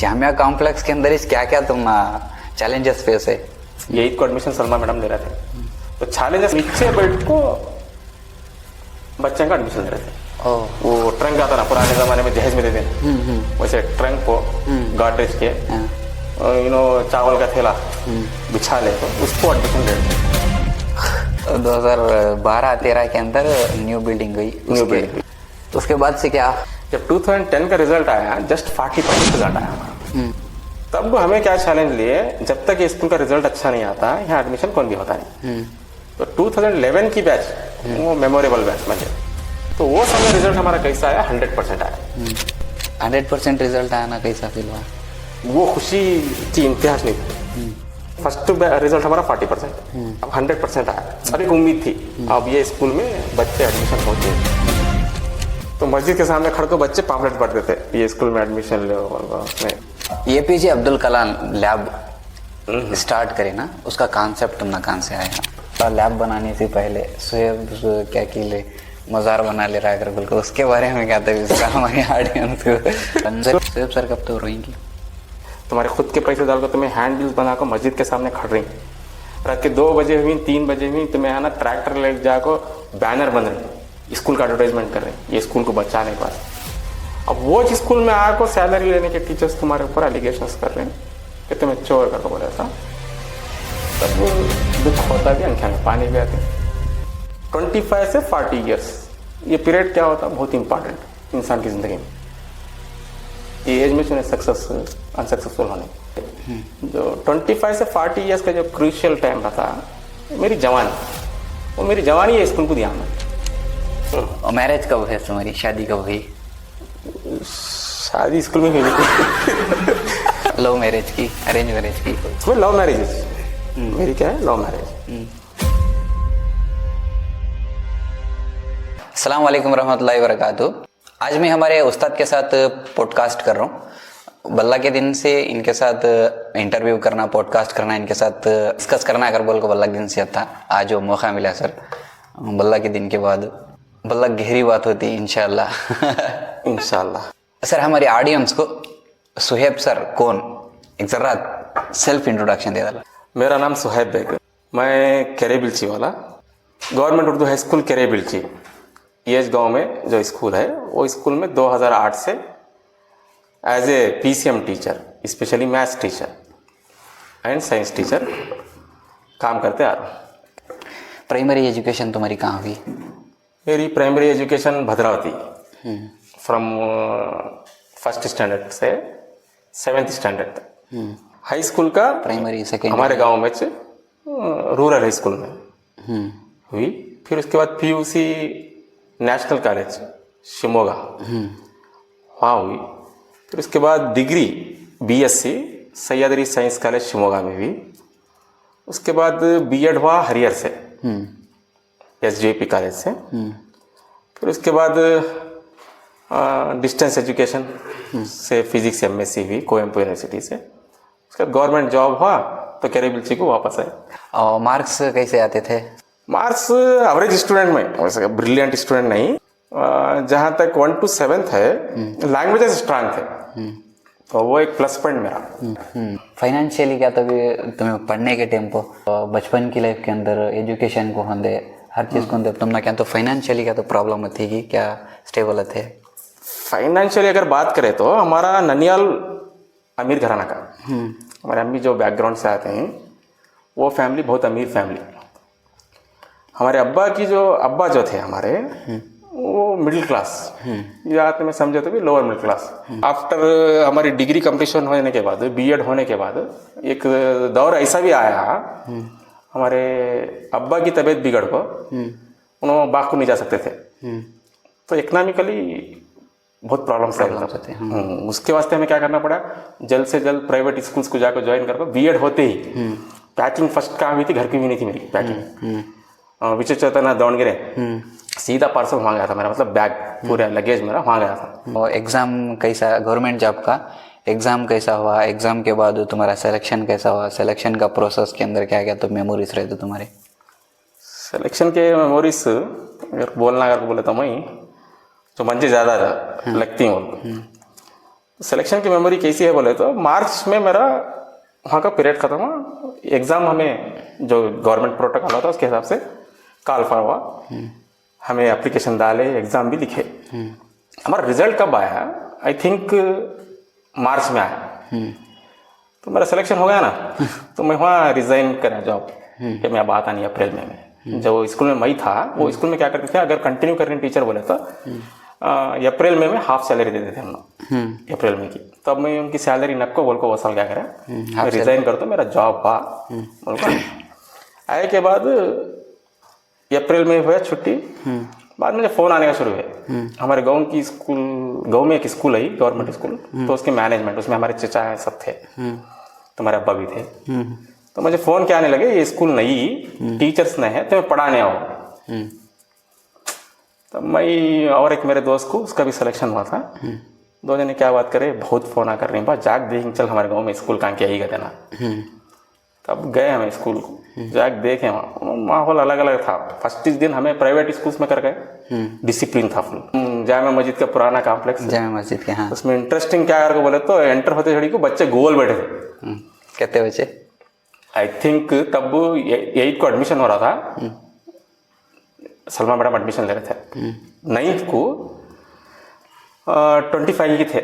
Jamia complex के अंदर इस क्या क्या तुम चैलेंजेस फेस है? यही को एडमिशन सलमा मैडम दे रहे थे, तो चैलेंजेस नीचे बैठ को बच्चे का एडमिशन दे रहे थे। वो ट्रंक आता ना, पुराने जमाने में जहेज में देते हैं, वैसे ट्रंक को गार्ड्रेज के चावल का थैला बिछा ले तो उसको एडमिशन दे रहे थे। 2012-13 के अंदर न्यू बिल्डिंग गई। तो उसके बाद से क्या? जब 2010 का रिजल्ट आया, जस्ट 40% रिजल्ट आया हमारा, तब हमें क्या चैलेंज लिए, जब तक स्कूल का रिजल्ट अच्छा नहीं आता यहाँ एडमिशन कौन भी होता है। तो 2011 की बैच वो मेमोरेबल बैच बन गया। तो वो समय रिजल्ट हमारा कैसा आया, 100% आया। 100% रिजल्ट आया ना, कैसा फील हुआ? वो खुशी की इंतहाज नहीं थी। फर्स्ट रिजल्ट हमारा 40%, अब 100% आया। अब एक उम्मीद थी अब ये स्कूल में बच्चे एडमिशन होते हैं। तो मस्जिद के सामने खड़े को बच्चे पाम्पलेट पढ़ते थे, ये स्कूल में एडमिशन ले। APJ Abdul Kalam lab start करे ना, उसका कॉन्सेप्ट तुमने कहाँ से आया? लैब बनाने से पहले सुहेब क्या की ले मज़ार बना ले रहा है बिल्कुल, उसके बारे में क्या था इसका हमारे ऑडियंस को? सुहेब सर कब तो रोएंगी? तुम्हारे खुद के पैसे डाल कर तुम्हें हैंड बिल्स बनाकर मस्जिद के सामने खड़ रही, रात के 2 बजे हुई, 3 बजे हुई, तुम्हें है ना ट्रैक्टर ले जाकर बैनर बन रही, स्कूल का एडवर्टाइजमेंट कर रहे हैं, ये स्कूल को बचाने के बाद। अब वो स्कूल में आकर सैलरी लेने के टीचर्स तुम्हारे ऊपर एलिगेशंस कर रहे हैं कि तुम्हें चोर करके बोला था, तब वो दुख होता भी, आंखें में पानी भी आते। 25 से 40 ईयर्स ये पीरियड क्या होता है, बहुत इंपॉर्टेंट इंसान की जिंदगी में। ये एज में चुने सक्सेस अनसक्सेसफुल होने, जो 25 से 40 ईयर्स का जो क्रूशियल टाइम रहता, मेरी जवानी, वो मेरी जवानी ये स्कूल को दिया मैं। और मैरिज कब है तुम्हारी? शादी कब हुई? शादी स्कूल में हुई थी। लव मैरिज की, अरेंज मैरिज की? इसमें लव मैरिज, मेरी क्या है, लव मैरिज। अस्सलाम वालेकुम रहमतुल्लाहि व बरकातुहू। आज मैं हमारे उस्ताद के साथ पॉडकास्ट कर रहा हूँ। बल्ला के दिन से इनके साथ इंटरव्यू करना, पॉडकास्ट करना, इनके साथ डिस्कस करना अगर बोल को बल्ला के दिन से था। आज वो मौका मिला सर, बल्ला के दिन के बाद बल्ला गहरी बात होती है इंशाल्लाह। इंशाल्लाह। सर हमारे ऑडियंस को सुहेब सर कौन, एक जरा सेल्फ इंट्रोडक्शन दे डाला। मेरा नाम सुहेब बेग, मैं केरेबिलची वाला गवर्नमेंट उर्दू हाई स्कूल केरेबिलची, ये गांव में जो स्कूल है, वो स्कूल में 2008 से as a PCM teacher, specially maths teacher and science teacher काम करते आ रहा हूँ। प्राइमरी एजुकेशन तुम्हारी कहाँ हुई? मेरी primary education Bhadravati, from 1st standard से 7th स्टैंडर्ड तक। हाई स्कूल का प्राइमरी सेकेंड हमारे गांव में रूरल हाई स्कूल में हुई। फिर उसके बाद PUC नेशनल कॉलेज शिमोगा, वहाँ हुई। फिर उसके बाद degree BSc Sahyadri science college Shimoga में हुई। उसके बाद B.Ed हुआ हरियर से, SJP कॉलेज से। फिर उसके बाद डिस्टेंस एजुकेशन से फिजिक्स MSc हुई कोयम्बटूर यूनिवर्सिटी से। उसके बाद गवर्नमेंट जॉब हुआ तो केरेबिलची को वापस आए। और मार्क्स कैसे आते थे? मार्क्स एवरेज स्टूडेंट में, वैसे ब्रिलियंट स्टूडेंट नहीं। जहाँ तक 1 to 7 है, लैंग्वेजेस स्ट्रांग थे, तो वो एक प्लस पॉइंट मेरा। फाइनेंशियली क्या तभी तुम्हें पढ़ने के टाइम पर बचपन की लाइफ के अंदर एजुकेशन को होंदे हर चीज़ को होंदे तुमने क्या तो फाइनेंशियली क्या तो प्रॉब्लम थी कि क्या स्टेबल थे? फाइनेंशियली अगर बात करें तो हमारा ननियाल अमीर घराना का, हमारे अम्मी जो बैकग्राउंड से आते हैं वो फैमिली बहुत अमीर फैमिली। हमारे अब्बा जो थे हमारे, वो मिडिल क्लास, या तो मैं समझे तो भी लोअर मिडिल क्लास। आफ्टर हमारी डिग्री कंप्लीशन होने के बाद, B.Ed होने के बाद, एक दौर ऐसा भी आया, हमारे अब्बा की तबीयत बिगड़ को उन्होंने बाग को नहीं जा सकते थे, तो इकोनॉमिकली बहुत प्रॉब्लम्स थे। उसके वास्ते हमें क्या करना पड़ा, जल्द से जल्द प्राइवेट स्कूल्स को जाकर ज्वाइन कर, B.Ed होते ही पैकिंग फर्स्ट काम हुई थी, घर की भी नहीं थी मेरी पैकिंग। विचर चौथा दावणगेरे सीधा पार्सल वहाँ गया था मेरा, मतलब बैग पूरा लगेज मेरा वहाँ गया था। और एग्ज़ाम कैसा, गवर्नमेंट जॉब का एग्ज़ाम कैसा हुआ? एग्ज़ाम के बाद तुम्हारा सिलेक्शन कैसा हुआ? सिलेक्शन का प्रोसेस के अंदर क्या क्या तो मेमोरीज रहे थे तुम्हारे? सिलेक्शन के मेमोरीज अगर बोलना अगर बोले तो मैं जो मुझे ज़्यादा लगती हूँ, सिलेक्शन की मेमोरी कैसी है बोले तो मार्च में मेरा वहाँ का पीरियड खत्म हुआ, एग्ज़ाम हमें जो गवर्नमेंट प्रोटोकॉल होता है उसके हिसाब से कॉल फॉर हुआ, हमें एप्लीकेशन डाले, एग्ज़ाम भी लिखे। हमारा रिजल्ट कब आया? आई थिंक मार्च में आया। तो मेरा सिलेक्शन हो गया ना, तो मैं वहाँ रिज़ाइन करा जॉब कि मैं अब आता नहीं अप्रैल में। जो स्कूल में मई था, वो स्कूल में क्या करते थे, अगर कंटिन्यू करने टीचर बोले तो अप्रैल में हाफ सैलरी देते थे हम लोग, अप्रैल में की। तब मैं उनकी सैलरी नक्को बोल को वो साल क्या करें, मैं रिज़ाइन कर दो, मेरा जॉब हुआ बोल को। आए के बाद अप्रैल में हुआ छुट्टी, बाद में जब फ़ोन आने का शुरू हुए, हमारे गाँव की स्कूल, गाँव में एक स्कूल है गवर्नमेंट स्कूल, तो उसकी मैनेजमेंट, उसमें हमारे चचा हैं, सब थे, तो हमारे अब्बा भी थे। तो मुझे फ़ोन क्या आने लगे, ये स्कूल नहीं, टीचर्स नहीं है, तो मैं पढ़ाने आओ। तब मैं और एक मेरे दोस्त को, उसका भी सिलेक्शन हुआ था, दो जने क्या बात करे, बहुत फ़ोन आ कर रही बात, जाग देख चल हमारे गाँव में स्कूल कहाँ क्या ही गए ना। तब गए हमें स्कूल को, जाग देखे, वहाँ माहौल अलग अलग था। फर्स्ट दिन हमें प्राइवेट स्कूल्स में कर गए, डिसिप्लिन था फुल। जामा मस्जिद का पुराना कॉम्प्लेक्स, जामा मस्जिद के, हाँ। उसमें इंटरेस्टिंग क्या करके बोले तो एंटर होते घड़ी को बच्चे गोल बैठे थे। कितने बच्चे? आई थिंक तब 8 को एडमिशन हो रहा था, सलमा मैडम एडमिशन ले रहे थे। 9th को 25 ही थे,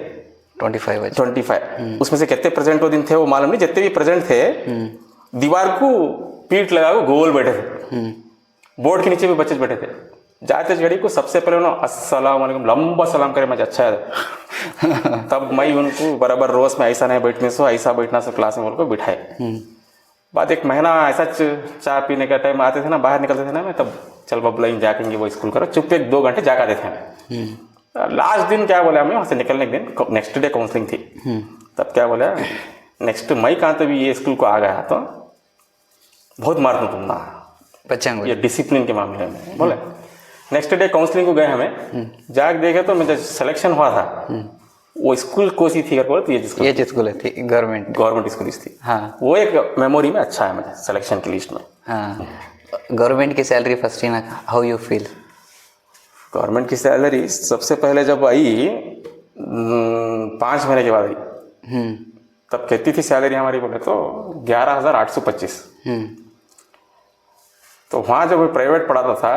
25। उसमें से कितने प्रेजेंट वो दिन थे वो मालूम नहीं, जितने भी प्रेजेंट थे दीवार को पीठ लगा को गोल बैठे थे, बोर्ड के नीचे भी बच्चे बैठे थे। जाते घड़ी को सबसे पहले उन्होंने अस्सलाम वालेकुम लंबा सलाम करे, मुझे अच्छा है। तब मैं उनको बराबर रोज में ऐसा नहीं बैठने सो, ऐसा बैठना सो क्लास में बोल को बिठाए। बाद एक महीना ऐसा चाय पीने का टाइम आते थे ना, बाहर निकलते थे ना, मैं तब चल बबला जाकेंगे वो स्कूल करो, चुप 1-2 घंटे जाकर आते थे। लास्ट दिन क्या बोला हमें, वहाँ से निकलने के दिन नेक्स्ट डे काउंसलिंग थी। तब क्या बोला, नेक्स्ट मई कहाँ तो भी ये स्कूल को आ गया तो बहुत मार दूँ तुम ना बच्चा, ये डिसिप्लिन के मामले में बोले। नेक्स्ट डे काउंसलिंग को गए हमें, जाग देखे तो मैं जब सिलेक्शन हुआ था, वो स्कूल कौन सी थी बोले तो ये स्कूल थी, गवर्नमेंट स्कूल थी। हाँ, वो एक मेमोरी में अच्छा है मुझे सिलेक्शन की लिस्ट में। हाँ, गवर्नमेंट की सैलरी फर्स्ट ही ना, हाउ यू फील? गवर्नमेंट की सैलरी सबसे पहले जब आई 5 महीने के बाद आई, तब कहती थी सैलरी हमारी बोले तो 11,825। तो वहाँ जब मैं प्राइवेट पढ़ाता था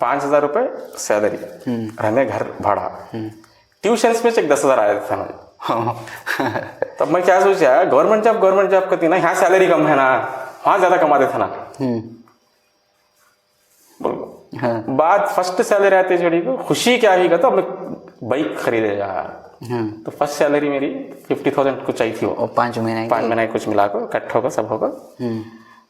5,000 रुपये सैलरी, रहने घर भाड़ा, ट्यूशन्स में चेक 10,000 आया था मुझे। तब मैं क्या सोचा, गवर्नमेंट जॉब करती ना, यहाँ सैलरी कम है ना, वहाँ ज़्यादा कमाते थे ना। बोलो बात फर्स्ट सैलरी आती है को खुशी क्या ही तो मैं बाइक खरीदेगा। तो फर्स्ट सैलरी मेरी 50,000 कुछ आई थी, वो 5 महीने कुछ मिला को इकट्ठा होगा सब होगा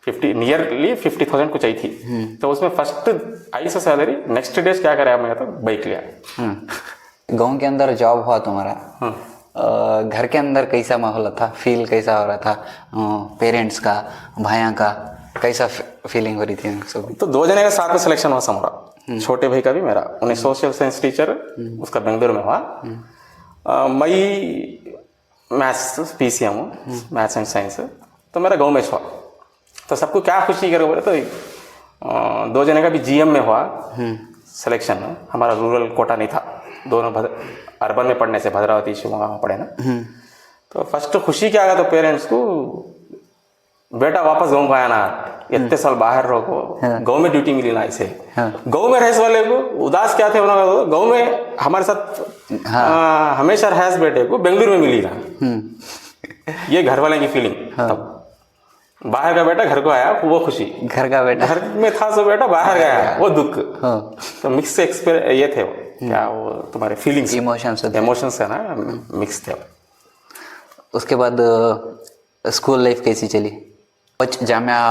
50 कुछ आई थी। तो उसमें फर्स्ट आई से सैलरी, नेक्स्ट डे क्या कराया मैं तो बाइक लिया। गाँव के अंदर जॉब हुआ तुम्हारा, घर के अंदर कैसा माहौल था, फील कैसा हो रहा था, पेरेंट्स का, भाइयों का कैसा फीलिंग हो रही थी सब? तो 2 जने का साथ में सिलेक्शन हुआ हमारा, छोटे भाई का भी मेरा, उन्हें सोशल साइंस टीचर उसका बेंगलुरु में हुआ। मैं मैथ्स PCM हूँ, मैथ्स एंड साइंस, तो मेरा गाँव में हुआ। तो सबको क्या खुशी करे बोले तो 2 जने का भी GM में हुआ सिलेक्शन। हमारा रूरल कोटा नहीं था, दोनों अर्बन में पढ़ने से भद्रावती शिवमोगा पढ़े ना। तो फर्स्ट खुशी क्या आया तो पेरेंट्स को, बेटा वापस गाँव को आया ना, इतने साल बाहर रहो, गाँव में ड्यूटी मिली ना। इसे गाँव में रहने वाले को उदास क्या थे उन्होंने, गाँव में हमारे साथ हमेशा रहे बेटे को बेंगलुरु में मिली ना। ये घर वाले की फीलिंग। तब बाहर का बेटा घर को आया वो खुशी, घर का बेटा घर में था सो बेटा बाहर गया वो दुख। तो मिक्स एक्सपीरियंस ये थे, वो क्या वो तुम्हारे फीलिंग्स, इमोशंस है ना, मिक्स थे। उसके बाद स्कूल लाइफ कैसी चली? जामिया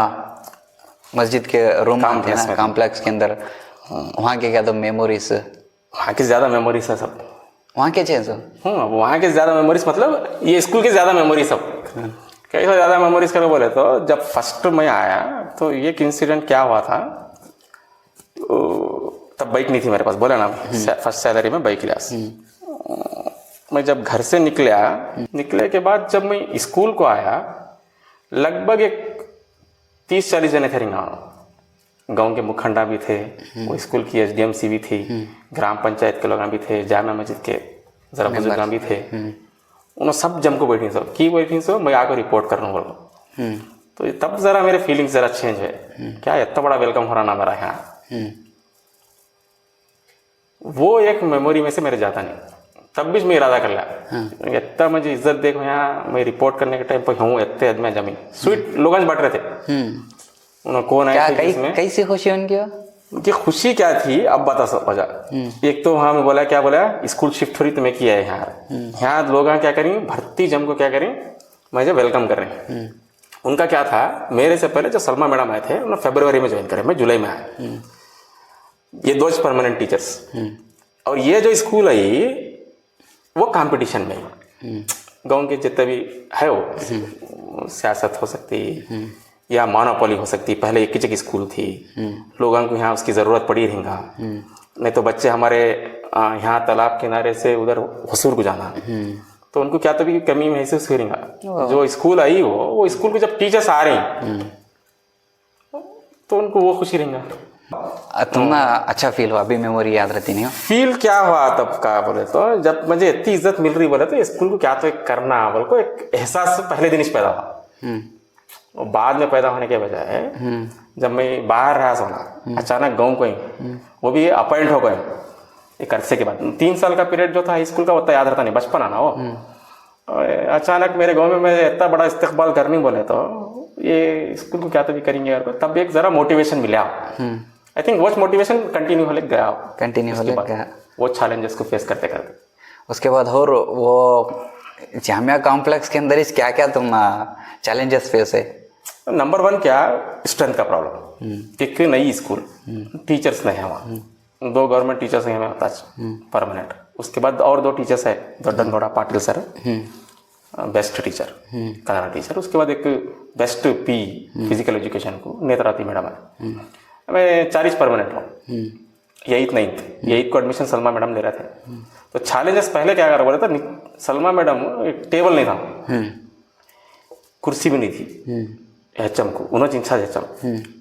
मस्जिद के रूम थे ना कॉम्प्लेक्स के अंदर, वहाँ के क्या तो मेमोरीज? वहाँ की ज़्यादा मेमोरीज है सब। वहाँ के चीज़? वहाँ के ज़्यादा मेमोरीज, मतलब ये स्कूल के ज़्यादा मेमोरीज सब। कैसा ज़्यादा मेमोरीज करो बोले तो जब फर्स्ट मैं आया तो ये इंसिडेंट क्या हुआ था, तो तब बाइक नहीं थी मेरे पास, बोला ना फर्स्ट सैलरी में बाइक लिया। मैं जब घर से निकले के बाद जब मैं स्कूल को आया, लगभग एक 30-40 जने थे रिंगा। गांव के मुखंडा भी थे, वो स्कूल की SDMC भी थी, ग्राम पंचायत के लोग भी थे, जामा मस्जिद के जरा बुजुर्ग भी थे, उन्होंने सब जम को बैठी सब की बैठी सो मैं आकर रिपोर्ट कर रहा हूँ बोलो। तो ये तब ज़रा मेरे फीलिंग्स ज़रा चेंज है, क्या इतना बड़ा वेलकम हो रहा ना मेरा यहाँ। वो एक मेमोरी में से मेरे जाता नहीं। तब भी मैं इरादा कर लिया इतना मुझे इज्जत देखो यहाँ, मैं रिपोर्ट करने के टाइम पर हूँ इतने आदमी जमी स्वीट लोग बांट रहे थे। उन्होंने कौन आया कैसी खुशी उनकी? उनकी खुशी क्या थी अब बता वजह। एक तो वहाँ में बोला क्या बोला स्कूल शिफ्ट हो रही तो मैं किया है यहाँ लोग क्या करें भर्ती जम को क्या करें मुझे वेलकम कर रहे हैं। उनका क्या था मेरे से पहले जो सलमा मैडम आए थे उन्होंने फरवरी में ज्वाइन करे, मैं जुलाई में आया। ये 2 परमानेंट टीचर्स और ये जो स्कूल आई वो कंपटीशन में गांव के जितने भी है वो सियासत हो सकती या मोनोपोली हो सकती। पहले एक ही स्कूल थी, लोगों को यहाँ उसकी ज़रूरत पड़ी रहेगा, नहीं तो बच्चे हमारे यहाँ तालाब किनारे से उधर हसूर को जाना तो उनको क्या तो भी कमी महसूस करेगा। जो स्कूल आई वो स्कूल को जब टीचर्स आ रही तो उनको वो खुशी रहेगा। तुमना अच्छा फील हुआ? अभी मेमोरी याद रहती नहीं हो? फील क्या हुआ तब का बोले तो जब मुझे इतनी इज्जत मिल रही बोले तो स्कूल को क्या तो एक करना बोल को एक एहसास पहले दिन ही पैदा हुआ। और बाद में पैदा होने के बजाय जब मैं बाहर रहा सोना अचानक गाँव को ही वो भी अपॉइंट हो गए एक अरसे के बाद। 3 साल का पीरियड जो था स्कूल का उतना याद रहता नहीं, बचपन आना वो अचानक मेरे गाँव में मैं इतना बड़ा इस्तेकबाल करनी बोले तो ये स्कूल को क्या तो भी करेंगे यार। तब एक जरा मोटिवेशन मिला। आई थिंक वो मोटिवेशन कंटिन्यू होले गया वो चैलेंजेस को फेस करते करते। उसके बाद और वो जामिया कॉम्प्लेक्स के अंदर इस क्या क्या तुम चैलेंजेस फेस है? नंबर 1 क्या स्ट्रेंथ का प्रॉब्लम। एक नई स्कूल टीचर्स नहीं है वहाँ, 2 गवर्नमेंट टीचर्स हैं हमें परमानेंट। उसके बाद और 2 टीचर्स है दर्डन Gowda Patil sir best teacher Kannada teacher. उसके बाद एक बेस्ट पी फिजिकल एजुकेशन को नेत्रावती मैडम है। हमें 40 परमानेंट हूँ। 8th को एडमिशन सलमा मैडम ले रहे थे। तो चैलेंजेस पहले क्या कर रहा था सलमा मैडम एक टेबल नहीं था, कुर्सी भी नहीं थी एचएम को उन्होंने इंचार्ज एचएम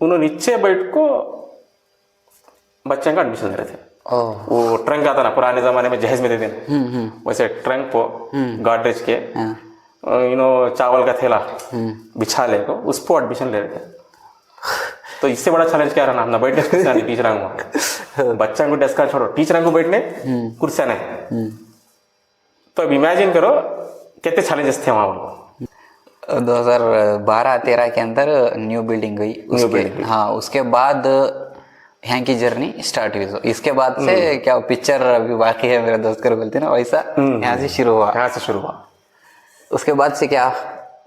उन्होंने नीचे बैठ को बच्चों का एडमिशन ले रहे थे। वो ट्रंक आता ना पुराने जमाने में जहेज में देते ना वैसे ट्रंक को गार्डरेज के चावल का थैला बिछा ले को उस पर एडमिशन ले रहे थे। तो इससे बड़ा चैलेंज क्या रहा ना बैठने कुर्सियाँ नहीं टीचर को बच्चा को डेस्क छोड़ो टीचर को बैठने कुर्सियाँ नहीं। तो अब इमेजिन करो कितने चैलेंजेस थे वहाँ। 2012-13 के अंदर न्यू बिल्डिंग गई। हाँ उसके बाद यहाँ की जर्नी स्टार्ट हुई। इसके बाद से क्या पिक्चर अभी बाकी है मेरे दोस्त को बोलते ना वैसा यहाँ से शुरू हुआ। उसके बाद से क्या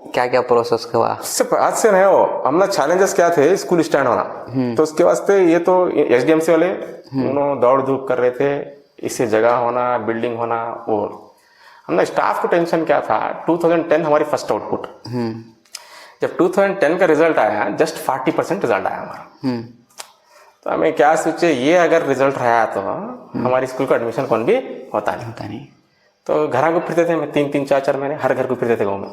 क्या क्या प्रोसेस हुआ? आज से नहीं हो हमने चैलेंजेस क्या थे स्कूल स्टैंड होना। तो उसके वास्ते ये तो एसडीएमसी वाले उन्होंने दौड़ धूप कर रहे थे इससे जगह होना बिल्डिंग होना। और हमने स्टाफ को टेंशन क्या था 2010 हमारी फर्स्ट आउटपुट। जब 2010 का रिजल्ट आया जस्ट 40% रिजल्ट आया हमारा। तो हमें क्या सोचे ये अगर रिजल्ट रहा तो हमारी स्कूल का एडमिशन कौन भी होता नहीं। तो घर को फिरते थे मैं 3-3 4-4 महीने हर घर को फिरते थे गाँव में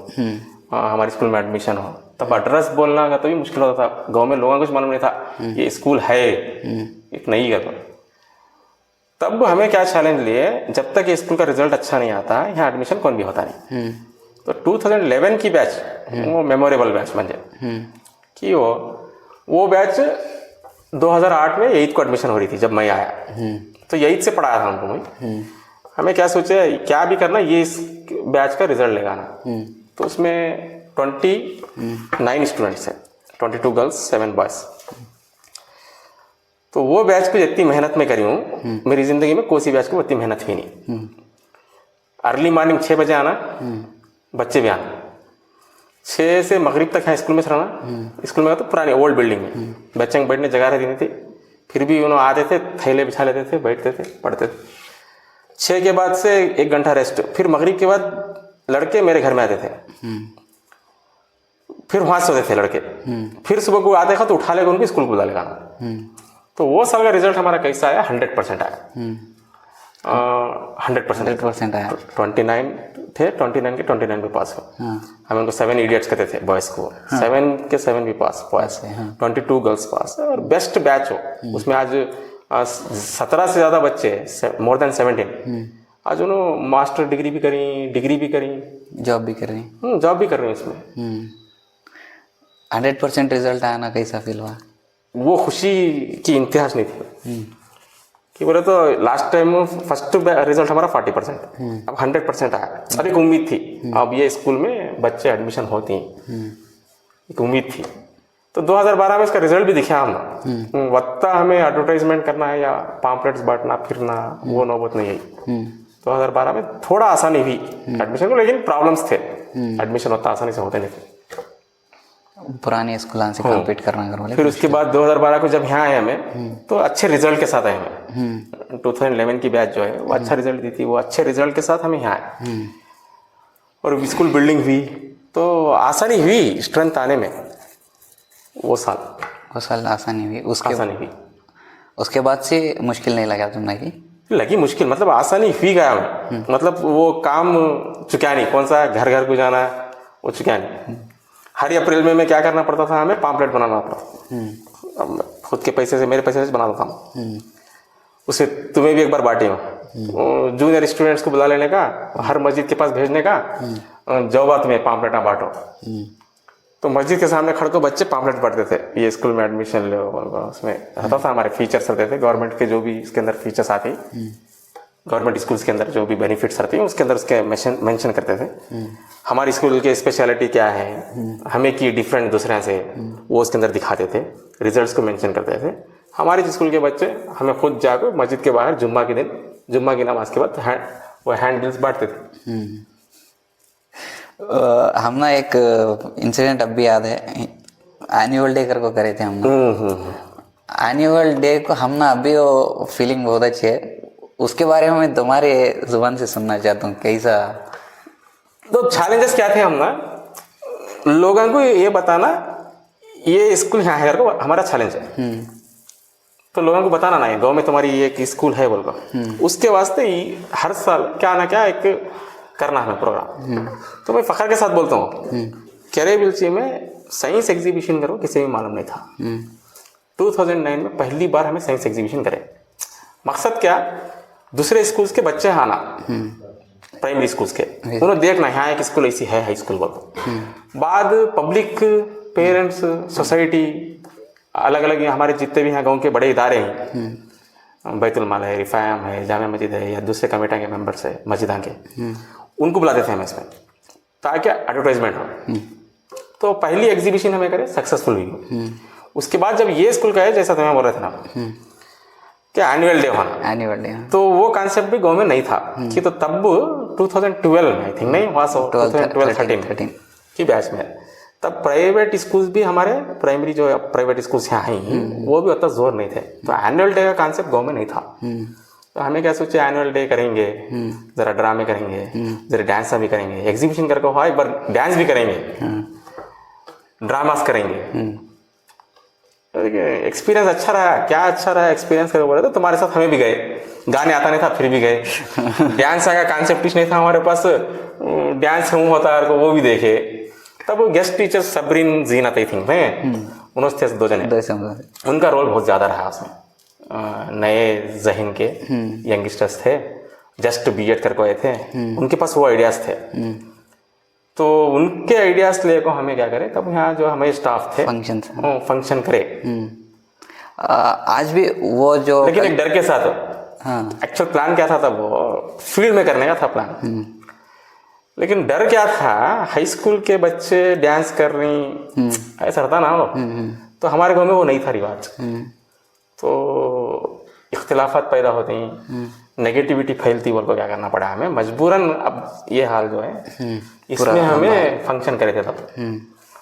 हमारे स्कूल में एडमिशन हो। तब एड्रेस बोलना का तो भी मुश्किल होता था, गांव में लोगों को कुछ मालूम नहीं था ये स्कूल है एक नई घर। तब हमें क्या चैलेंज लिए जब तक ये स्कूल का रिजल्ट अच्छा नहीं आता यहाँ एडमिशन कौन भी होता नहीं। तो 2011 की बैच वो मेमोरेबल बैच बन जाए कि वो बैच 2008 में 8th को एडमिशन हो रही थी जब मैं आया। तो 8th से पढ़ाया था उनको मैं। हमें क्या सोचे क्या भी करना ये इस बैच का रिजल्ट लगाना। तो उसमें 29 स्टूडेंट्स हैं, 22 गर्ल्स 7 बॉयज। तो वो बैच को जितनी मेहनत में करी हूँ मेरी ज़िंदगी में कोई सी बैच को उतनी मेहनत हुई नहीं। अर्ली मॉर्निंग 6 बजे आना, बच्चे भी आना, 6 से मगरिब तक यहाँ स्कूल में रहना। स्कूल में तो पुरानी ओल्ड बिल्डिंग में बच्चे को बैठने जगह रहती नहीं थी, फिर भी उन्होंने आते थे थैले बिछा लेते थे बैठते थे पढ़ते थे। 6 के बाद से 1 घंटा रेस्ट, फिर मगरिब के बाद लड़के मेरे घर में आते थे, फिर वहाँ सोते थे लड़के, फिर सुबह को आते तो उठा लेगा उनको स्कूल बुला लेगा। तो वो साल का रिजल्ट हमारा कैसा आया 100% आया। 100% आया। 29 थे, 29 के 29 भी पास हो। हम उनको 7 इडियट्स कहते थे बॉयज को। 7 के 7 भी पास बॉयज, 22 गर्ल्स पास। और बेस्ट बैच हो उसमें आज 17 से ज़्यादा बच्चे मोर देन 17 आज उन्होंने मास्टर डिग्री भी करी जॉब भी कर रही हैं। जॉब भी कर रही हूँ इसमें। 100% रिजल्ट आया ना, कैसा फील हुआ? वो खुशी की इंतहाज नहीं थी कि बोले तो लास्ट टाइम फर्स्ट रिजल्ट हमारा 40%, अब 100% आया। अब एक उम्मीद थी, अब ये स्कूल में बच्चे एडमिशन होती हैं, एक उम्मीद थी। तो 2012 में इसका रिजल्ट भी दिखा हमने। वत्ता हमें एडवर्टाइजमेंट करना है या पॉम्पलेट्स बांटना फिरना, वो नौबत नहीं आई। 2012 में थोड़ा आसानी हुई एडमिशन को, लेकिन प्रॉब्लम्स थे, एडमिशन उतना आसानी से होते नहीं थे। पुराने स्कूल से कम्पीट करना कर बोले। फिर उसके बाद 2012 को जब यहाँ आए हमें, तो अच्छे रिजल्ट के साथ आए हमें। 2011 की बैच जो है वो अच्छा रिजल्ट दी थी, वो अच्छे रिजल्ट के साथ हमें यहाँ आए और स्कूल बिल्डिंग हुई, तो आसानी हुई स्ट्रेंथ आने में। वो साल आसानी हुई, उसके बाद से मुश्किल नहीं लगा तुमने की? लगी मुश्किल, मतलब आसानी हुई गया हमें। मतलब वो काम चुका नहीं, कौन सा घर घर को जाना वो चुका नहीं। हर अप्रैल में क्या करना पड़ता था, हमें पॉम्पलेट बनाना पड़ता। खुद के पैसे से, मेरे पैसे से बनाता था। उसे तुम्हें भी एक बार बांटी हूँ, जूनियर स्टूडेंट्स को बुला लेने का, हर मस्जिद के पास भेजने का, जाओ तुम्हें पॉम्पलेट बांटो। तो मस्जिद के सामने खड़े को बच्चे पॉम्पलेट बांटते थे, ये स्कूल में एडमिशन लो। उसमें रहता था हमारे फीचर्स रहते थे, गवर्नमेंट के जो भी इसके अंदर फीचर्स आते, गवर्नमेंट स्कूल्स के अंदर जो भी बेनिफिट्स रहते हैं उसके अंदर उसके मेंशन करते थे। हमारी स्कूल की स्पेशलिटी क्या है, हमें की डिफरेंट दूसरे से, वो उसके अंदर दिखाते थे, रिजल्ट्स को मेंशन करते थे। हमारे स्कूल के बच्चे हमें खुद जाकर मस्जिद के बाहर जुम्मा के दिन, जुम्मा की नमाज के बाद वो हैंडबिल्स बांटते थे। हम ना एक इंसिडेंट अब भी याद है, एनुअल डे कर को करे थे हम। एनुअल डे को हम ना अभी वो फीलिंग बहुत अच्छी है, उसके बारे में मैं तुम्हारे जुबान से सुनना चाहता हूँ, कैसा? तो चैलेंजेस क्या थे हम ना, लोगों को ये बताना ये स्कूल यहाँ है, हमारा चैलेंज है। तो लोगों को बताना नहीं गाँव में तुम्हारी ये एक स्कूल है बोलकर, उसके वास्ते ही हर साल क्या ना क्या एक करना है प्रोग्राम। तो मैं फखर के साथ बोलता हूँ, केरे बिलची में साइंस एग्जीबिशन करो, किसी भी मालूम नहीं था। 2009 में पहली बार हमें साइंस एग्जीबिशन करे। मकसद क्या, दूसरे स्कूल्स के बच्चे आना, प्राइमरी स्कूल्स के, उन्हें देखना यहाँ एक स्कूल ऐसी है, हाई स्कूल बोलो। बाद पब्लिक, पेरेंट्स, सोसाइटी, अलग अलग हमारे जितने भी यहाँ गाँव के बड़े इदारे हैं, बैतुल माल है, रिफायम है, जामा मस्जिद है, या दूसरे कमेटी के मेंबर्स है मस्जिदा के, उनको बुलाते थे हम इसमें ताकि एडवर्टाइजमेंट हो। तो पहली एग्जीबिशन हमें करे, सक्सेसफुल हुई। उसके बाद जब ये स्कूल का है, जैसा तुम्हें बोल रहे थे ना क्या एनुअल डे होना, एनुअल डे, तो वो कॉन्सेप्ट भी गाँव में नहीं था कि, तो तब 2012 में आई थिंक, नहीं हुआ, 2012-13 की बैच में, तब प्राइवेट स्कूल्स भी हमारे प्राइमरी जो प्राइवेट स्कूल्स यहाँ हैं वो भी उतना जोर नहीं थे। तो एनुअल डे का कॉन्सेप्ट गाँव में नहीं था। तो हमें क्या सोचे, एनुअल डे करेंगे, जरा ड्रामे करेंगे, जरा डांस भी करेंगे, एग्जीबिशन करके हुआ एक बार डांस भी करेंगे, ड्रामास करेंगे। एक्सपीरियंस अच्छा रहा, क्या अच्छा रहा एक्सपीरियंस कर बोले तो तुम्हारे साथ हमें भी गए, गाने आता नहीं था फिर भी गए। डांस का कॉन्सेप्ट कुछ नहीं था हमारे पास, डांस रूम होता है वो भी देखे। तब guest teacher Sabreen Zeenat I think में, उन्होंने 2 जने, उनका रोल बहुत ज़्यादा रहा उसमें। नए जहन के यंगस्टर्स थे, जस्ट बीएड करके आए थे, उनके पास वो आइडियाज़ थे। तो उनके आइडियाज़ लेकर हमें क्या करें, तब यहाँ जो हमारे स्टाफ थे फंक्शन करे। आज भी वो जो, लेकिन एक डर के साथ, एक्चुअल प्लान क्या था तब, वो फील्ड में करने का था प्लान। लेकिन डर क्या था, हाई स्कूल के बच्चे डांस कर रही, ऐसा रहता ना वो, तो हमारे गाँव में वो नहीं था रिवाज। तो इख्तिलाफात पैदा होते हैं, नेगेटिविटी फैलती, बोल को क्या करना पड़ा हमें मजबूरन। अब ये हाल जो है, इसमें हमें फंक्शन करे थे तब।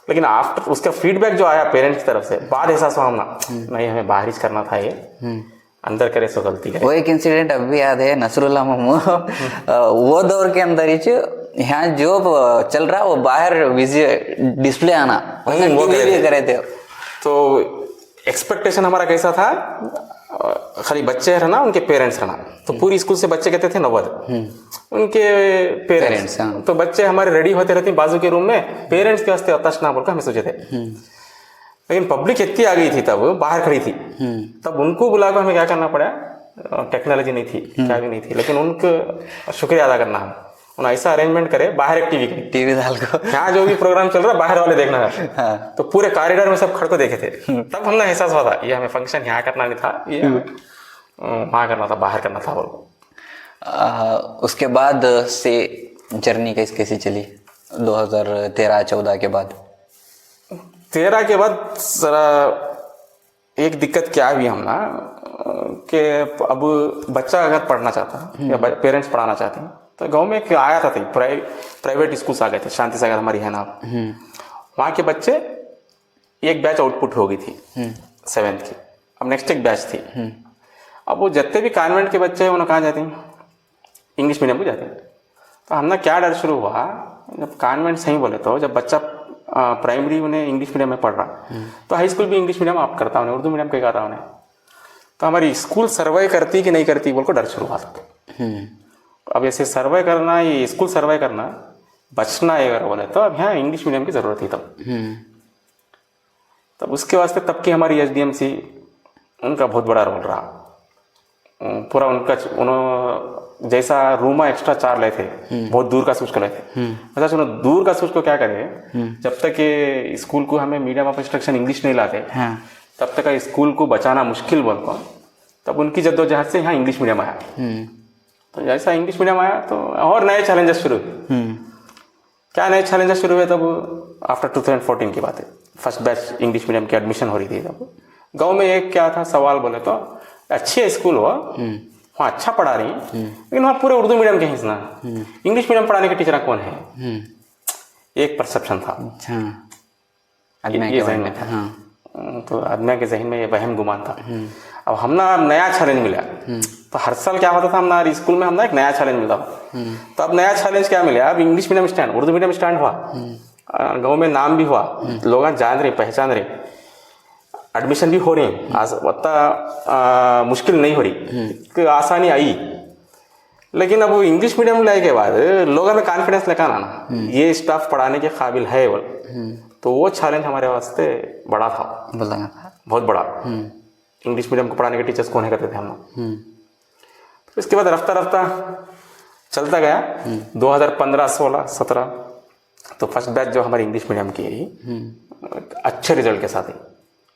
लेकिन आफ्टर उसका फीडबैक जो आया पेरेंट्स की तरफ से, बाद एहसास हुआ नहीं, हमें बाहर ही करना था, ये अंदर करे सो गलती करे। वो एक इंसिडेंट अब भी याद है, नसरुल्ला मामू वो दौर के अंदर ही यहाँ जो चल रहा वो बाहर डिस्प्ले आना, वो भी करे थे। तो एक्सपेक्टेशन हमारा कैसा था, खाली बच्चे रहना, उनके पेरेंट्स रहना। तो पूरी स्कूल से बच्चे कहते थे 90, उनके पेरेंट्स। तो बच्चे हमारे रेडी होते रहते बाजू के रूम में, पेरेंट्स के वास्ते अतश ना बोलकर हमें सोचे थे। लेकिन पब्लिक इतनी आ गई थी, तब बाहर खड़ी थी, तब उनको बुलाकर हमें क्या करना पड़ा, टेक्नोलॉजी नहीं थी, क्या भी नहीं थी, लेकिन उनका शुक्रिया अदा करना हम, उन्होंने ऐसा अरेंजमेंट करे बाहर एक टीवी के, टीवी डाल को। यहाँ जो भी प्रोग्राम चल रहा है बाहर वाले देखना है। हाँ। तो पूरे कॉरिडोर में सब खड़ को देखे थे। तब हमने एहसास हुआ था ये हमें फंक्शन यहाँ करना नहीं था, ये हमें वहाँ करना था, बाहर करना था। बोलो उसके बाद से जर्नी कैसी चली 2013-14 के बाद? 13 के बाद जरा एक दिक्कत क्या हुई हम ना कि अब बच्चा अगर पढ़ना चाहता या पेरेंट्स पढ़ाना चाहते हैं तो गांव में एक आया था प्राइवेट स्कूल्स आ गए थे, शांति सागर हमारी है ना, वहाँ के बच्चे एक बैच आउटपुट हो गई थी 7th की, अब नेक्स्ट एक बैच थी। अब वो जितने भी कॉन्वेंट के बच्चे हैं उन्हें कहाँ जाते हैं, इंग्लिश मीडियम को जाते हैं। तो हमने क्या डर शुरू हुआ, जब कॉन्वेंट सही बोले तो जब बच्चा प्राइमरी उन्हें इंग्लिश मीडियम में पढ़ रहा तो हाई स्कूल भी इंग्लिश मीडियम आप करता उन्हें, उर्दू मीडियम कहा था उन्हें। तो हमारी स्कूल सर्वे करती कि नहीं करती बोल को डर शुरू हुआ था। अब ऐसे सर्वे करना, ये स्कूल सर्वे करना, बचना है अगर बोले तो अब यहाँ इंग्लिश मीडियम की ज़रूरत थी तब उसके वास्ते तब की हमारी SDMC उनका बहुत बड़ा रोल रहा। पूरा उनका उन्होंने जैसा रूम एक्स्ट्रा चार लेते बहुत दूर का सोच कर लेते, अच्छा सुनो दूर का सोच को क्या करे, जब तक ये स्कूल को हमें मीडियम ऑफ इंस्ट्रक्शन इंग्लिश नहीं लाते तब तक स्कूल को बचाना मुश्किल बोल को, तब उनकी जद्दोजहद से यहाँ इंग्लिश मीडियम आया। तो जैसा इंग्लिश मीडियम आया तो और नए चैलेंजेस शुरू हुए। क्या नए चैलेंजेस शुरू हुए तब आफ्टर 2014 की बात है, फर्स्ट बैच इंग्लिश मीडियम की एडमिशन हो रही थी। तब गांव में एक क्या था सवाल बोले तो, अच्छे स्कूल हो वहाँ अच्छा पढ़ा रही लेकिन वहाँ पूरे उर्दू मीडियम के ही ना, इंग्लिश मीडियम पढ़ाने के टीचर कौन है, एक परसेप्शन था। ये जहन में था, तो आदमी के जहन में ये वहम गुमान था। अब हमने नया चैलेंज मिला, तो हर साल क्या होता था हमारे स्कूल में हमने एक नया चैलेंज मिला। तो अब नया चैलेंज क्या मिला, अब English medium stand, Urdu medium stand हुआ, गाँव में नाम भी हुआ, लोग जान रहे पहचान रहे, एडमिशन भी हो रही है, आज उतना मुश्किल नहीं हो रही, आसानी आई। लेकिन अब इंग्लिश मीडियम लाने के बाद लोगों में कॉन्फिडेंस लेकर आना ये स्टाफ पढ़ाने के काबिल है वो, तो वो चैलेंज हमारे वास्ते बड़ा था, बहुत बड़ा। इंग्लिश मीडियम को पढ़ाने के टीचर्स कौन है करते थे हम लोग। तो इसके बाद रफ्ता रफ्ता चलता गया 2015, 16, 17 तो फर्स्ट बैच जो हमारी इंग्लिश मीडियम की है अच्छे रिजल्ट के साथ ही,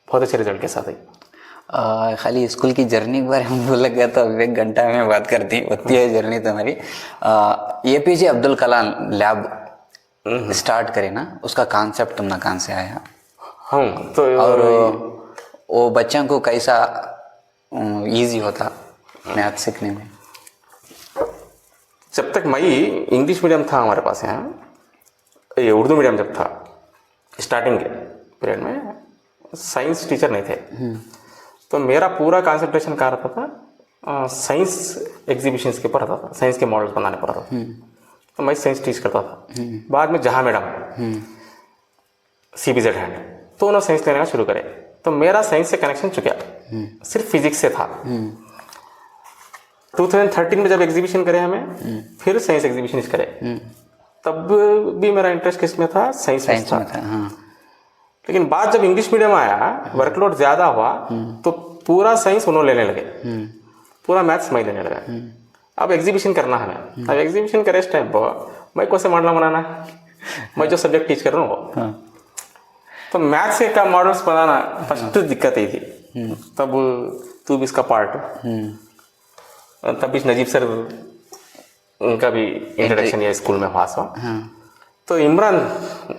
बहुत अच्छे रिजल्ट के साथ ही। खाली स्कूल की जर्नी के बारे में बोला गया तो अब 1 घंटा में बात करती होती है जर्नी तो हमारी। APJ Abdul Kalam lab start करे ना, उसका कॉन्सेप्ट तुमने कहाँ से आया? तो और वो बच्चों को कैसा इजी होता मैथ सीखने में? जब तक मैं इंग्लिश मीडियम था हमारे पास यहाँ, ये उर्दू मीडियम जब था स्टार्टिंग के पीरियड में, साइंस टीचर नहीं थे, तो मेरा पूरा कंसंट्रेशन कहाँ रहता था, साइंस एग्जीबिशंस के ऊपर रहता था, साइंस के मॉडल्स बनाने पर रहता था। तो मैं साइंस टीच करता था। बाद में जहाँ मैडम CBZ हैंड, तो उन्होंने साइंस लेने का शुरू करे, तो मेरा साइंस से कनेक्शन चुका सिर्फ फिजिक्स से था। 2013 में जब एग्जीबिशन करे हमें, फिर साइंस एग्जीबिशन करे, तब भी मेरा इंटरेस्ट किस में था, साइंस में था। लेकिन बाद जब इंग्लिश मीडियम आया, वर्कलोड ज्यादा हुआ, तो पूरा साइंस उन्होंने लेने लगे, पूरा मैथ्स मैं लेने लगा। अब एग्जीबिशन करना हमें, अब एग्जीबिशन करे इस टाइम पर मैं कौन से मॉडल बनाना है, मैं जो सब्जेक्ट टीच कर रहा हूँ तो मैथ्स के का मॉडल्स बनाना फर्स्ट दिक्कत ही थी। तब तू भी इसका पार्ट, तब भी नजीब सर उनका भी इंट्रोडक्शन ये स्कूल में हुआ था। तो इमरान,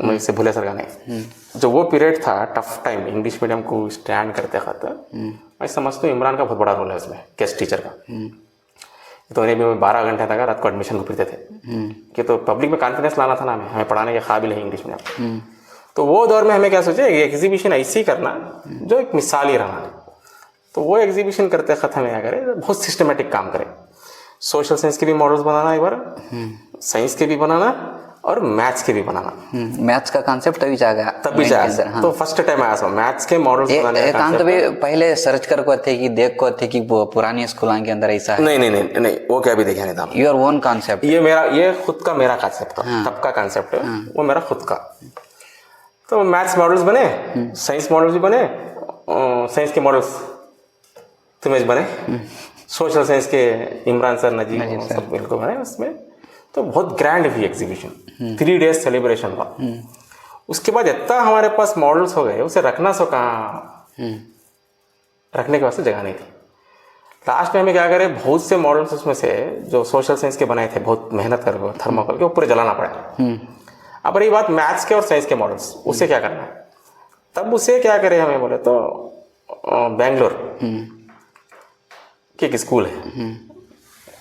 मैं इससे भूले सर का नहीं, जो वो पीरियड था टफ टाइम इंग्लिश मीडियम को स्टैंड करते खाते, मैं समझता हूँ इमरान का बहुत बड़ा रोल है उसमें, गेस्ट टीचर का। तो उन्हें भी 12 घंटे तक रात को एडमिशन को फिरते थे कि तो पब्लिक में कॉन्फिडेंस लाना था ना, हमें पढ़ाने के काबिल है इंग्लिश मीडियम। तो वो दौर में हमें क्या सोचे, एग्जीबिशन ऐसी ही करना जो एक मिसाल ही रहा। तो वो एग्जीबिशन करते खत हमें क्या करे, बहुत सिस्टमेटिक काम करे, सोशल साइंस के भी मॉडल्स बनाना, एक बार साइंस के भी बनाना और मैथ्स के भी बनाना। मैथ्स का कांसेप्ट तभी जा गया, तभी जाया। हाँ। तो फर्स्ट टाइम आया था मैथ्स के मॉडल्स बनाने का कांसेप्ट। भी पहले सर्च कर को थे कि देख को थे कि पुरानी स्कूलों के अंदर ऐसा है? नहीं, वो क्या भी देखा नहीं था। Your own concept? ये खुद का मेरा कांसेप्ट था, तब का कांसेप्ट वो मेरा खुद का। तो मैथ्स मॉडल्स बने, साइंस मॉडल्स भी बने, साइंस के मॉडल्स तुम्हें बने, सोशल साइंस के इमरान सर, नजीब सब बिल्कुल बने उसमें। तो बहुत ग्रैंड हुई एग्जीबिशन, 3 डेज सेलिब्रेशन हुआ। उसके बाद इतना हमारे पास मॉडल्स हो गए, उसे रखना सो कहाँ, रखने के वास्ते जगह नहीं थी। लास्ट में हमें क्या करे, बहुत से मॉडल्स उसमें से जो सोशल साइंस के बनाए थे, बहुत मेहनत करके थर्माकोल के, वो पूरे जलाना पड़ा। अब रही बात मैथ्स के और साइंस के मॉडल्स, उसे क्या करना है, तब उसे क्या करे हमें बोले तो बेंगलोर की एक स्कूल है,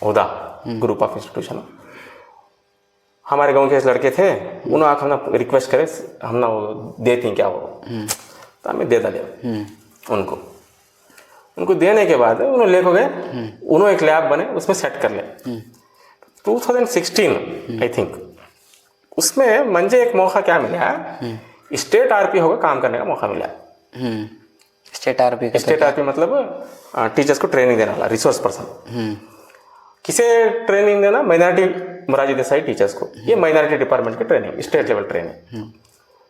हुदा ग्रुप ऑफ इंस्टीट्यूशन, हमारे गांव के लड़के थे, उन्होंने आकर हमने रिक्वेस्ट करे, हम ना वो देती क्या वो, तो हमें दे दिया उनको देने के बाद उन्होंने ले गए, उन्होंने एक लैब बने, उसमें सेट कर ले। 2016 आई थिंक, उसमें मुझे एक मौका क्या मिला, स्टेट आरपीओ का काम करने का मौका मिला। स्टेट आरपी मतलब टीचर्स को ट्रेनिंग देने वाला रिसोर्स पर्सन। किसे ट्रेनिंग देना, माइनॉरिटी मोरारजी देसाई टीचर्स को, ये माइनॉरिटी डिपार्टमेंट की ट्रेनिंग, स्टेट लेवल ट्रेनिंग।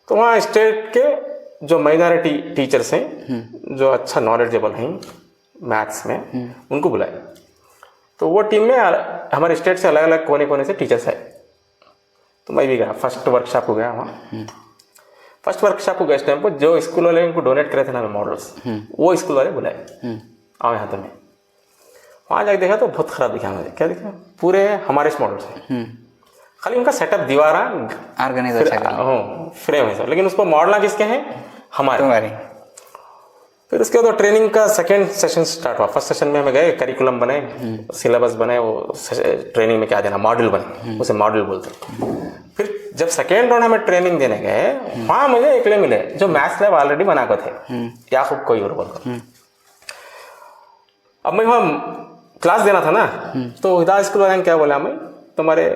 तो वहाँ स्टेट के जो माइनॉरिटी टीचर्स हैं, जो अच्छा नॉलेजेबल हैं मैथ्स में, उनको बुलाए। तो वो टीम में हमारे स्टेट से अलग अलग कोने कोने से टीचर्स आए। तो मैं भी गया, फर्स्ट वर्कशॉप को गया वहाँ। फर्स्ट वर्कशॉप को गए इस टाइम पर जो स्कूल वाले उनको डोनेट करे थे ना मॉडल्स, वो स्कूल वाले बुलाए, आओ यहाँ तुम्हें। वहाँ जाके देखा तो बहुत खराब दिखा मुझे। क्या दिखा, पूरे हमारे मॉडल्स हैं, खाली उनका सेटअप दीवार फ्रेम है सब, लेकिन उसको मॉडल किसके हैं, हमारे। फिर उसके बाद ट्रेनिंग का सेकंड सेशन स्टार्ट हुआ। फर्स्ट सेशन में हमें गए, करिकुलम बने, सिलेबस बने, वो ट्रेनिंग में क्या देना, मॉड्यूल बने, उसे मॉड्यूल बोलते। फिर जब सेकेंड राउंड हमें ट्रेनिंग देने गए, वहाँ मुझे एकले मिले जो मैथ्स लैब ऑलरेडी बना के थे, याकूब कोई और बोलकर। अब मैं वहाँ क्लास देना था ना, तो हिदायत स्कूल वाले ने क्या बोला, मैं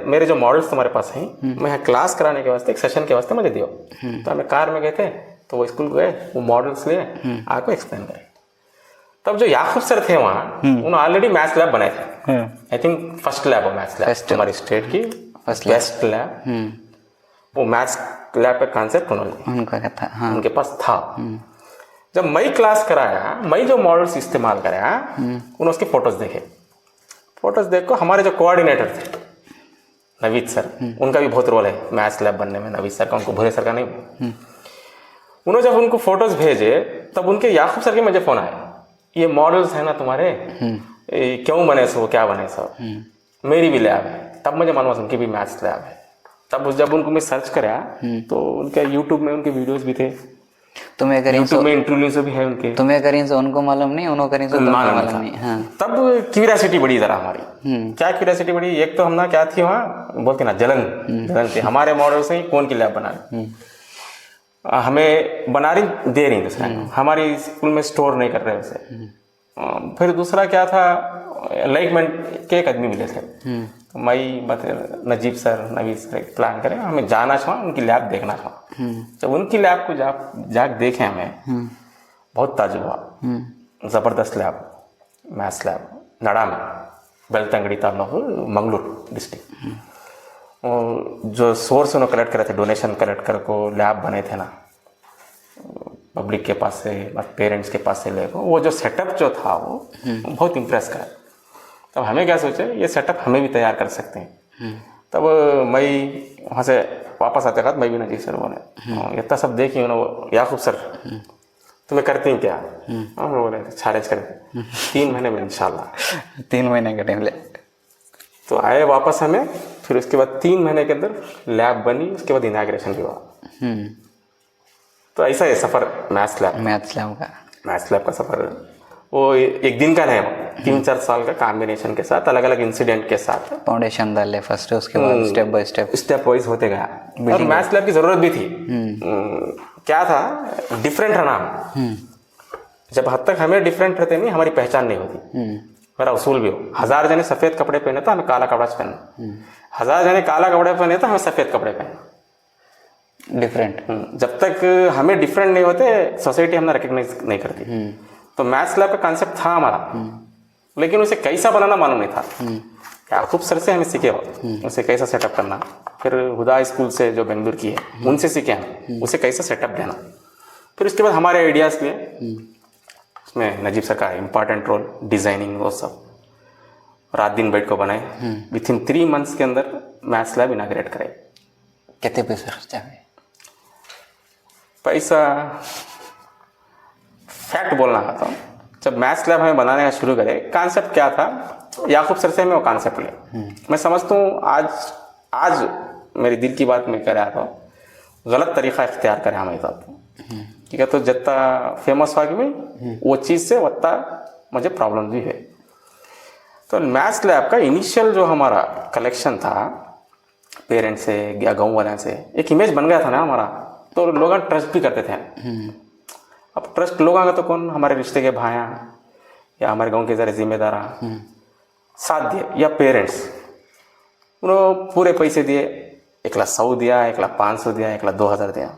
मेरे जो मॉडल्स तुम्हारे पास हैं, मैं यहाँ क्लास कराने के वास्ते, एक सेशन के वास्ते मुझे दियो। तो हमें कार में गए थे, तो वो स्कूल गए, वो मॉडल्स लिए आपको एक्सप्लेन करें। तब जो याकूब सर थे वहाँ, उन्होंने ऑलरेडी मैथ्स लैब बनाए थे। आई थिंक फर्स्ट लैब हो मैथ्स लैब हमारी स्टेट की, बेस्ट लैब। वो मैथ्स लैब का कॉन्सेप्ट उनके पास था। जब मैं क्लास कराया, मैं जो मॉडल्स इस्तेमाल कराया, उन्होंने उसके फोटोज देखे। फोटोज देखो, हमारे जो कोऑर्डिनेटर थे नवीद सर, उनका भी बहुत रोल है मैथ्स लैब बनने में, नवीद सर का, उनको भूरे सर का नहीं। उन्होंने जब उनको फोटोज भेजे, तब उनके याकूब सर के मुझे फोन आया, ये मॉडल्स है ना तुम्हारे, क्यों बने सो, क्या बने सो, मेरी भी लैब है। तब मुझे मालूम उनकी भी मैथ्स लैब है। तब जब उनको मैं सर्च कराया, तो उनके यूट्यूब में उनके वीडियोस भी थे, तुम्हें करीं यूट्यूब में इंटरव्यूज भी है उनके। तुम्हें करीं से उनको मालूम नहीं, उन्होंने करीं से मालूम नहीं। हाँ। तब क्यूरियोसिटी बढ़ी जरा हमारी। क्या क्यूरियोसिटी बढ़ी, एक तो हम ना क्या थी वहाँ बोलते ना, जलन थी, हमारे मॉडल से ही कौन की लैब बना रही, हमें बना रही दे रही दूसरा, हमारी स्कूल में स्टोर नहीं कर रहे उसे। फिर दूसरा क्या था, लाइकमेंट के एक आदमी मिले थे, तो मैं Najeeb sir, Naveed sir plan करें, हमें जाना था, उनकी लैब देखना था। जब उनकी लैब को जाके देखे हमें बहुत ताजुब हुआ। ज़बरदस्त लैब, मैथ्स लैब, नड़ा में, बेलतंगड़ी तालुक, मंगलूर डिस्ट्रिक्ट। और जो सोर्स उन्होंने कलेक्ट करे थे, डोनेशन कलेक्ट कर को लैब बने थे ना, पब्लिक के पास से, पेरेंट्स के पास से लेकर, वो जो सेटअप जो था वो बहुत इम्प्रेस करा। तब हमें क्या सोचे, ये सेटअप हमें भी तैयार कर सकते हैं। तब मैं वहाँ से वापस आते बाद मैं भी नजीब सर बोले, इतना सब देखी उन्होंने, याकूब सर तुम्हें करती हैं क्या, हाँ बोले चैलेंज करते 3 महीने में इंशाल्लाह। 3 महीने का टाइम ले, तो आए वापस हमें। फिर उसके बाद 3 महीने के अंदर लैब बनी, उसके बाद इनाग्रेशन भी हुआ। तो ऐसा है सफ़र मैथ्स लैब का सफ़र। वो एक दिन का नहीं, 3-4 साल का कॉम्बिनेशन के साथ, अलग अलग इंसिडेंट के साथ फाउंडेशन डाले फर्स्ट, उसके बाद स्टेप बाय स्टेप वाइज होते गया। और मैथ्स लैब की ज़रूरत भी थी। क्या था, डिफरेंट रहना। जब हद तक हमें डिफरेंट रहते नहीं, हमारी पहचान नहीं होती। मेरा उसूल भी हो, 1000 जने सफ़ेद कपड़े पहने तो हमें काला कपड़ा पहनना, 1000 जने काला कपड़े पहने तो हमें सफ़ेद कपड़े पहनना, डिफरेंट। जब तक हमें डिफरेंट नहीं होते, सोसाइटी हमें रिकग्नाइज नहीं करती। तो मैथ्स लैब का कॉन्सेप्ट था हमारा, लेकिन उसे कैसा बनाना मालूम नहीं था। याकूब सर से हमें सीखे उसे कैसा सेटअप करना, फिर हुदा स्कूल से जो बेंगलुरु की है, उनसे सीखे हम उसे कैसा सेटअप देना। फिर उसके बाद हमारे आइडियाज़ लिए, उसमें नजीब सर का इम्पॉर्टेंट रोल, डिज़ाइनिंग वो सब। रात दिन बैठ को बनाए, विथ इन 3 months के अंदर मैथ्स लैब इनाग्रेट करे। कितने पैसे खर्चा हुए? पैसा फैक्ट बोलना चाहता हूँ, जब मैथ्स लैब हमें बनाने का शुरू करे, कॉन्सेप्ट क्या था, याकूब सर से मैं वो कॉन्सेप्ट लिया। मैं समझता हूँ आज मेरी दिल की बात मैं कह रहा था, गलत तरीका इख्तियार करे हमारे साथ, ठीक है। तो जितना फेमस हुआ कि मैं वो चीज़ से उतना मुझे प्रॉब्लम भी है। तो मैथ्स लैब का इनिशियल जो हमारा कलेक्शन था पेरेंट्स से या गाँव वाले से, एक इमेज बन गया था ना हमारा, तो लोग ट्रस्ट भी करते थे। अब ट्रस्ट लोग का तो कौन, हमारे रिश्ते के भाइयाँ या हमारे गांव के ज़रा जिम्मेदार साथ दिए, या पेरेंट्स, उन्होंने पूरे पैसे दिए, 1,100 दिया, 1,500 दिया, 1,02,000 दिया,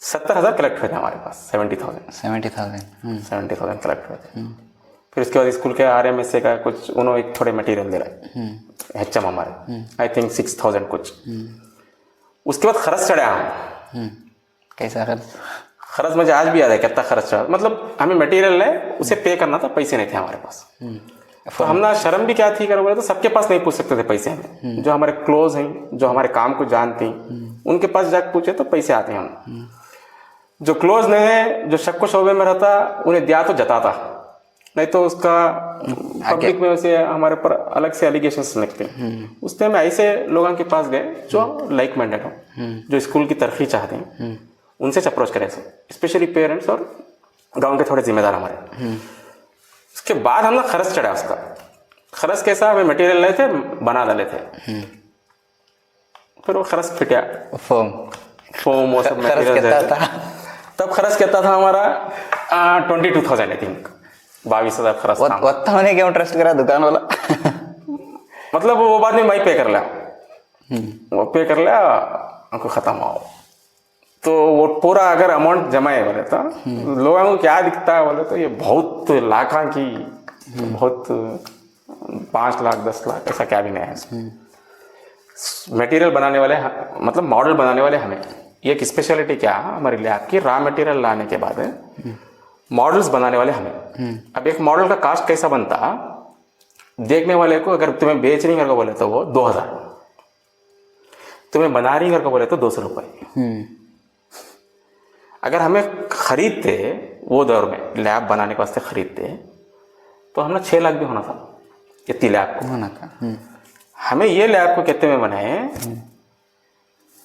70,000 कलेक्ट हुए थे हमारे पास। 70,000 कलेक्ट हुए थे। फिर उसके बाद स्कूल के RMSA का कुछ उन्होंने एक थोड़े मटेरियल दे रहे, HM हमारे आई थिंक 6,000 कुछ। उसके बाद खर्च चढ़ा हम। कैसा खर्च मुझे आज भी याद है कितना खर्च चढ़ा, मतलब हमें मटेरियल है उसे पे करना था, पैसे नहीं थे हमारे पास। तो हम ना शर्म भी क्या थी कर बोले तो सबके पास नहीं पूछ सकते थे पैसे हमें, जो हमारे क्लोज हैं, जो हमारे काम को जानते हैं, उनके पास जाकर पूछे तो पैसे आते हैं हम। जो क्लोज नहीं है, जो शक शोबे में रहता, उन्हें दिया तो जताता, नहीं तो उसका पब्लिक में उसे हमारे पर अलग से एलिगेशंस लगते हैं। उस टाइम ऐसे लोगों के पास गए जो लाइक माइंडेड हो, जो स्कूल की तरक्की चाहते हैं, उनसे अप्रोच करें, स्पेशली पेरेंट्स और गांव के थोड़े जिम्मेदार हमारे। उसके बाद हम लोग खर्च चढ़ा उसका। खर्च कैसा, हमें मटेरियल ले थे, बना डाले थे, फिर वो खर्च फिटिया फोम वो सब मटेरियल था। तब खर्च कितना था हमारा 22,000 आई थिंक, 22,000 खर्च था। मैंने क्यों ट्रस्ट करा दुकान वाला? मतलब वो बाद में मैं पे कर लिया, वो पे कर लिया, उनको खत्म हो। तो वो पूरा अगर अमाउंट जमा है बोले तो लोगों को क्या दिखता है बोले तो ये बहुत लाखों की, बहुत 5 लाख 10 लाख ऐसा क्या भी नहीं है। मटेरियल बनाने वाले, मतलब मॉडल बनाने वाले हमें, ये एक स्पेशलिटी क्या हमारी लैब की, रॉ मटेरियल लाने के बाद मॉडल्स बनाने वाले हमें। अब एक मॉडल का कास्ट कैसा बनता, देखने वाले को अगर तुम्हें बेच नहीं करके बोले तो वो 2,000, तुम्हें बना रही करके बोले तो 200 रुपये। अगर हमें खरीदते वो दौर में लैब बनाने के वास्ते खरीदते तो हमने 6 लाख भी होना था, इतनी लैब को होना था। हमें ये लैब को कितने में बनाए,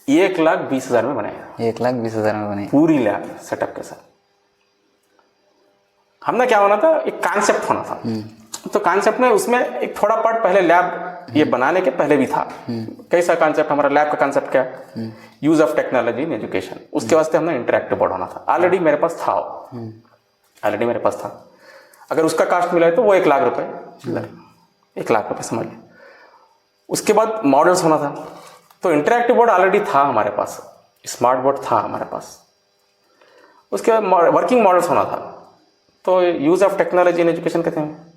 1,20,000 में बनाया। 1,20,000 में बनाई पूरी लैब सेटअप के साथ। हमने क्या होना था, एक कॉन्सेप्ट होना था। तो कॉन्सेप्ट में उसमें एक थोड़ा पार्ट पहले लैब ये बनाने के पहले भी था। कैसा कॉन्सेप्ट, हमारा लैब का कॉन्सेप्ट क्या, use of technology in education. उसके वास्ते हमने इंटरेक्टिव बोर्ड होना था, ऑलरेडी मेरे पास था, ऑलरेडी मेरे पास था। अगर उसका कास्ट मिला है तो वो 1,00,000 रुपए, 1,00,000 रुपए समझ लिया। उसके बाद मॉडल्स होना था, तो इंटरेक्टिव बोर्ड ऑलरेडी था हमारे पास, स्मार्ट बोर्ड था हमारे पास। उसके बाद वर्किंग मॉडल्स होना था, तो use of technology in education कहते हैं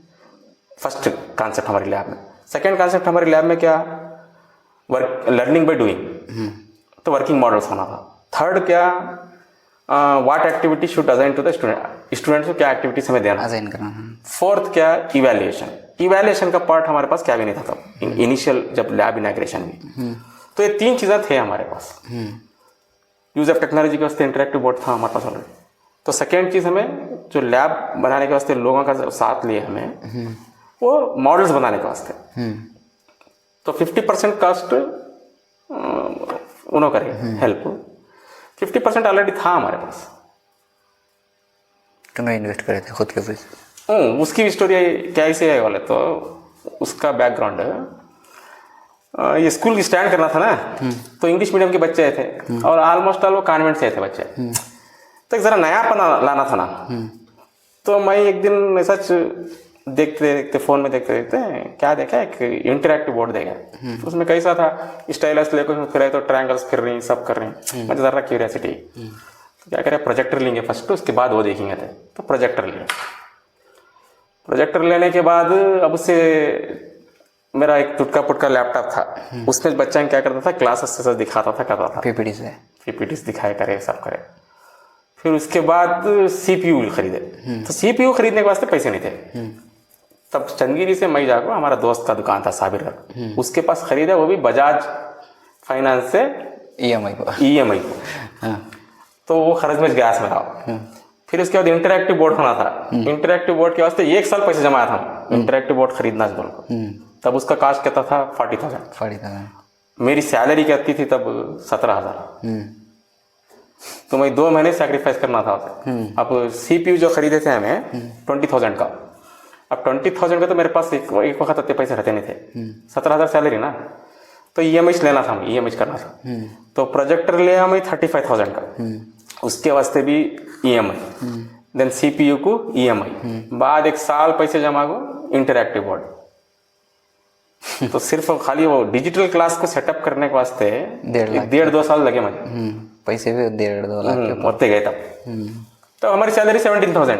फर्स्ट कॉन्सेप्ट हमारी लैब में। सेकेंड कॉन्सेप्ट हमारी लैब में क्या, लर्निंग बाय डूइंग, तो वर्किंग मॉडल्स होना था। थर्ड क्या, what activity should assign to the student, students को क्या एक्टिविटीज हमें देना असाइन करना। फोर्थ क्या, इवैल्यूएशन। इवैल्यूएशन का पार्ट हमारे पास क्या भी नहीं था तब, इनिशियल जब लैब इनॉग्रेशन में। तो ये 3 चीज़ें थे हमारे पास। यूज ऑफ टेक्नोलॉजी के वास्ते इंटरेक्टिव बोर्ड था हमारे पास ऑलरेडी। तो सेकेंड चीज़ हमें जो लैब बनाने के वास्ते लोगों का साथ लिए हमें, वो मॉडल्स बनाने के वास्ते। तो 50% कास्ट उन्होंने करे हेल्प, 50% ऑलरेडी था हमारे पास। तुमने इन्वेस्ट करे थे खुद के पैसे? उसकी भी स्टोरी कैसे है बोले तो उसका बैकग्राउंड है, ये स्कूल की स्टैंड करना था ना, तो इंग्लिश मीडियम के बच्चे थे और ऑलमोस्ट ऑल वो कॉन्वेंट से थे बच्चे। तो एक ज़रा नयापन लाना था ना, तो मैं एक दिन सच देखते देखते फ़ोन में देखते देखते क्या देखा, एक इंटरेक्टिव बोर्ड देखा। तो उसमें कैसा था, स्टाइलस लेकर फिर तो ट्रायंगल्स फिर रही, सब कर रही। मुझे ज़रा क्यूरियोसिटी, तो क्या करें, प्रोजेक्टर लेंगे फर्स्ट, उसके बाद वो देखेंगे थे। तो प्रोजेक्टर लिया, प्रोजेक्टर लेने के बाद अब उससे मेरा एक टुटका पुटका लैपटॉप था, उसमें बच्चा क्या करता था, क्लासेस दिखाता था, करता था, पीपीटी दिखाए करे, सब करे। फिर उसके बाद CPU खरीदे, तो CPU खरीदने के वास्ते पैसे नहीं थे। तब चंदगिरी से मई जाकर हमारा दोस्त का दुकान था साबिर का, उसके पास खरीदा, वो भी बजाज फाइनेंस से EMI को। EMI को। हाँ। तो वो खरजमज गैस में था। फिर उसके बाद इंटरैक्टिव बोर्ड होना था। इंटरैक्टिव बोर्ड के वास्ते 1 साल पैसे जमाया था इंटरैक्टिव बोर्ड खरीदना बोल को। तब उसका कास्ट कहता था 40,000। मेरी सैलरी कहती थी तब 17,000। तो मैं 2 महीने सैक्रिफाइस करना था उसे। अब CPU जो खरीदे थे हमें 20,000 का, अब 20,000 का तो मेरे पास एक वक्त इतने पैसे रहते नहीं थे। 17,000 सैलरी ना, तो EMI लेना था, EMI करना था। तो प्रोजेक्टर लिया मैं 35,000 का, उसके वास्ते भी EMI, देन CPU को EMI, बाद 1 साल पैसे जमा को इंटरैक्टिव बोर्ड। तो सिर्फ खाली वो डिजिटल क्लास को सेटअप करने के वास्ते 1.5-2 साल लगे मुझे। पैसे भी 1.5-2 लाख के होते गए तब। तो हमारी सैलरी 17,000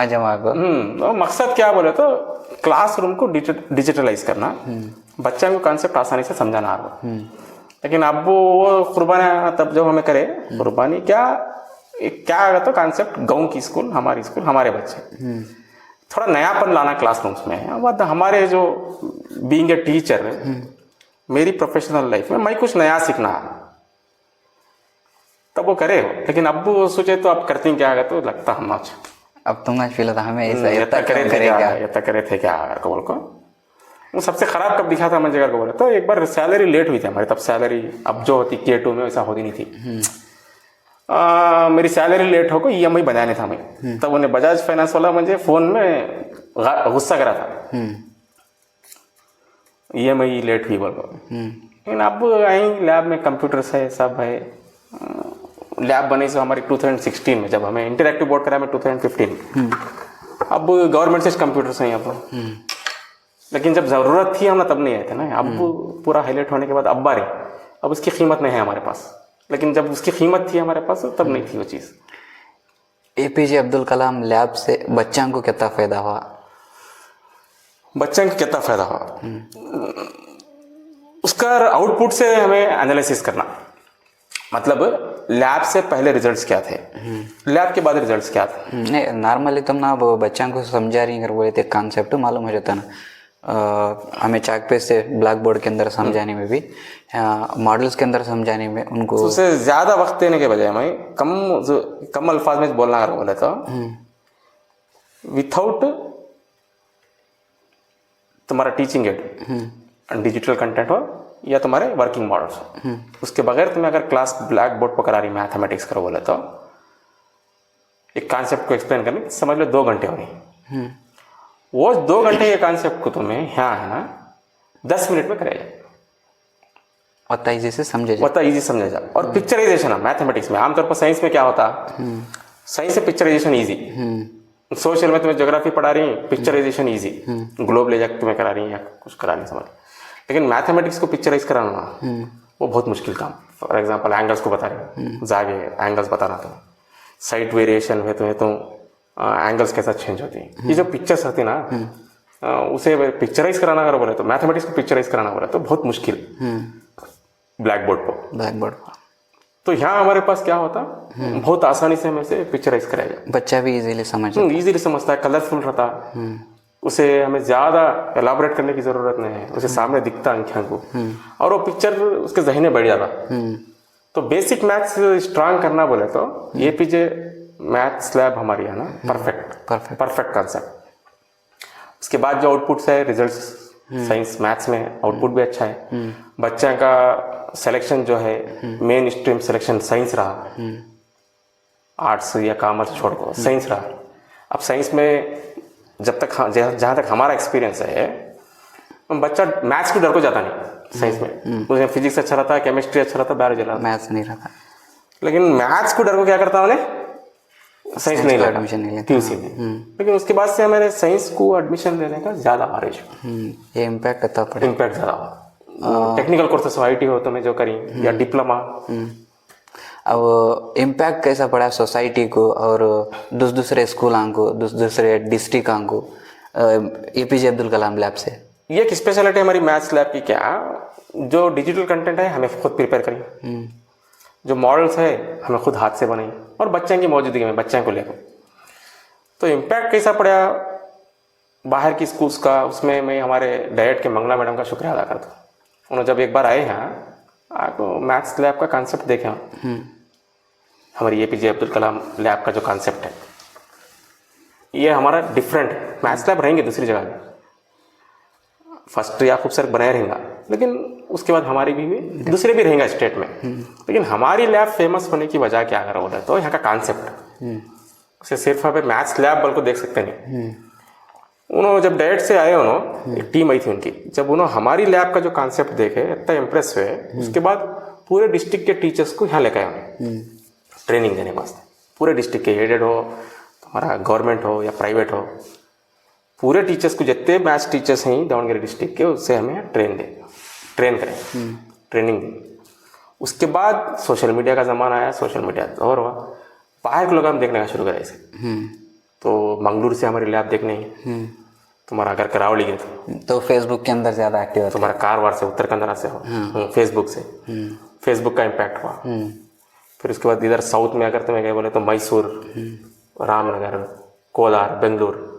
जमा को। तो मकसद क्या बोले तो क्लासरूम को डिजिटलाइज करना, बच्चा को कॉन्सेप्ट आसानी से समझाना आ रहा। लेकिन अब वो कुर्बानी तब जब हमें करे, कुर्बानी क्या आगा तो कॉन्सेप्ट गाँव की स्कूल, हमारे बच्चे, थोड़ा नयापन लाना क्लासरूम्स में। अब हमारे जो बीइंग ए टीचर, मेरी प्रोफेशनल लाइफ में मैं कुछ नया सीखना, तब वो करे। लेकिन अब वो सोचे तो अब करती क्या आगा, तो लगता हम आज अब तुम फील होता हमें ऐसा करे थे क्या बोल को। वो सबसे खराब कब दिखा था मैं जगह को बोले तो, एक बार सैलरी लेट हुई थी हमारी। तब सैलरी अब जो होती K2 में वैसा होती नहीं थी। मेरी सैलरी लेट होकर EMI बनाने था मैं, तब उन्हें बजाज फाइनेंस वाला मुझे फोन में गुस्सा करा था, EMI लेट हुई बोल को। लेकिन अब आई लैब में कंप्यूटर्स है, सब है। लैब बनी से हमारी 2016 में, जब हमें इंटरैक्टिव बोर्ड करा में 2015। अब गवर्नमेंट से कंप्यूटर्स हैं अब, लेकिन जब ज़रूरत थी हम तब नहीं आए थे ना। अब पूरा हाईलाइट होने के बाद अब बारी, अब उसकी कीमत नहीं है हमारे पास। लेकिन जब उसकी कीमत थी हमारे पास तब नहीं थी वो चीज़। APJ अब्दुल कलाम लैब से बच्चों को कितना फायदा हुआ? बच्चों को कितना फायदा हुआ, उसका आउटपुट से हमें एनालिसिस करना। मतलब लैब से पहले रिजल्ट्स क्या थे, लैब के बाद रिजल्ट्स क्या थे। नहीं, नॉर्मली तुम ना वो बच्चों को समझा रही अगर बोले तो कॉन्सेप्ट मालूम हो जाता ना। हमें चाक पे से ब्लैक बोर्ड के अंदर समझाने में भी, मॉडल्स के अंदर समझाने में उनको उससे ज़्यादा वक्त देने के बजाय मैं कम अल्फाज में बोलना अगर बोले तो, विथआउट तुम्हारा टीचिंग एड डिजिटल कंटेंट हो या तुम्हारे वर्किंग मॉडल्स हो, उसके बगैर तुम्हें अगर क्लास ब्लैक बोर्ड पर करा रही मैथमेटिक्स करो बोले तो, एक कॉन्सेप्ट को एक्सप्लेन करने समझ लो 2 घंटे हो गए। वो 2 घंटे के कॉन्सेप्ट को तुम्हें यहाँ है ना 10 मिनट में करेगा, उतना ईजी से समझे जा। और पिक्चराइजेशन है मैथमेटिक्स में, आमतौर पर साइंस में क्या होता है, साइंस से पिक्चराइजेशन ईजी। सोशल में तुम्हें ज्योग्राफी पढ़ा रही, पिक्चराइजेशन ईजी, ग्लोब ले जाकर तुम्हें करा रही या कुछ करा रही समझ। लेकिन मैथमेटिक्स को पिक्चराइज कराना वो बहुत मुश्किल काम। फॉर एग्जाम्पल एंगल्स को बता रहे, जागे एंगल्स बताना, तो साइट वेरिएशन है तो एंगल्स कैसा चेंज होती है, ये जो पिक्चर्स होती ना, उसे पिक्चराइज कराना अगर बोले तो, मैथमेटिक्स को पिक्चराइज कराना बोले तो बहुत मुश्किल ब्लैक बोर्ड पर। तो यहाँ हमारे पास क्या होता, बहुत आसानी से हमें इसे पिक्चराइज कराया, बच्चा भी इजीली समझता है, कलरफुल रहता, उसे हमें ज़्यादा एलाबोरेट करने की ज़रूरत नहीं है, उसे सामने दिखता आंखों को, और वो पिक्चर उसके जहन में बैठ जाता। तो बेसिक मैथ्स स्ट्रांग करना बोले तो APJ मैथ्स लैब हमारी है ना, परफेक्ट कॉन्सेप्ट। उसके बाद जो आउटपुट्स है रिजल्ट्स, साइंस मैथ्स में आउटपुट भी अच्छा है। बच्चा का सिलेक्शन जो है, मेन स्ट्रीम सिलेक्शन साइंस रहा, आर्ट्स या कॉमर्स छोड़ को साइंस रहा। अब साइंस में जब तक जहाँ तक हमारा एक्सपीरियंस है, बच्चा मैथ्स को डर को जाता नहीं साइंस में। उसमें फिजिक्स अच्छा रहता है, केमिस्ट्री अच्छा रहता है, बायोलॉजी रहता है, मैथ्स नहीं रहता। लेकिन मैथ्स को डर को क्या करता है, उन्हें साइंस नहीं लेता, एडमिशन नहीं लेता TUC में। लेकिन उसके बाद से हमारे साइंस को एडमिशन लेने का ज़्यादा आ रही, ये इम्पैक्ट ज़्यादा हुआ। टेक्निकल कोर्सेस IT हो तो मैं जो करी, या डिप्लोमा। अब इम्पैक्ट कैसा पड़ा सोसाइटी को और दूसरे स्कूलों को, दूसरे डिस्ट्रिक्टों को APJ अब्दुल कलाम लैब से? ये एक स्पेशलिटी हमारी मैथ्स लैब की, क्या जो डिजिटल कंटेंट है हमें खुद प्रिपेयर करिए, जो मॉडल्स है हमें खुद हाथ से बनाई, और बच्चों की मौजूदगी में बच्चों को लेकर। तो इम्पैक्ट कैसा पड़ा बाहर की स्कूल्स का, उसमें मैं हमारे डायरेक्ट के मंगला मैडम का शुक्रिया अदा करता हूँ। उन्होंने जब एक बार आए यहाँ, आपको मैथ्स लैब का कॉन्सेप्ट देखा, हमारी APJ अब्दुल कलाम लैब का जो कॉन्सेप्ट है ये हमारा डिफरेंट है। मैथ्स लैब रहेंगे दूसरी जगह में, फर्स्ट याकूब सर बनाए रहेगा, लेकिन उसके बाद हमारी भी दूसरे भी रहेगा स्टेट में, लेकिन हमारी लैब फेमस होने की वजह क्या अगर बोले तो यहाँ का कॉन्सेप्ट, उसे सिर्फ आप मैथ्स लैब बल को देख सकते नहीं। उन्होंने जब डायरेक्ट से आए, उन्होंने एक टीम आई थी उनकी, जब उन्होंने हमारी लैब का जो कॉन्सेप्ट देखे इतना इम्प्रेस हुए, उसके बाद पूरे डिस्ट्रिक्ट के टीचर्स को यहाँ लेकर आए ट्रेनिंग देने वास्ते। पूरे डिस्ट्रिक्ट के एडेड हो, हमारा गवर्नमेंट हो या प्राइवेट हो, पूरे टीचर्स को जितने मैथ्स टीचर्स हैं दावणगेरे डिस्ट्रिक्ट के, उससे हमें ट्रेन करें, ट्रेनिंग दें। उसके बाद सोशल मीडिया का ज़माना आया, सोशल मीडिया और हुआ, बाहर के लोग हम देखने का शुरू करें इसे। तो मंगलूर से हमारी लैब देखने ही, तुम्हारा अगर करावली गए तो फेसबुक के अंदर ज़्यादा एक्टिव होता तुम्हारा कारवार से, उत्तर कन्नड़ा से हो, फेसबुक से, फेसबुक का इम्पैक्ट हुआ। फिर उसके बाद इधर साउथ में अगर तुम्हें गए बोले तो मैसूर, रामनगर, कोलार, बेंगलुरु।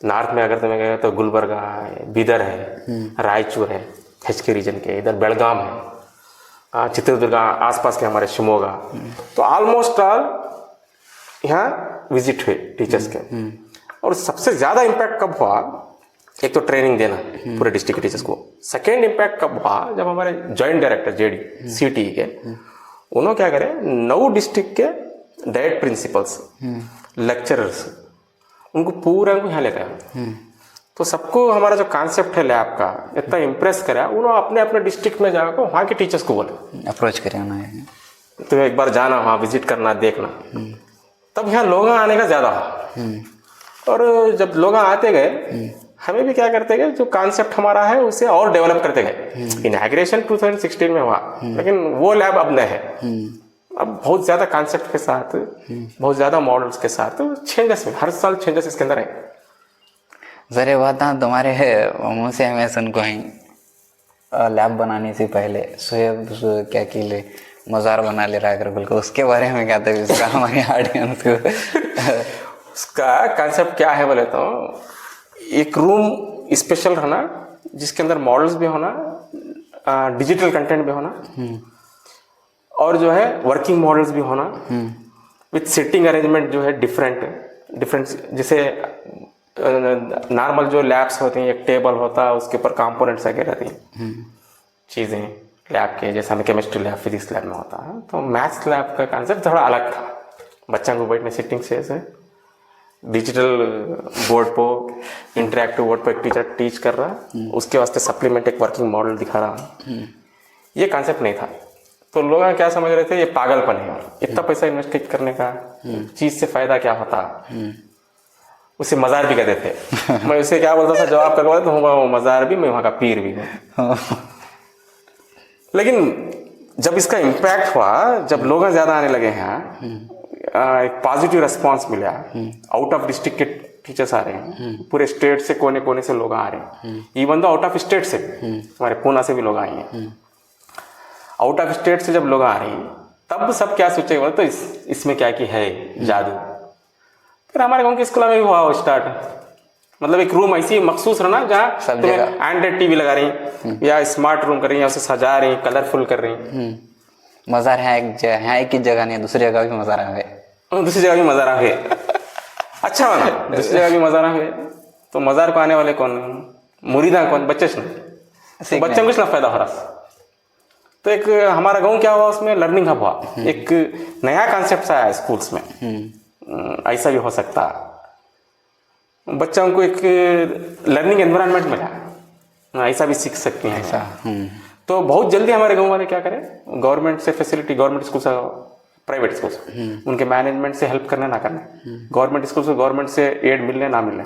नॉर्थ में अगर तुम्हें गए तो गुलबर्गा है, बीदर है, रायचूर है, HK रीजन के, इधर बेलगाम है, चित्रदुर्गा, आसपास के हमारे शिमोगा। तो ऑलमोस्ट ऑल यहाँ विजिट हुए टीचर्स के। और सबसे ज़्यादा इम्पैक्ट कब हुआ, एक तो ट्रेनिंग देना पूरे डिस्ट्रिक्ट के टीचर्स को, सेकेंड इम्पैक्ट कब हुआ जब हमारे जॉइंट डायरेक्टर JD CTE के, उन्होंने क्या करे, 9 डिस्ट्रिक्ट के डायरेक्ट प्रिंसिपल्स, लेक्चरर्स, उनको पूरा को यहाँ लेकर आए। तो सबको हमारा जो कॉन्सेप्ट है लैब का इतना इम्प्रेस करा, उन्होंने अपने अपने डिस्ट्रिक्ट में जाकर वहाँ के टीचर्स को बोले अप्रोच करें उन्होंने, तो एक बार जाना वहाँ विजिट करना, देखना। तब यहाँ लोग आने का ज़्यादा हुआ। और जब लोग आते गए, हमें भी क्या करते गए, जो कॉन्सेप्ट हमारा है उसे और डेवलप करते गए। इनॉग्रेशन 2016 में हुआ, लेकिन वो लैब अब नहीं है। अब बहुत ज़्यादा कॉन्सेप्ट के साथ, बहुत ज़्यादा मॉडल्स के साथ चेंजेस में, हर साल चेंजेस इसके अंदर है। जरे बात ना तुम्हारे मुँह से हमें सुन को ही लैब बनाने से पहले सोएब क्या कि ले मज़ार बना ले रहा है बिल्कुल, उसके बारे में क्या था इसका हमारे ऑडियंस को? उसका कॉन्सेप्ट क्या है बोले तो, एक रूम स्पेशल रहना जिसके अंदर मॉडल्स भी होना, डिजिटल कंटेंट भी होना, और जो है वर्किंग मॉडल्स भी होना, विथ सिटिंग अरेंजमेंट जो है डिफरेंट, जैसे नॉर्मल जो लैब्स होते हैं, एक टेबल होता है, उसके ऊपर कंपोनेंट्स आगे रहती हैं चीज़ें लैब के, जैसे हमें केमिस्ट्री लैब, फिजिक्स लैब में होता है। तो मैथ्स लैब का कॉन्सेप्ट थोड़ा अलग था। बच्चा को बैठने सिटिंग से डिजिटल बोर्ड पर, इंटरेक्टिव बोर्ड पर एक टीचर टीच कर रहा है, उसके वास्ते सप्लीमेंट एक वर्किंग मॉडल दिखा रहा। ये कॉन्सेप्ट नहीं था। तो लोग क्या समझ रहे थे, ये पागलपन है, इतना पैसा इन्वेस्ट करने का चीज़ से फ़ायदा क्या होता, उसे मज़ार भी कहते थे। मैं उसे क्या बोलता था, जवाब करवा तो वो मज़ार भी, मैं वहाँ का पीर भी हूँ। लेकिन जब इसका इम्पैक्ट हुआ, जब लोग ज़्यादा आने लगे हैं, एक पॉजिटिव रिस्पांस मिला, आउट ऑफ डिस्ट्रिक्ट के टीचर्स आ रहे हैं, पूरे स्टेट से कोने कोने से लोग आ रहे हैं, even though out of state से, हमारे पूना से भी लोग आए हैं। आउट ऑफ स्टेट से जब लोग आ रहे हैं, तब सब क्या सोचेगा, तो इसमें क्या कि है जादू। फिर हमारे गांव के स्कूल में भी हुआ स्टार्ट, मतलब एक रूम ऐसी मखसूस रहना जहाँ सब एंड्रॉइड TV लगा रही, या स्मार्ट रूम कर रही है, उसे सजा रही, कलरफुल कर रही। मज़ार है एक ही जगह नहीं, दूसरी जगह भी मज़ार है, दूसरी जगह भी मज़ार है। अच्छा वाला, दूसरी जगह भी मज़ार है। तो मज़ार को आने वाले कौन, मुरीदा कौन, बच्चे से, बच्चे को कुछ ना फायदा हो रहा। तो एक हमारा गांव क्या हुआ, उसमें लर्निंग हब हुआ, एक नया कॉन्सेप्ट आया स्कूल्स में। ऐसा भी हो सकता, बच्चों को एक लर्निंग एनवायरनमेंट मिला, ऐसा भी सीख सकते हैं ऐसा। तो बहुत जल्दी हमारे गांव वाले क्या करें, गवर्नमेंट से फैसिलिटी, गवर्नमेंट स्कूल से प्राइवेट स्कूल से, उनके मैनेजमेंट से हेल्प करने ना करने, गवर्नमेंट स्कूल से गवर्नमेंट से एड मिलने ना मिलने,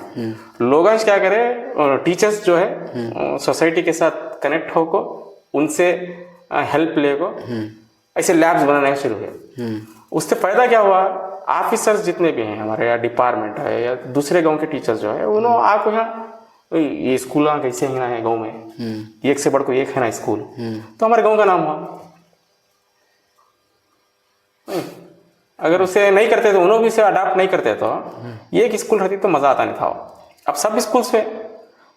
लोग क्या करें, टीचर्स जो है सोसाइटी के साथ कनेक्ट होकर उनसे हेल्प लेको ऐसे लैब्स बनाने शुरू हुए। उससे फायदा क्या हुआ, ऑफिसर्स जितने भी हैं हमारे, या डिपार्टमेंट है या दूसरे गांव के टीचर्स जो है, उन्होंने आपको यहाँ ये स्कूल कैसे है गांव में, एक से बढ़ को एक है ना स्कूल, तो हमारे गांव का नाम हुआ। अगर उसे नहीं करते तो उन्होंने भी उसे अडाप्ट नहीं करते तो ये एक स्कूल रहती तो मज़ा आता नहीं था। अब सब स्कूल्स पे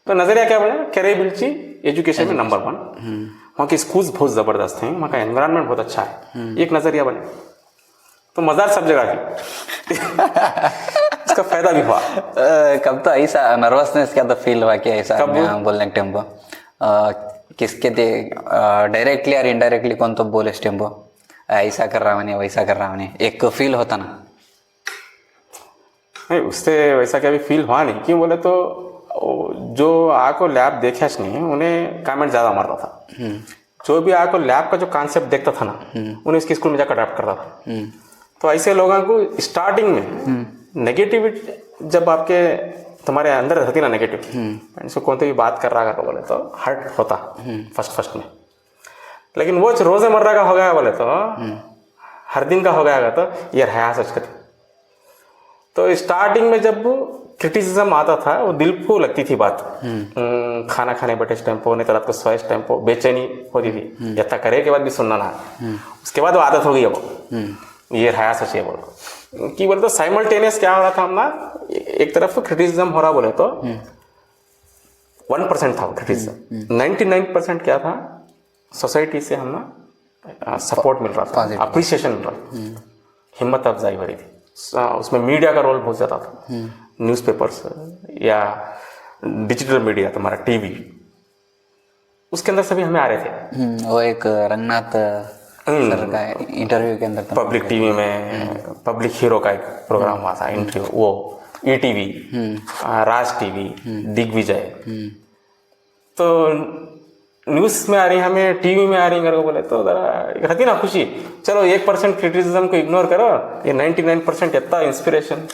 तो नज़रिया क्या बना, कैरेबिलिटी एजुकेशन में नंबर 1, वहाँ के स्कूल्स बहुत ज़बरदस्त हैं, वहाँ का एनवायरनमेंट बहुत अच्छा है, एक नज़रिया बने तो मज़ा सब जगह की इसका फायदा भी हुआ। कब तो ऐसा नर्वसनेस क्या तो फील हुआ कि ऐसा कब? बोलने के टेम्पो किसके थे डायरेक्टली और इनडायरेक्टली कौन तो बोले टेम्पो ऐसा कर रहा मैंने वैसा कर रहा मैंने, एक फील होता ना। नहीं, उससे वैसा क्या भी फील हुआ नहीं, क्यों बोले तो जो आको लैब देखा नहीं उन्हें कमेंट ज़्यादा मारता था, जो भी आको लैब का जो कॉन्सेप्ट देखता था ना उन्हें इसके स्कूल में जाकर अडाप्ट करता था। तो ऐसे लोगों को स्टार्टिंग में नेगेटिविटी जब आपके तुम्हारे अंदर रहती ना नेगेटिव, इसको कौन भी बात कर रहा है बोले तो हर्ट होता फर्स्ट में, लेकिन वो रोज़मर्रा का हो गया बोले तो हर दिन का हो गया तो ये रहा सच कर। तो स्टार्टिंग में जब क्रिटिसिज्म आता था वो दिल को लगती थी बात, खाना खाने बैठे इस टाइम पर नहीं तो रात को सोए इस टाइम पर बेचैनी होती थी, यत्ता करे के बाद भी सुनना ना, उसके बाद वो आदत हो गई। अब ये रहा सच है बोलो कि बोले तो साइमल्टेनियस क्या हो रहा था हम ना, एक तरफ क्रिटिसिज्म हो रहा बोले तो 1% था क्रिटिसिज्म, 99% क्या था सोसाइटी से हम ना सपोर्ट मिल रहा था, अप्रिसिएशन मिल रहा था, हिम्मत अफजाई हो रही थी। उसमें मीडिया का रोल बहुत ज़्यादा था, न्यूज़पेपर्स या डिजिटल मीडिया तुम्हारा टीवी, उसके अंदर सभी हमें आ रहे थे। वो एक रंगनाथ सर का इंटरव्यू के अंदर पब्लिक टीवी में पब्लिक हीरो का एक प्रोग्राम हुआ था इंटरव्यू, वो ईटीवी, राज टीवी, दिग्विजय, तो न्यूज़ में आ रही हमें, टीवी में आ रही करके बोले तो ज़रा रहती ना खुशी, चलो 1% क्रिटिसिज्म को इग्नोर करो, ये 99% इतना इंस्पिरेशन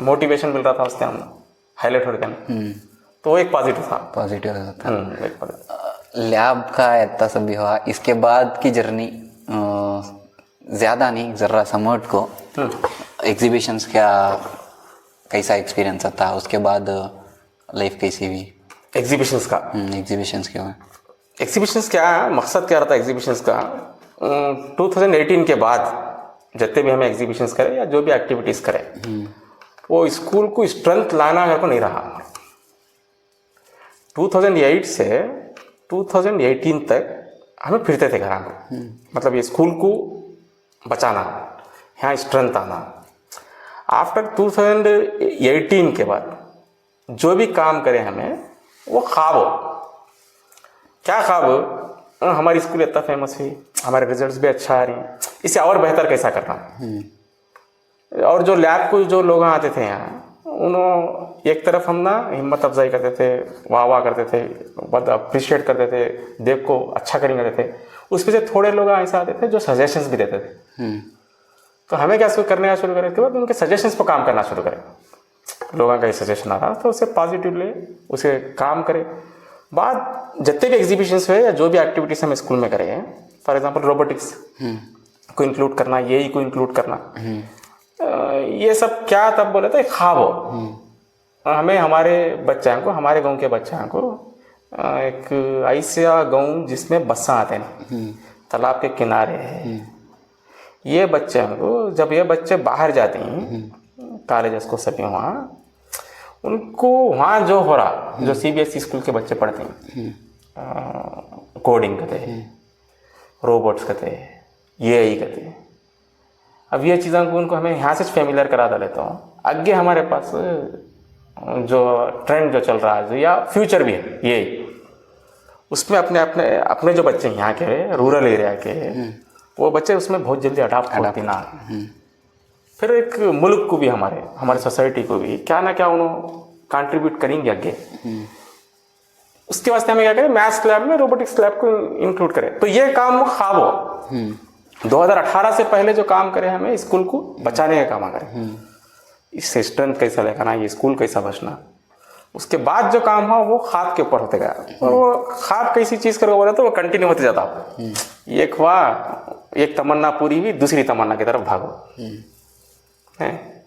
मोटिवेशन मिल रहा था उससे हम हाईलाइट हो रहे थे, तो वो एक पॉजिटिव था। एक पॉजिटिव लैब का इतना सब भी हुआ, इसके बाद की जर्नी ज़्यादा नहीं ज़रा समोट को एग्जीबिशंस क्या कैसा एक्सपीरियंस था, उसके बाद लाइफ कैसी हुई एग्जीबिशंस का? एग्जीबिशंस क्या हुआ, एग्जीबिशंस क्या मकसद क्या रहता है एग्जीबिशंस का? 2018 के बाद जितने भी हमें एग्जीबिशंस करें या जो भी एक्टिविटीज़ करें वो स्कूल को स्ट्रेंथ लाना अगर को नहीं रहा। 2008 से 2018 तक हमें फिरते थे घर में, मतलब ये स्कूल को बचाना, यहाँ स्ट्रेंथ आना। आफ्टर 2018 के बाद जो भी काम करें हमें वो ख्वाब हो, क्या ख्वाब हो, हमारी स्कूल इतना फेमस हुई, हमारे रिजल्ट्स भी अच्छा आ रहे हैं, इसे और बेहतर कैसा करना। और जो लैब को जो लोग आते थे यहाँ उन्होंने एक तरफ हम ना हिम्मत अफजाई करते थे, वाह करते थे, बहुत अप्रिशिएट करते थे, देख को अच्छा करेंगे करते थे, उसमें से थोड़े लोग ऐसे आते थे जो सजेशंस भी देते थे। तो हमें क्या करने का शुरू करें, उसके बाद उनके सजेशंस पर काम करना शुरू करें। लोगों का ये सजेशन आ रहा तो उसे पॉजिटिवली उसे काम करें। बाद जितने भी एग्जीबिशंस हुए या जो भी एक्टिविटीज हम स्कूल में करें, फॉर एग्जांपल रोबोटिक्स को इंक्लूड करना, यही को इंक्लूड करना, ये सब क्या तब बोले तो एक ख्वाब हो। हमें हमारे बच्चों को, हमारे गांव के बच्चों को एक ऐसा गांव जिसमें बस्सा आते हैं, तालाब के किनारे है, ये बच्चों को जब ये बच्चे बाहर जाते हैं कॉलेज को सभी वहाँ, उनको वहाँ जो हो रहा, जो सीबीएसई स्कूल के बच्चे पढ़ते हैं, कोडिंग करते हैं, रोबोट्स करते हैं, ये करते हैं, अब ये चीज़ों को उनको हमें यहाँ से फेमिलियर करा देता हूँ। आगे हमारे पास जो ट्रेंड जो चल रहा है या फ्यूचर भी है ये, उसमें अपने अपने अपने जो बच्चे यहाँ के रूरल एरिया के वो बच्चे उसमें बहुत जल्दी अडाप्ट होते ना। फिर एक मुल्क को भी, हमारे सोसाइटी को भी क्या ना क्या उन्होंने कंट्रीब्यूट करेंगे आगे। उसके वास्ते हमें क्या करें, मैथ्स लैब में रोबोटिक्स लैब को इंक्लूड करें। तो ये काम ख्वाब हो 2018 से पहले जो काम करें, हमें स्कूल को बचाने का काम करें, इससे स्ट्रेंथ कैसा लेकर, ये स्कूल कैसा बचना। उसके बाद जो काम हो वो ख्वाब के ऊपर होते गया, और वो ख्वाब कैसी चीज़ करोगे बोले तो वो कंटिन्यू होते जाता। एक हुआ, एक तमन्ना पूरी हुई, दूसरी तमन्ना की तरफ भागो।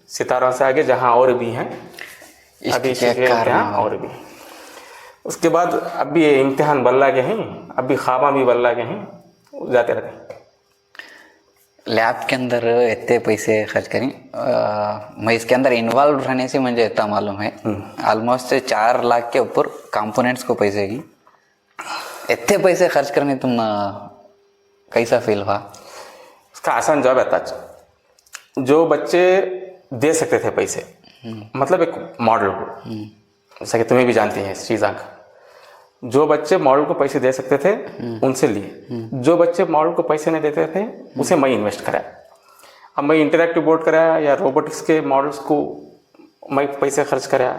सितारों से आगे जहाँ और भी हैं, अभी इम्तिहान और भी, उसके बाद अभी ये इम्तिहान बल्ला के हैं, अभी ख्वाबा भी बल्ला के हैं, जाते रहते हैं। लैब के अंदर इतने पैसे खर्च करें, मैं इसके अंदर इन्वॉल्व रहने से मुझे इतना मालूम है, ऑलमोस्ट 4 लाख के ऊपर कंपोनेंट्स को पैसे की, इतने पैसे खर्च करने तुम कैसा फील हुआ? इसका आसान जवाब है ताज, जो बच्चे दे सकते थे पैसे, मतलब एक मॉडल को, जैसा कि तुम्हें भी जानती हैं इस चीज़ का, जो बच्चे मॉडल को पैसे दे सकते थे उनसे लिए, जो बच्चे मॉडल को पैसे नहीं देते थे उसे मैं इन्वेस्ट कराया। अब मैं इंटरैक्टिव बोर्ड कराया या रोबोटिक्स के मॉडल्स को मैं पैसे खर्च कराया,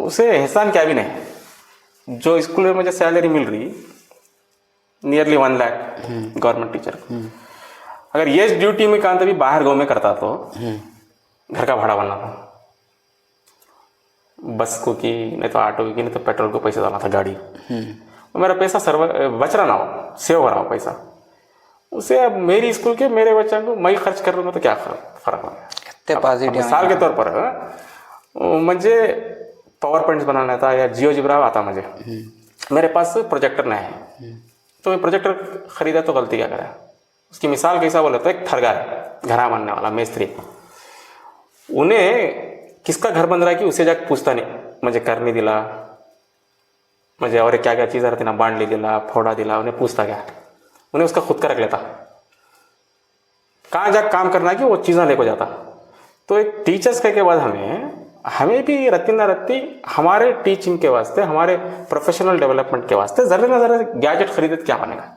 उसे एहसान क्या भी नहीं। जो स्कूल में मुझे सैलरी मिल रही नियरली 1 लाख गवर्नमेंट टीचर को, अगर ये ड्यूटी में काम तभी बाहर गाँव में करता तो घर का भाड़ा बनना था, बस को की नहीं तो ऑटो की, नहीं तो पेट्रोल को पैसे डालना था गाड़ी, तो मेरा पैसा बच रहा ना हो, सेव हो रहा हो पैसा, उसे अब मेरी स्कूल के मेरे बच्चों को मैं खर्च कर लूँगा तो क्या फर्क होगा। मिसाल के तौर पर मुझे पावर पॉइंट्स बनाना था या जियोजिब्रा आता मुझे, मेरे पास प्रोजेक्टर नहीं है, तो मैं प्रोजेक्टर खरीदा तो गलती क्या करा। उसकी मिसाल कैसा बोले तो एक थरगार घरा बनने वाला मिस्त्री, उन्हें किसका घर बन रहा है कि उसे जाकर पूछता नहीं, मुझे कर नहीं दिला, मुझे और क्या क्या चीज़ रहती ना, बांडली दिला, फोड़ा दिला, उन्हें पूछता क्या, उन्हें उसका खुद का रख लेता, कहाँ जाकर काम करना है कि वो चीज़ें लेको जाता। तो एक टीचर्स के बाद हमें भी रत्ती ना रत्ती हमारे टीचिंग के वास्ते, हमारे प्रोफेशनल डेवलपमेंट के वास्ते जरा ना जरा गैजेट खरीदे तो क्या बनेगा।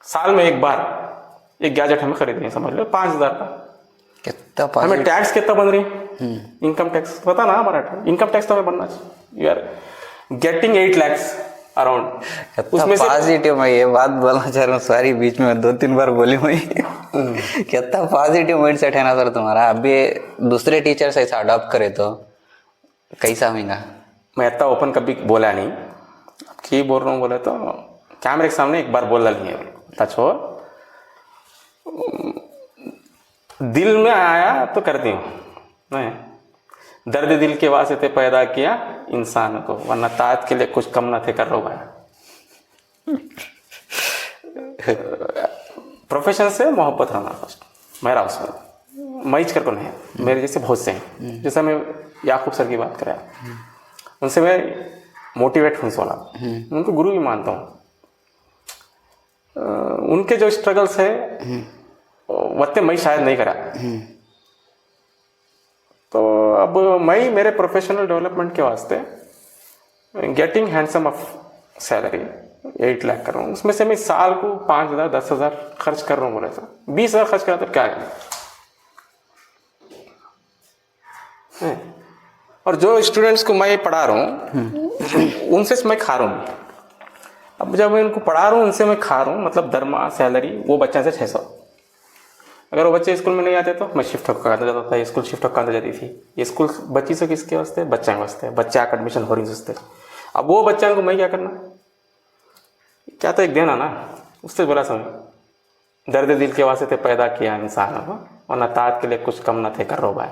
साल में एक बार एक गैजेट हमें खरीदनी है, समझ लो 5,000 का, कितना हमें टैक्स कितना बन रही है, इनकम टैक्स पता ना हमारा, इनकम टैक्स तो हमें बनना चाहिए। You are getting 8 lakhs around, उसमें से पॉजिटिव। मैं ये बात बोलना चाह रहा हूँ, सॉरी बीच में 2-3 बार बोली हुई, कितना पॉजिटिव माइंडसेट है ना सर तुम्हारा। अभी दूसरे टीचर्स ऐसा अडॉप्ट करे तो कैसा होगा? मैं इतना ओपन कभी बोला नहीं, की बोल रहा हूँ बोले तो कैमरे के सामने एक बार बोल नहीं है, अच्छो दिल में आया तो करती हूँ, नहीं दर्द दिल के वास्ते पैदा किया इंसान को, वरना तात के लिए कुछ कम न थे कर रहा है। प्रोफेशन से मोहब्बत रहना फर्स्ट मेरा, उसमें मैं कर को नहीं है, मेरे जैसे बहुत से हैं, जैसे मैं याकूब सर की बात कराया, उनसे मैं मोटिवेट हूँ वाला, उनको गुरु भी मानता हूँ। उनके जो स्ट्रगल्स है वत्ते मैं शायद नहीं करा, तो अब मैं मेरे प्रोफेशनल डेवलपमेंट के वास्ते getting handsome of salary 8 lakh कर रहा हूँ, उसमें से मैं साल को 5,000 10,000 खर्च कर रहा हूँ, बोले तो 20,000 खर्च करा तो क्या है। और जो स्टूडेंट्स को मैं पढ़ा रहा हूँ उनसे मैं खा रहा हूँ, अब जब मैं उनको पढ़ा रहा हूँ उनसे मैं खा रहा हूँ, मतलब दरमा सैलरी वो बच्चा से 600। अगर वो बच्चे स्कूल में नहीं आते तो मैं शिफ्ट होकर आता जाता था, स्कूल शिफ्ट होकर जाती थी। ये स्कूल बच्ची से किसके वास्ते, बच्चा के वास्ते, बच्चा का एडमिशन हो रही सोचते। अब वो बच्चा को मैं क्या करना, क्या तो एक देना ना, उससे बोला समझ दर्द दिल के वास्ते पैदा किया इंसान को, और न तात के लिए कुछ कम न थे कर रो भाई।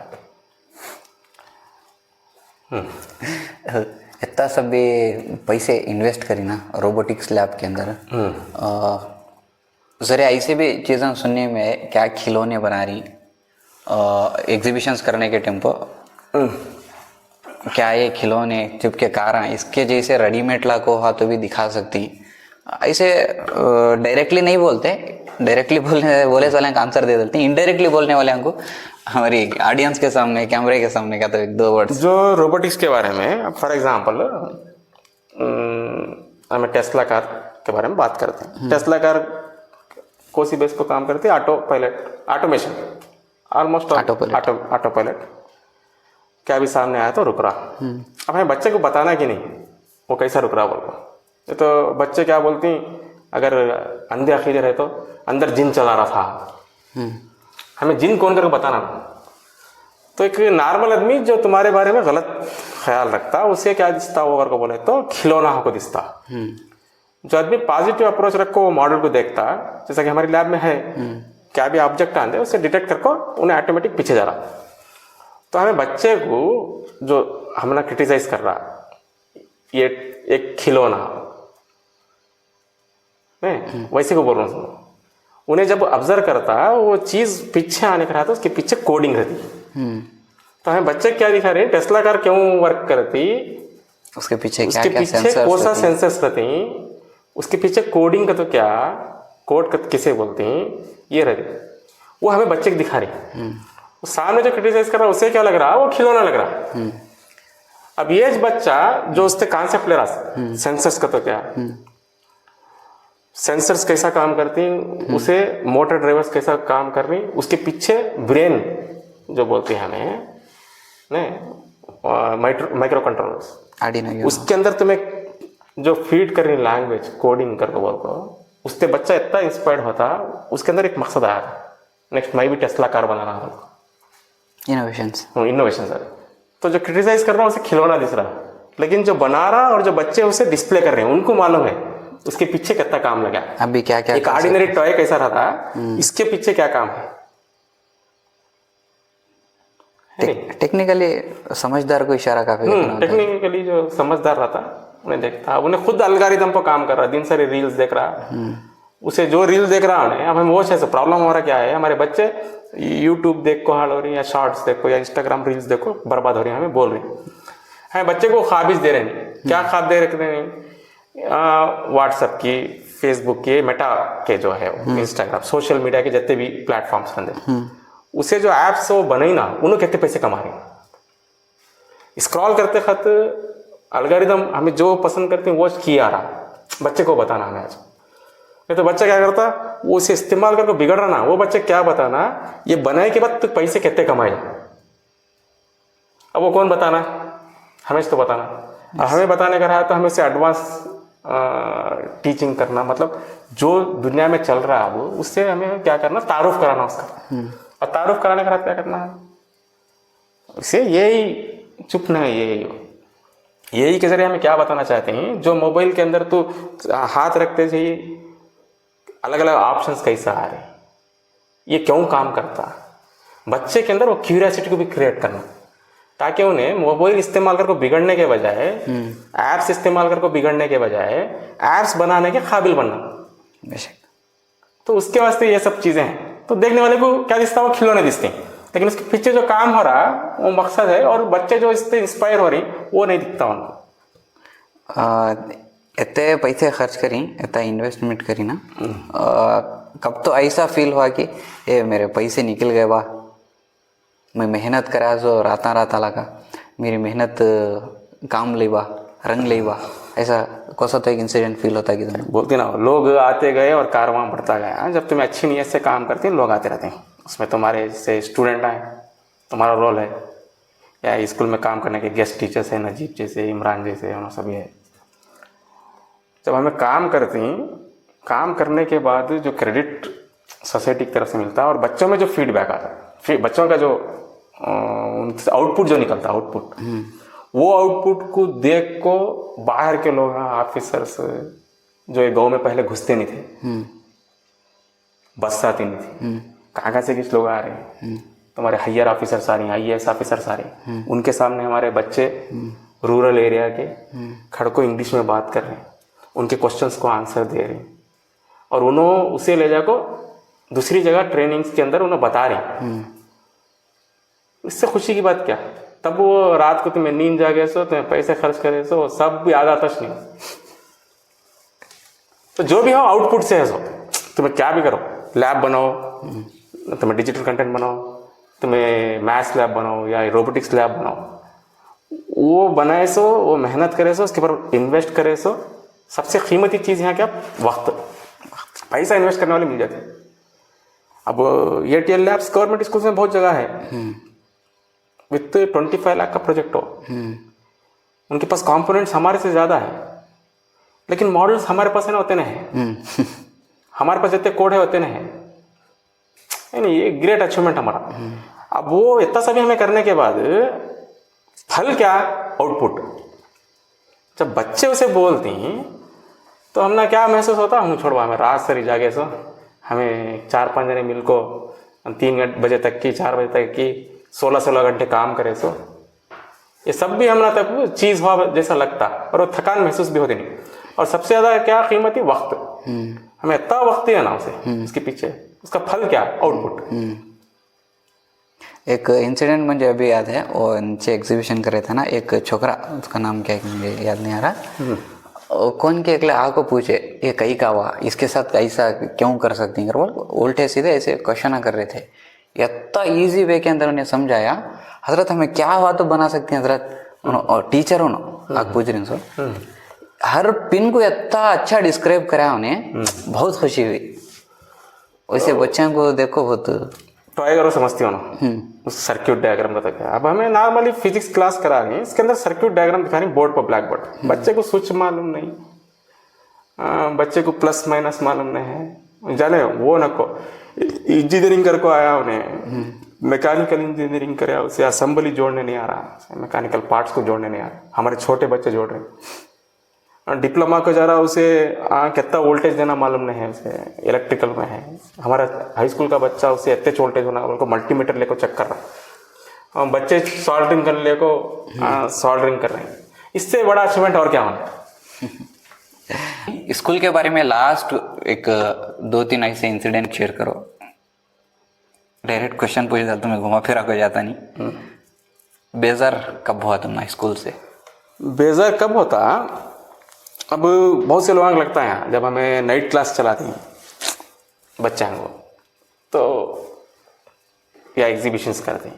इतना सब भी पैसे इन्वेस्ट करी ना रोबोटिक्स लैब के अंदर, जरा ऐसे भी चीज़ें सुनने में, क्या खिलौने बना रही एग्जीबिशंस करने के टेम्पो, क्या ये खिलौने चिपके कारा इसके जैसे रेडीमेड ला को हाथों भी दिखा सकती, ऐसे डायरेक्टली नहीं बोलते, डायरेक्टली बोले वाले का आंसर दे देते हैं, इनडायरेक्टली बोलने वाले हमको हमारी ऑडियंस के सामने, कैमरे के सामने का तो 1-2 वर्ड्स जो रोबोटिक्स के बारे में। फॉर एग्जांपल हमें टेस्ला कार के बारे में बात करते हैं। टेस्ला कार कोसी बेस पर काम करती है, auto pilot automation, almost auto pilot. क्या भी सामने आया तो रुक रहा। अब हमें बच्चे को बताना कि नहीं वो कैसा रुक रहा बोल को, तो बच्चे क्या बोलती, अगर अंधे अखीरे रहे तो अंदर जिन चला रहा था, हमें जिन कौन करके बताना। तो एक नॉर्मल आदमी जो तुम्हारे बारे में गलत ख्याल रखता, उसे क्या दिखता वो को बोले तो खिलौना को दिखता। जो आदमी पॉजिटिव अप्रोच रखो वो मॉडल को देखता, जैसा कि हमारी लैब में है, क्या भी ऑब्जेक्ट आते उसे डिटेक्ट करको उन्हें ऑटोमेटिक पीछे जा रहा। तो हमें बच्चे को जो हमने क्रिटिसाइज कर रहा, ये एक खिलौना मैं वैसे को बोल रहा हूँ। उन्हें जब ऑब्जर्व करता वो चीज़ पीछे आने का रहता उसके पीछे कोडिंग रहती। तो हमें बच्चे क्या दिखा रहे हैं, टेस्ला कार क्यों वर्क करती, उसके पीछे उसके पीछे कौन सा सेंसर्स रहते हैं, उसके पीछे कोडिंग का तो क्या कोड किसे बोलते हैं, ये रहते वो हमें बच्चे को दिखा रहे। सामने जो क्रिटिसाइज कर रहा है उसे क्या लग रहा है, वो खिलौना लग रहा। अब ये बच्चा जो उससे कॉन्सेप्ट ले रहा सेंसर्स का तो क्या, सेंसर्स कैसा काम करती हैं, उसे मोटर ड्राइवर्स कैसा काम कर रही, उसके पीछे ब्रेन जो बोलते हैं हमें नहीं माइक्रो कंट्रोलर्स, आर्डिनो उसके अंदर तुम्हें जो फीड कर रही लैंग्वेज कोडिंग करके बोलते, उससे बच्चा इतना इंस्पायर्ड होता, उसके अंदर एक मकसद आया था, नेक्स्ट मैं भी टेस्ला कार बनाना था, इनोवेशन सर। तो जो क्रिटिसाइज कर रहा है उसे खिलौना दिख रहा, लेकिन जो बना रहा और जो बच्चे उसे डिस्प्ले कर रहे हैं उनको मालूम है उसके पीछे कितना काम लगा। अभी क्या क्या एक ऑर्डिनरी टॉय कैसा रहता, इसके पीछे क्या काम है। टेक्निकली समझदार को इशारा काफी टेक्निकली जो समझदार रहता उन्हें देखता, उन्हें खुद अलगारिदम पर काम कर रहा, दिन सारे रील्स देख रहा, उसे जो रील्स देख रहा है अब हमें वो है प्रॉब्लम हो रहा क्या है, हमारे बच्चे यूट्यूब देख को हाल हो रही है, या शॉर्ट्स देखो या इंस्टाग्राम रील्स देखो बर्बाद हो रही है, हमें बोल रही है बच्चे को ख्वाबिश दे रहे हैं। क्या ख्वाब दे रहे हैं, व्हाट्सएप की, फेसबुक के, मेटा के जो है इंस्टाग्राम, सोशल मीडिया के जितने भी प्लेटफॉर्म्स रहते, उसे जो ऐप्स वो बने ना उन्होंने कितने पैसे कमा रहे। स्क्रॉल करते खत अलगारिदम हमें जो पसंद करते हैं वो किया आ रहा, बच्चे को बताना हमें आज नहीं तो बच्चा क्या करता, वो उसे इस्तेमाल करके बिगड़ रहा ना, वो बच्चे क्या बताना ये बनाए के बाद तो पैसे कितने कमाए, अब वो कौन बताना, हमें तो बताना। और हमें बताने का रहा तो हमें से एडवांस टीचिंग करना, मतलब जो दुनिया में चल रहा है वो उससे हमें क्या करना, तारुफ कराना उसका। और तारुफ कराने का क्या करना है, उसे यही चुप ना, यही के जरिए हमें क्या बताना चाहते हैं, जो मोबाइल के अंदर तो हाथ रखते थे अलग अलग ऑप्शंस कैसा आ रहे, ये क्यों काम करता, बच्चे के अंदर वो क्यूरियोसिटी को भी क्रिएट करना, ताकि उन्हें मोबाइल इस्तेमाल करके बिगड़ने के बजाय, ऐप्स इस्तेमाल करके बिगड़ने के बजाय ऐप्स बनाने के काबिल बनना। बेशक। तो उसके वास्ते ये सब चीज़ें हैं। तो देखने वाले को क्या दिखता है, वो खिलौने दिखते हैं, लेकिन उसके पीछे जो काम हो रहा वो मकसद है, और बच्चे जो इससे इंस्पायर हो रही वो नहीं दिखता उनको। इतने पैसे खर्च करी, इतना इन्वेस्टमेंट करी ना, कब तो ऐसा फील हुआ कि ये मेरे पैसे निकल गए, वाह मैं मेहनत करा जो राता लगा, मेरी मेहनत काम ले बा, रंग ले बा, ऐसा कौन सा तो एक इंसिडेंट फील होता है कि तुम्हें? बोलते ना, लोग आते गए और कारवां बढ़ता गया। जब तुम्हें अच्छी नीयत से काम करते हैं लोग आते रहते हैं, उसमें तुम्हारे जैसे स्टूडेंट आए तुम्हारा रोल है, या स्कूल में काम करने के गेस्ट टीचर्स हैं, नजीब जैसे, इमरान जैसे, उन्होंने सभी है। जब हमें काम करते हैं, काम करने के बाद जो क्रेडिट सोसाइटी की तरफ से मिलता है और बच्चों में जो फीडबैक आता है, फिर बच्चों का जो आउटपुट जो निकलता है, आउटपुट, वो आउटपुट को देख को बाहर के लोग, ऑफिसर्स जो ये गाँव में पहले घुसते नहीं थे, बस आती नहीं थी, कहाँ से कुछ लोग आ रहे हैं, तुम्हारे हायर ऑफिसर्स आ रहे हैं, IAS ऑफिसर्स आ रहे हैं, उनके सामने हमारे बच्चे रूरल एरिया के खड़को इंग्लिश में बात कर रहे हैं, उनके क्वेश्चंस को आंसर दे रहे हैं, और उन्होंने उसे ले जाको दूसरी जगह ट्रेनिंग्स के अंदर उन्हें बता रहे हैं। इससे खुशी की बात क्या, तब वो रात को तुम्हें नींद जागे सो, तुम्हें पैसे खर्च करे सो, सब भी याद आता नहीं। तो जो भी हो आउटपुट से है सो, तुम्हें क्या भी करो, लैब बनाओ, तुम्हें डिजिटल कंटेंट बनाओ, तुम्हें मैथ्स लैब बनाओ या रोबोटिक्स लैब बनाओ, वो बनाए सो, वो मेहनत करे सो, उसके ऊपर इन्वेस्ट करे सो। सबसे कीमती चीज़ यहाँ क्या, वक्त। पैसा इन्वेस्ट करने वाले मिल जाते हैं। अब ATL लैब्स गवर्नमेंट स्कूल में बहुत जगह है, विथ 25 लाख का प्रोजेक्ट हो, उनके पास कंपोनेंट्स हमारे से ज़्यादा है, लेकिन मॉडल्स हमारे पास है ना होते नहीं, हमारे पास जितने कोड है होते नहीं, ये ग्रेट अचीवमेंट हमारा। अब वो इतना सभी हमें करने के बाद फल क्या, आउटपुट। जब बच्चे उसे बोलते हैं तो हमने क्या महसूस होता, हम छोड़वा हमें रात से जागे सो, हमें 4-5 जने मिल को 3 बजे तक की, 4 बजे तक की 16-16 घंटे काम करे सो, ये सब भी हमारा तब चीज़ हुआ जैसा लगता, और वो थकान महसूस भी होती नहीं। और सबसे ज़्यादा क्या कीमती, वक्त। हमें इतना वक्त दिया ना उसे, उसके पीछे उसका फल क्या, आउटपुट। एक इंसिडेंट मुझे अभी याद है, वो नीचे एग्जीबिशन कर रहे थे ना, एक छोकरा, उसका नाम क्या है मुझे याद नहीं आ रहा, कौन के अगले आको पूछे ये कहीं का हुआ, इसके साथ ऐसा क्यों कर सकती हैं, बोल उल्टे सीधे ऐसे क्वेश्चन कर रहे थे। इतना इजी वे के अंदर उन्हें समझाया, हजरत हमें क्या हुआ तो बना सकते हैं हजरत, टीचर हो ना आप पूछ रहे हैं सो, हर पिन को इतना अच्छा डिस्क्राइब करा उन्हें, बहुत खुशी हुई। वैसे बच्चों को देखो बहुत ट्राई करो, समझती हो ना उस सर्क्यूट डायग्राम का तो क्या। अब हमें नॉर्मली फिजिक्स क्लास करा रही है, इसके अंदर सर्क्यूट डायग्राम दिखा रही बोर्ड पर, ब्लैक बोर्ड। बच्चे को स्विच मालूम नहीं, बच्चे को प्लस माइनस मालूम नहीं है, जाने वो नको इंजीनियरिंग कर को आया उन्हें, मैकेनिकल इंजीनियरिंग करे, उसे असेंबली जोड़ने नहीं आ रहा, मैकेनिकल पार्ट्स को जोड़ने नहीं आ रहा। हमारे छोटे बच्चे जोड़ रहे हैं, डिप्लोमा को जा रहा उसे कितना वोल्टेज देना मालूम नहीं है, उसे इलेक्ट्रिकल में है। हमारा हाई स्कूल का बच्चा उसे इतने वोल्टेज होना, उनको मल्टीमीटर लेकर चेक कर रहा है। बच्चे सॉल्डरिंग करने लेको सॉल्डरिंग कर रहे हैं। इससे बड़ा अचीवमेंट और क्या होना। स्कूल के बारे में लास्ट एक 2-3 ऐसे इंसिडेंट शेयर करो। डायरेक्ट क्वेश्चन पूछ जाता, मैं घुमा फिरा को जाता नहीं। बेजार कब हुआ तुमने स्कूल से? बेजार कब होता, अब बहुत से लोगों को लगता है जब हमें नाइट क्लास चलाती हैं बच्चों को, तो या एग्जीबिशंस करते हैं,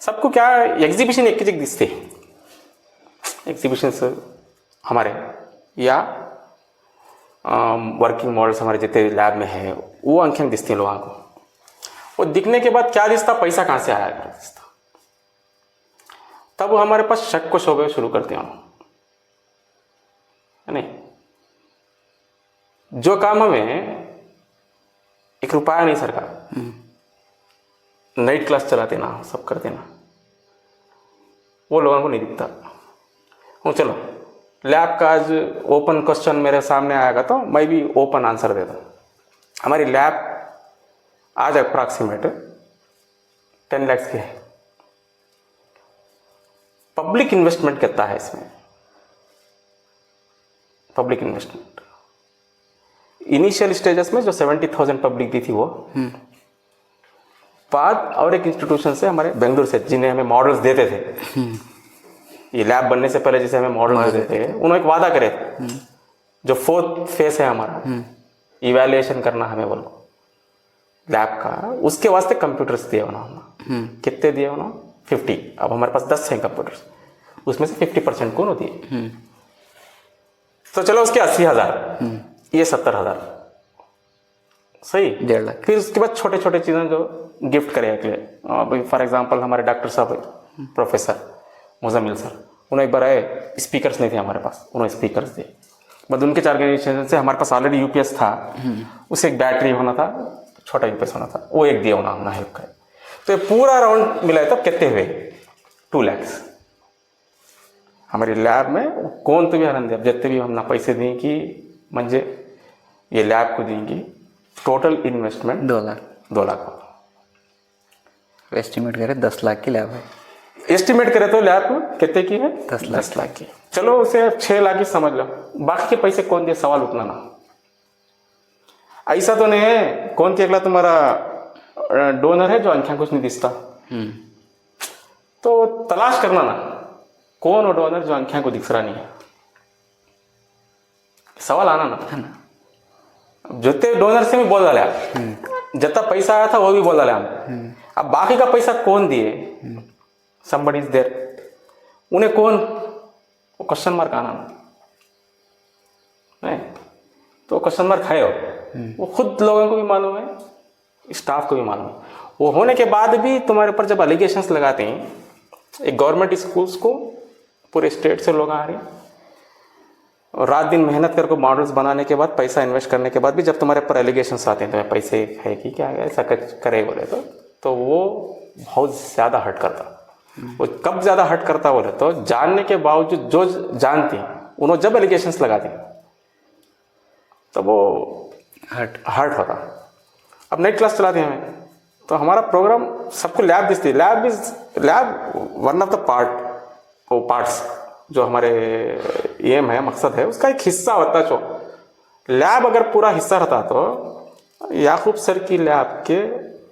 सबको क्या एग्जीबिशन एक जगह दिखते, एग्जीबिशंस हमारे या वर्किंग मॉडल्स हमारे जितने लैब में है, वो आंखें दिखती हैं लोगों को। वो दिखने के बाद क्या दिखता, पैसा कहाँ से आया दिखता, तब वो हमारे पास शक को शोबे शुरू करते हैं, है नहीं। जो काम हमें 1 रुपया नहीं सरकार, नाइट क्लास चलाते ना, सब करते ना, वो लोगों को नहीं दिखता। वो चलो लैब का आज ओपन क्वेश्चन मेरे सामने आएगा तो मैं भी ओपन आंसर देता हूँ। हमारी लैब आज अप्रॉक्सीमेट 10 लाख की है। पब्लिक इन्वेस्टमेंट कितना है इसमें? पब्लिक इन्वेस्टमेंट इनिशियल स्टेजेस में जो 70,000 पब्लिक दी थी वो बाद और एक इंस्टीट्यूशन से हमारे बेंगलुरु से, जिन्हें हमें मॉडल्स देते थे, ये लैब बनने से पहले जैसे हमें मॉडल देते थे, उन्होंने एक वादा करे जो 4th फेस है हमारा, इवैल्यूएशन करना हमें बोलो लैब का, उसके वास्ते कंप्यूटर्स दिए उन्होंने। कितने दिए उन्होंने? 50। अब हमारे पास 10 हैं कंप्यूटर्स, उसमें से 50% कौन होती है? तो चलो उसके 80,000, ये 70,000, सही 1.5 लाख। फिर उसके बाद छोटे छोटे चीज़ें जो गिफ्ट करे अगले, अभी फॉर एग्जांपल हमारे डॉक्टर साहब प्रोफेसर मुजम्मिल सर, उन्होंने एक बार आए, स्पीकर्स नहीं थे हमारे पास, उन्होंने स्पीकर्स दिए। बट उनके ऑर्गेनाइजेशन से हमारे पास ऑलरेडी यूपीएस था, उसे एक बैटरी होना था, छोटा यूपीएस होना था, वो एक दिया उन्होंने हेल्प करे। तो ये पूरा राउंड मिला तब कितने हुए? 2 लाख। हमारी लैब में कौन तो भी आनंद है, जितने भी हमने पैसे दिए कि मंजे ये लैब को देंगे, total investment 2 lakh. 2 lakh estimate करें 10 लाख की लैब है। एस्टिमेट करे तो लैब कितने की है? 10 लाख की। चलो उसे 6 लाख ही समझ लो, बाकी के पैसे कौन दिए? सवाल उठना ना, ऐसा तो नहीं है कौन के अगला तुम्हारा डोनर है जो आंखें कुछ नहीं दिखता, तो तलाश करना ना कौन वो डोनर जो आंखें को दिख रहा नहीं है, सवाल आना ना है ना। जितने डोनर से भी बोल डाले आप, जितना पैसा आया था वो भी बोल डाले हम, अब बाकी का पैसा कौन दिए? somebody is there, उन्हें कौन, वो क्वेश्चन मार्क आना नहीं, तो क्वेश्चन मार्क है वो खुद लोगों को भी मालूम है, स्टाफ को भी मालूम है। वो होने के बाद भी तुम्हारे ऊपर जब एलिगेशंस लगाते हैं, एक गवर्नमेंट स्कूल्स को पूरे स्टेट से लोग आ रहे हैं और रात दिन मेहनत करके मॉडल्स बनाने के बाद, पैसा इन्वेस्ट करने के बाद भी जब तुम्हारे ऊपर एलिगेशंस आते हैं, तुम्हें पैसे है कि क्या है, ऐसा करे बोले तो वो बहुत ज़्यादा हर्ट करता। वो कब ज़्यादा हर्ट करता बोले तो जानने के बावजूद जो जानती उन्होंने जब एलिगेशंस लगाती तो वो हर्ट होता। अब नाइट क्लास चलाते हैं हमें, तो हमारा प्रोग्राम सबको लैब दिखती है, lab one of the parts जो हमारे एम है, मकसद है, उसका एक हिस्सा होता है। जो लैब अगर पूरा हिस्सा रहता तो याकूब सर की लैब के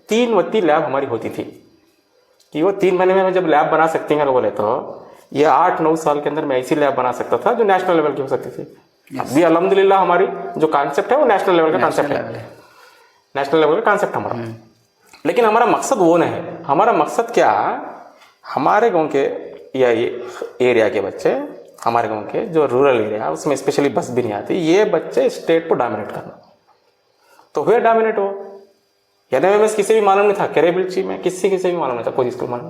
3 वत्ती लैब हमारी होती थी कि वो 3 महीने में जब लैब बना सकती हैं बोले तो ये 8-9 साल के अंदर मैं ऐसी लैब बना सकता था जो नेशनल लेवल की हो सकती थी। अभी अल्हम्दुलिल्लाह हमारी जो कॉन्सेप्ट है वो नेशनल लेवल का कॉन्सेप्ट है, नेशनल लेवल का कॉन्सेप्ट हमारा। लेकिन हमारा मकसद वो नहीं है। हमारा मकसद क्या, हमारे गांव के या ये एरिया के बच्चे, हमारे गांव के जो रूरल एरिया उसमें स्पेशली बस भी नहीं आती, ये बच्चे स्टेट को डोमिनेट करना। तो हुए डोमिनेट हो। एनएमएमएस किसी भी मालूम नहीं था, कैरेबिलची में किसी भी मालूम नहीं था, कोई स्कूल मालूम।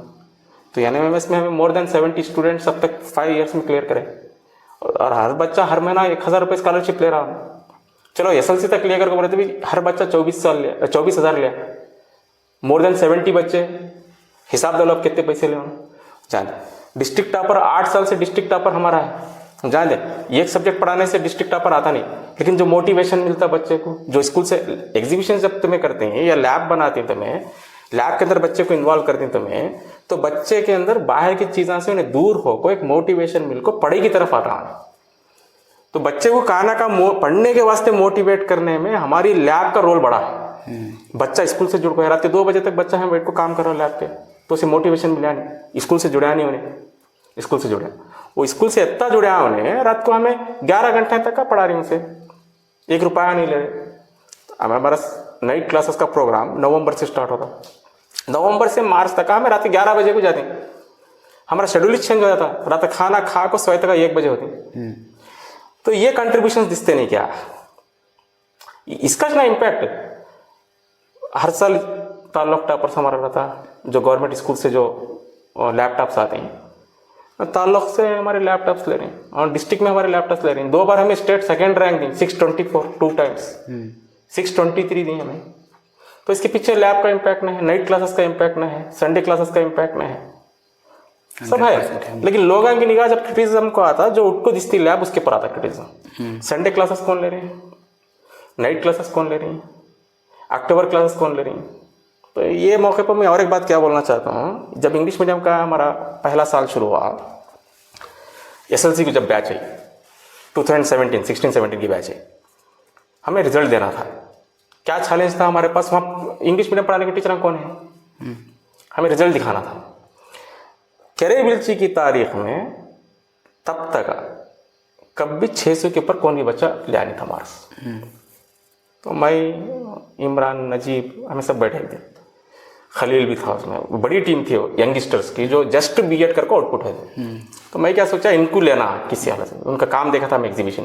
तो एनएमएमएस में हमें मोर देन 70 स्टूडेंट्स अब तक 5 ईयर्स में क्लियर करे और हर बच्चा हर महीना 1000 रुपये स्कॉलरशिप ले रहा हूँ। चलो एसएलसी तक क्लियर करके बोले तो भी हर बच्चा 24,000 लिया। मोर देन 70 बच्चे, हिसाब दो कितने पैसे ले जान। डिस्ट्रिक्ट टॉपर 8 साल से डिस्ट्रिक्ट टॉपर हमारा है, जान दे। एक सब्जेक्ट पढ़ाने से डिस्ट्रिक्ट टॉपर आता नहीं, लेकिन जो मोटिवेशन मिलता बच्चे को, जो स्कूल से एग्जीबिशन जब तुम्हें करते हैं या लैब बनाते हैं तुम्हें, लैब के अंदर बच्चे को इन्वॉल्व करते हैं तुम्हें, तो बच्चे के अंदर बाहर की चीज़ों से उन्हें दूर होकर एक मोटिवेशन मिल को पढ़ाई की तरफ आ रहा है। तो बच्चे को खाना का पढ़ने के वास्ते मोटिवेट करने में हमारी लैब का रोल बड़ा है। बच्चा स्कूल से जुड़ गया, रात के 2 बजे तक बच्चा है बैठ को काम कर रहा है लैब पे, तो उसे मोटिवेशन मिला नहीं, स्कूल से जुड़ा नहीं उन्हें, स्कूल से जुड़ा वो स्कूल से इतना जुड़ा उन्हें, रात को हमें 11 घंटे तक का पढ़ा रही उनसे, 1 रुपया नहीं ले रहे। हमारा नाइट क्लासेस का प्रोग्राम नवंबर से स्टार्ट होता, नवंबर से मार्च तक हमें रात 11 बजे को जाते। हमारा शेड्यूल चेंज हो जाता, रात खाना खा को सोए तक 1 बजे होती। तो ये कंट्रीब्यूशन दिखते नहीं क्या, इसका ना इम्पैक्ट हर साल ताल्लुक टॉपर्स हमारा रहता, जो गवर्नमेंट स्कूल से जो लैपटॉप्स आते हैं, ताल्लुक से हमारे लैपटॉप्स ले रहे हैं और डिस्ट्रिक्ट में हमारे लैपटॉप्स ले रहे हैं। 2 बार हमें स्टेट सेकंड रैंक दी, 624, 2 टाइम्स 623 दी हमें। तो इसके पीछे लैब का इम्पैक्ट नहीं है, नाइट क्लासेस का इम्पैक्ट नहीं है, संडे क्लासेस का इम्पैक्ट नहीं है, सब है। लेकिन लोगों की निगाह जब क्रिटिसिज्म को आता, जो उनको दिखती लैब उसके पर आता क्रिटिसिज्म। संडे क्लासेस कौन ले रहे हैं, नाइट क्लासेस कौन ले रही हैं, अक्टूबर क्लासेस कौन ले रही हैं। तो ये मौके पर मैं और एक बात क्या बोलना चाहता हूँ, जब इंग्लिश मीडियम का हमारा पहला साल शुरू हुआ, एसएलसी की जब बैच आई 2016-17 की बैच आई, हमें रिजल्ट देना था। क्या चैलेंज था हमारे पास, वहाँ इंग्लिश मीडियम पढ़ाने के टीचर कौन है, हमें रिजल्ट दिखाना था। कैरेबिलची की तारीख में तब तक कभी 600 के ऊपर कौन भी बच्चा लिया नहीं था मार्क्स। तो मैं, इमरान, नजीब, हमें सब बैठे थे, खलील भी था उसमें, बड़ी टीम थी वो यंगस्टर्स की जो जस्ट बीएड करके आउटपुट है। तो मैं क्या सोचा, इनको लेना किसी हालत से, उनका काम देखा था मैं एग्जीबिशन।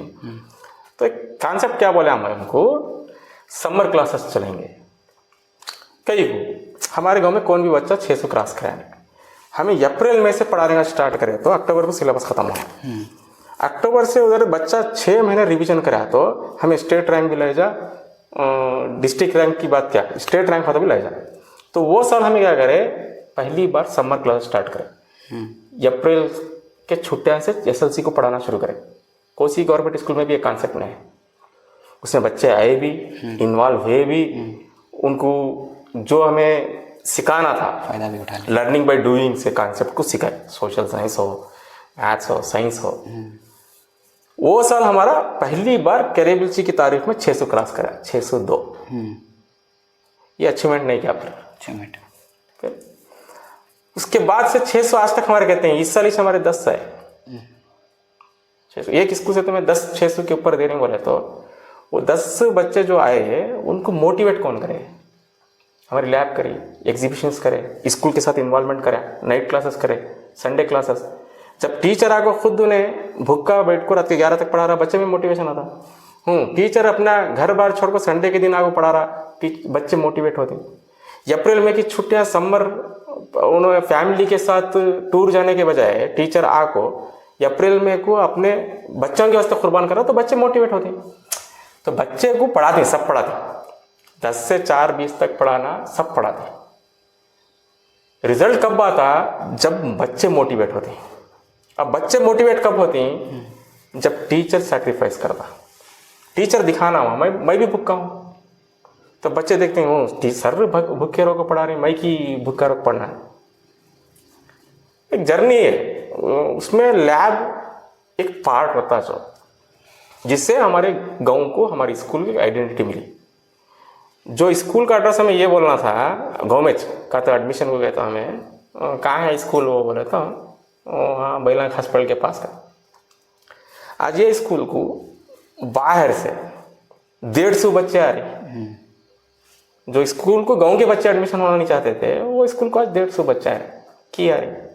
तो एक कॉन्सेप्ट क्या बोले हम उनको, समर क्लासेस चलेंगे कई को। हमारे गांव में कौन भी बच्चा 600 क्रॉस कराया नहीं, हमें अप्रैल में से पढ़ाने का स्टार्ट करें तो अक्टूबर को सिलेबस खत्म हुआ। अक्टूबर से उधर बच्चा 6 महीने रिवीजन करा तो हमें स्टेट रैंक भी ले जा, डिस्ट्रिक्ट रैंक की बात क्या, स्टेट रैंक भी ले जा। तो वो साल हमें क्या करे, पहली बार समर क्लास स्टार्ट करें, अप्रैल के छुट्टियां से एसएलसी को पढ़ाना शुरू करें। कोसी गवर्नमेंट स्कूल में भी एक कॉन्सेप्ट नहीं है, उसमें बच्चे आए भी, इन्वॉल्व हुए भी, उनको जो हमें सिखाना था फायदा भी उठा लिया, लर्निंग बाय डूइंग से कॉन्सेप्ट को सिखाए, सोशल साइंस हो, मैथ्स हो, साइंस हो। वो साल हमारा पहली बार कैरेबिलची की तारीख में 600 क्रॉस करा, 602। ये अचीवमेंट नहीं किया फिर अचीवमेंट। उसके बाद से 600 आज तक हमारे कहते हैं, इस साल हमारे 10 है 600। एक स्कूल से तुम्हें 10 600 के ऊपर दे रहे बोले तो वो 10 बच्चे जो आए हैं उनको मोटिवेट कौन करे, हमारी लैब करी, एग्जीबिशंस करे, स्कूल के साथ इन्वॉल्वमेंट करे, नाइट क्लासेस करे, संडे क्लासेस। जब टीचर आको खुद उन्हें भूखा बैठ को रात के 11 तक पढ़ा रहा, बच्चे में मोटिवेशन आता। टीचर अपना घर बार छोड़ को संडे के दिन आगे पढ़ा रहा, बच्चे मोटिवेट होते। अप्रैल में की छुट्टियां, समर, उन्होंने फैमिली के साथ टूर जाने के बजाय टीचर आको अप्रैल में को अपने बच्चों के वास्ते कुर्बान करा, तो बच्चे मोटिवेट होते। तो बच्चे को पढ़ाते, सब पढ़ाते, 10 से 4-20 तक पढ़ाना, सब पढ़ाते। रिजल्ट कब आता, जब बच्चे मोटिवेट होते। अब बच्चे मोटिवेट कब होते हैं, जब टीचर सैक्रिफाइस करता, टीचर दिखाना हुआ मैं भी भूखा हूँ, तो बच्चे देखते हैं सर भूखे रोग को पढ़ा रहे, मैं की भूखा रोग पढ़ना है। एक जर्नी है, उसमें लैब एक पार्ट होता है। जो जिससे हमारे गांव को हमारी स्कूल की आइडेंटिटी मिली। जो स्कूल का एड्रेस हमें ये बोलना था गाँव में का, तो एडमिशन को गया था हमें, कहाँ है स्कूल, वो बोला था हाँ बैला हॉस्पिटल के पास है। आज ये स्कूल को बाहर से 150 बच्चे आ रहे, जो स्कूल को गांव के बच्चे एडमिशन होना नहीं चाहते थे, वो स्कूल को आज 150 बच्चा है की आ रही।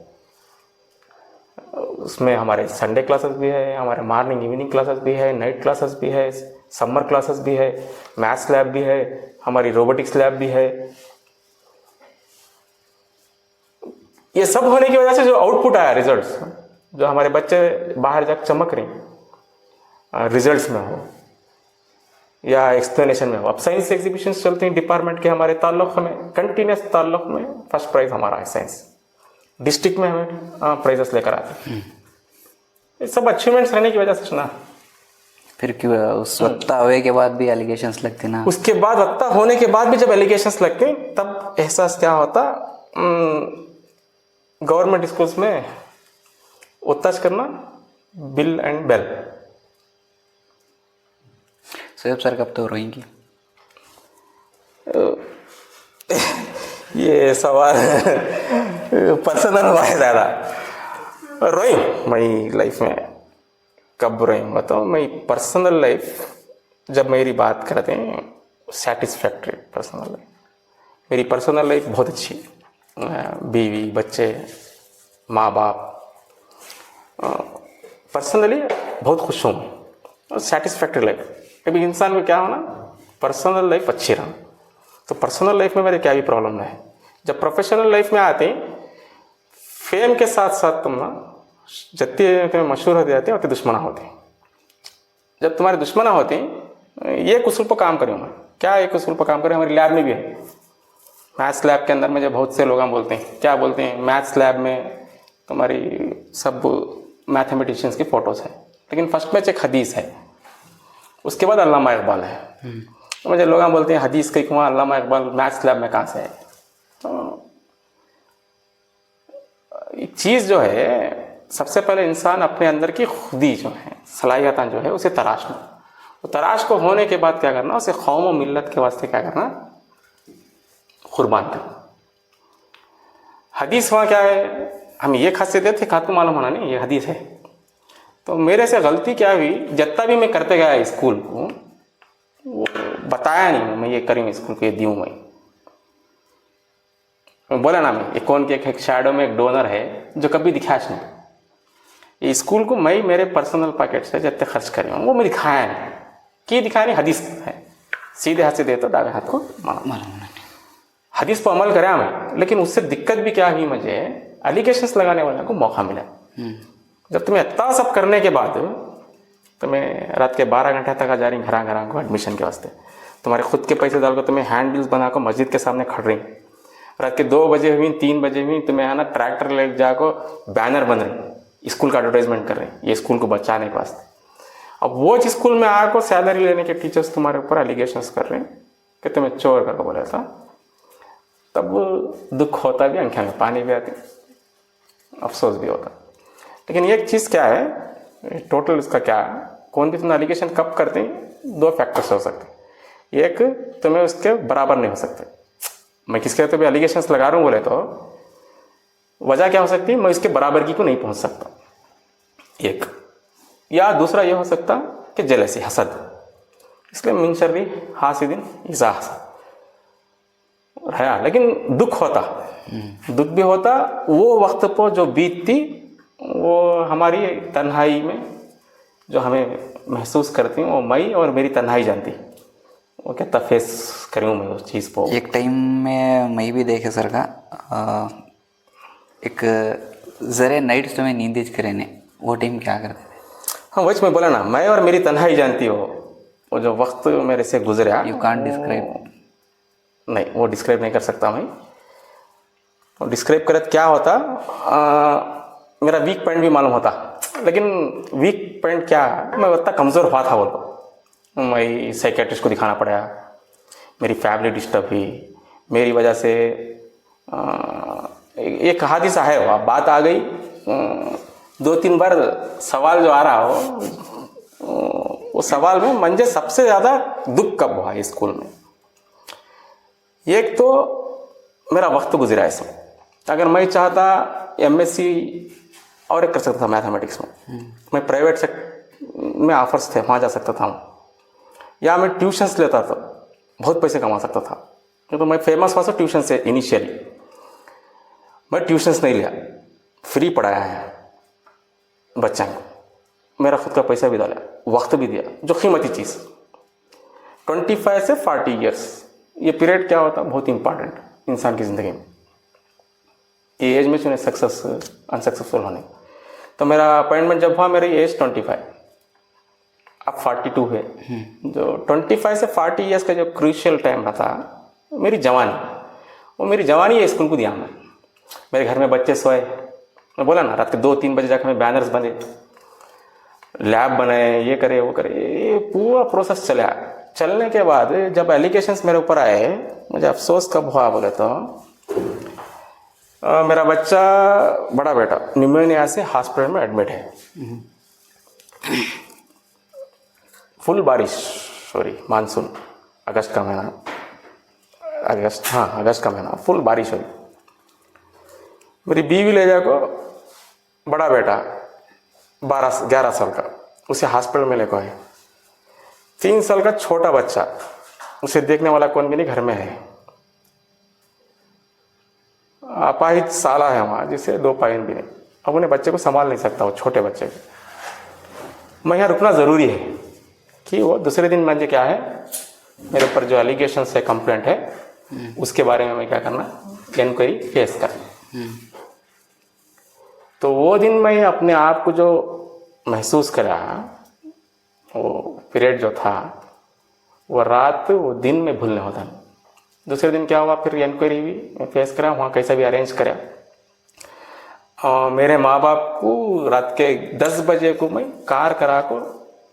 उसमें हमारे संडे क्लासेस भी है, हमारे मॉर्निंग इवनिंग क्लासेस भी है, नाइट क्लासेस भी है, समर क्लासेस भी है, मैथ्स लैब भी है, हमारी रोबोटिक्स लैब भी है। ये सब होने की वजह से जो आउटपुट आया, रिजल्ट्स, जो हमारे बच्चे बाहर जाकर चमक रहे रिजल्ट्स में हो या एक्सप्लेनेशन में हो। अब साइंस एग्जीबिशन चलते हैं डिपार्टमेंट के, हमारे ताल्लुक में कंटिन्यूस ताल्लुक में फर्स्ट प्राइज हमारा है साइंस, डिस्ट्रिक्ट में हमें प्राइजेस लेकर आते हैं। ये सब अचीवमेंट्स रहने की वजह से सुना। फिर क्यों उस वक्त हुए के बाद भी एलिगेशंस लगते ना, उसके बाद वक्ता होने के बाद भी जब एलिगेशंस लगते तब एहसास क्या होता, गवर्नमेंट स्कूल्स में उत्ताज करना bill and bell. Shoaib sir कब तो रोएंगी? ये सवाल पर्सनल हुआ है ज़्यादा। रोई मैं लाइफ में कब रोई बताओ, मैं पर्सनल लाइफ जब मेरी बात करते हैं सेटिस्फैक्ट्री पर्सनल लाइफ, मेरी पर्सनल लाइफ बहुत अच्छी है, बीवी बच्चे माँ बाप, पर्सनली बहुत खुश हूँ और सेटिस्फैक्ट्री लाइफ। कभी इंसान को क्या होना, पर्सनल लाइफ अच्छी रहा, तो पर्सनल लाइफ में मेरे क्या भी प्रॉब्लम नहीं है। जब प्रोफेशनल लाइफ में आते हैं, फेम के साथ साथ तुम ना जितने मशहूर होते जाते हैं उतने दुश्मना होते हैं। जब तुम्हारे दुश्मना होते हैं, ये उसूल पर काम करूँ मैं, क्या एक उसूल पर काम करें, हमारी लैब में भी है। मैथ्स लैब के अंदर मुझे बहुत से लोग बोलते हैं, क्या बोलते हैं, मैथ्स लैब में तुम्हारी सब मैथमेटिशियंस की फ़ोटोज़ है, लेकिन फर्स्ट में एक हदीस है, उसके बाद अल्लामा इकबाल है। तो मुझे लोग बोलते हैं हदीस कहीं कुआं, अल्लामा इकबाल मैथ्स लैब में कहाँ से है। तो एक चीज़ जो है, सबसे पहले इंसान अपने अंदर की खुदी जो है सलाहियत जो है उसे तराशना, तो तराश को होने के बाद क्या करना, उसे कौम और मिल्लत के वास्ते क्या करना, कुर्बान करना। हदीस वहाँ क्या है, हम ये खासियत देते कहा तो मालूम होना नहीं, ये हदीस है। तो मेरे से गलती क्या हुई, जितना भी मैं करते गया स्कूल को, वो बताया नहीं मैं ये करूँ स्कूल को, ये दूँ मैं बोला ना, मैं एक कौन के एक शैडो में एक डोनर है जो कभी दिखाया नहीं। ये स्कूल को मैं मेरे पर्सनल पैकेट से जितने खर्च करे वो मैं दिखाया नहीं, कि दिखाया नहीं, हदीस है, सीधे हाथ से दे तो दावे हाथ को मालूम नहीं। हदीस पर अमल कराया मैं, लेकिन उससे दिक्कत भी क्या हुई, मुझे एलिगेशंस लगाने वाले को मौका मिला। जब तुम्हें इतना सब करने के बाद तुम्हें रात के 12 घंटे तक आ जा रही घर को एडमिशन के वास्ते, तुम्हारे खुद के पैसे डाल कर तुम्हें हैंड बिल्स बना कर मस्जिद के सामने खड़ रही, रात के 2 बजे हुई 3 बजे हुई, तुम्हें है ना ट्रैक्टर ले जाकर बैनर बन रही, स्कूल का एडवर्टाइजमेंट कर रही, ये स्कूल को बचाने के वास्ते। अब वो स्कूल में आकर सैलरी लेने के टीचर्स तुम्हारे ऊपर एलिगेशंस कर रहे हैं कि तुम्हें चोर करके बोला था, तब दुख होता भी, आंखें में पानी भी आती, अफसोस भी होता। लेकिन एक चीज़ क्या है, टोटल इसका क्या है, कौन भी तुम एलिगेशन कब करते हैं, 2 फैक्टर्स हो सकते हैं। एक, तुम्हें उसके बराबर नहीं हो सकते, मैं किसके तो भी एलिगेशंस लगा रहा हूँ बोले तो वजह क्या हो सकती है, मैं इसके बराबर की को नहीं पहुँच सकता, एक। या दूसरा ये हो सकता कि जेलसी, हसद, इसलिए मिन शर्री हासिदिन इज़ा हसद है। लेकिन दुख होता, दुख भी होता, वो वक्त पर जो बीतती, वो हमारी तन्हाई में जो हमें महसूस करती हूँ, वो मैं और मेरी तन्हाई जानती, वो कितना फेस करूँ मैं उस चीज़ को। एक टाइम में मैं भी देखे सर का एक ज़रे नाइट्स तुम्हें नींद करे ने, वो टाइम क्या करते थे? हाँ वही मैं बोला ना, मैं और मेरी तन्हाई जानती हो, वो जो वक्त मेरे से गुजरा, यू कांट डिस्क्राइब। नहीं, वो डिस्क्राइब नहीं कर सकता मैं। वो डिस्क्राइब करत क्या होता, मेरा वीक पॉइंट भी मालूम होता, लेकिन वीक पॉइंट क्या, मैं उतना कमज़ोर हुआ था, बोलो मैं साइकेट्रिस्ट को दिखाना पड़ा, मेरी फैमिली डिस्टर्ब हुई, मेरी वजह से एक हादिसा है, वो बात आ गई, 2-3 बार सवाल जो आ रहा हो वो सवाल में मुझे सबसे ज़्यादा दुख कब हुआ इस स्कूल में, एक तो मेरा वक्त गुजरा है इसमें। अगर मैं चाहता एमएससी और एक कर सकता था मैथमेटिक्स में, मैं प्राइवेट से में ऑफर्स थे वहाँ जा सकता था, या मैं ट्यूशन्स लेता था, बहुत पैसे कमा सकता था। तो मैं फेमस हुआ था ट्यूशन से इनिशियली। मैं ट्यूशन्स नहीं लिया, फ्री पढ़ाया है बच्चा को, मेरा खुद का पैसा भी डाला, वक्त भी दिया, जो कीमती चीज़। 25 से 40 ईयर्स ये पीरियड क्या होता है, बहुत इंपॉर्टेंट इंसान की ज़िंदगी में। ये एज में चुने सक्सेस अनसक्सेसफुल होने। तो मेरा अपॉइंटमेंट जब हुआ मेरी एज 25, अब 42 है। जो 25 से 40 ईयर्स का जो क्रूशियल टाइम रहता मेरी जवानी, वो मेरी जवानी है स्कूल को दिया मैं। मेरे घर में बच्चे सोए, मैं बोला ना रात के 2-3 बजे जाकर मैं बैनर्स बने, लैब बनाए, ये करे वो करे, ये पूरा प्रोसेस चला। चलने के बाद जब एलिगेशंस मेरे ऊपर आए, मुझे अफसोस कब हुआ बोले तो मेरा बच्चा, बड़ा बेटा निमोनिया से हॉस्पिटल में एडमिट है। फुल बारिश, सॉरी मानसून, अगस्त का महीना, अगस्त का महीना, फुल बारिश हुई। मेरी बीवी ले जाको, बड़ा बेटा 11 साल का, उसे हॉस्पिटल में लेकर आए। 3 साल का छोटा बच्चा, उसे देखने वाला कौन भी नहीं, घर में है। अपाहिज साला है वहाँ, जिसे 2 पाइन भी नहीं। अब उन्हें बच्चे को संभाल नहीं सकता, वो छोटे बच्चे को। मैं यहाँ रुकना ज़रूरी है कि वो दूसरे दिन मुझे क्या है, मेरे ऊपर जो एलिगेशन है, कंप्लेंट है, उसके बारे में मैं क्या करना, इंक्वायरी फेस करना। तो वो दिन मैं अपने आप को जो महसूस करा, वो पीरियड जो था, वो रात वो दिन में भूलने होता नहीं। दूसरे दिन क्या हुआ, फिर इंक्वायरी हुई, मैं फेस करा, वहाँ कैसा भी अरेंज करा। और मेरे माँ बाप को रात के 10 बजे को मैं कार करा को,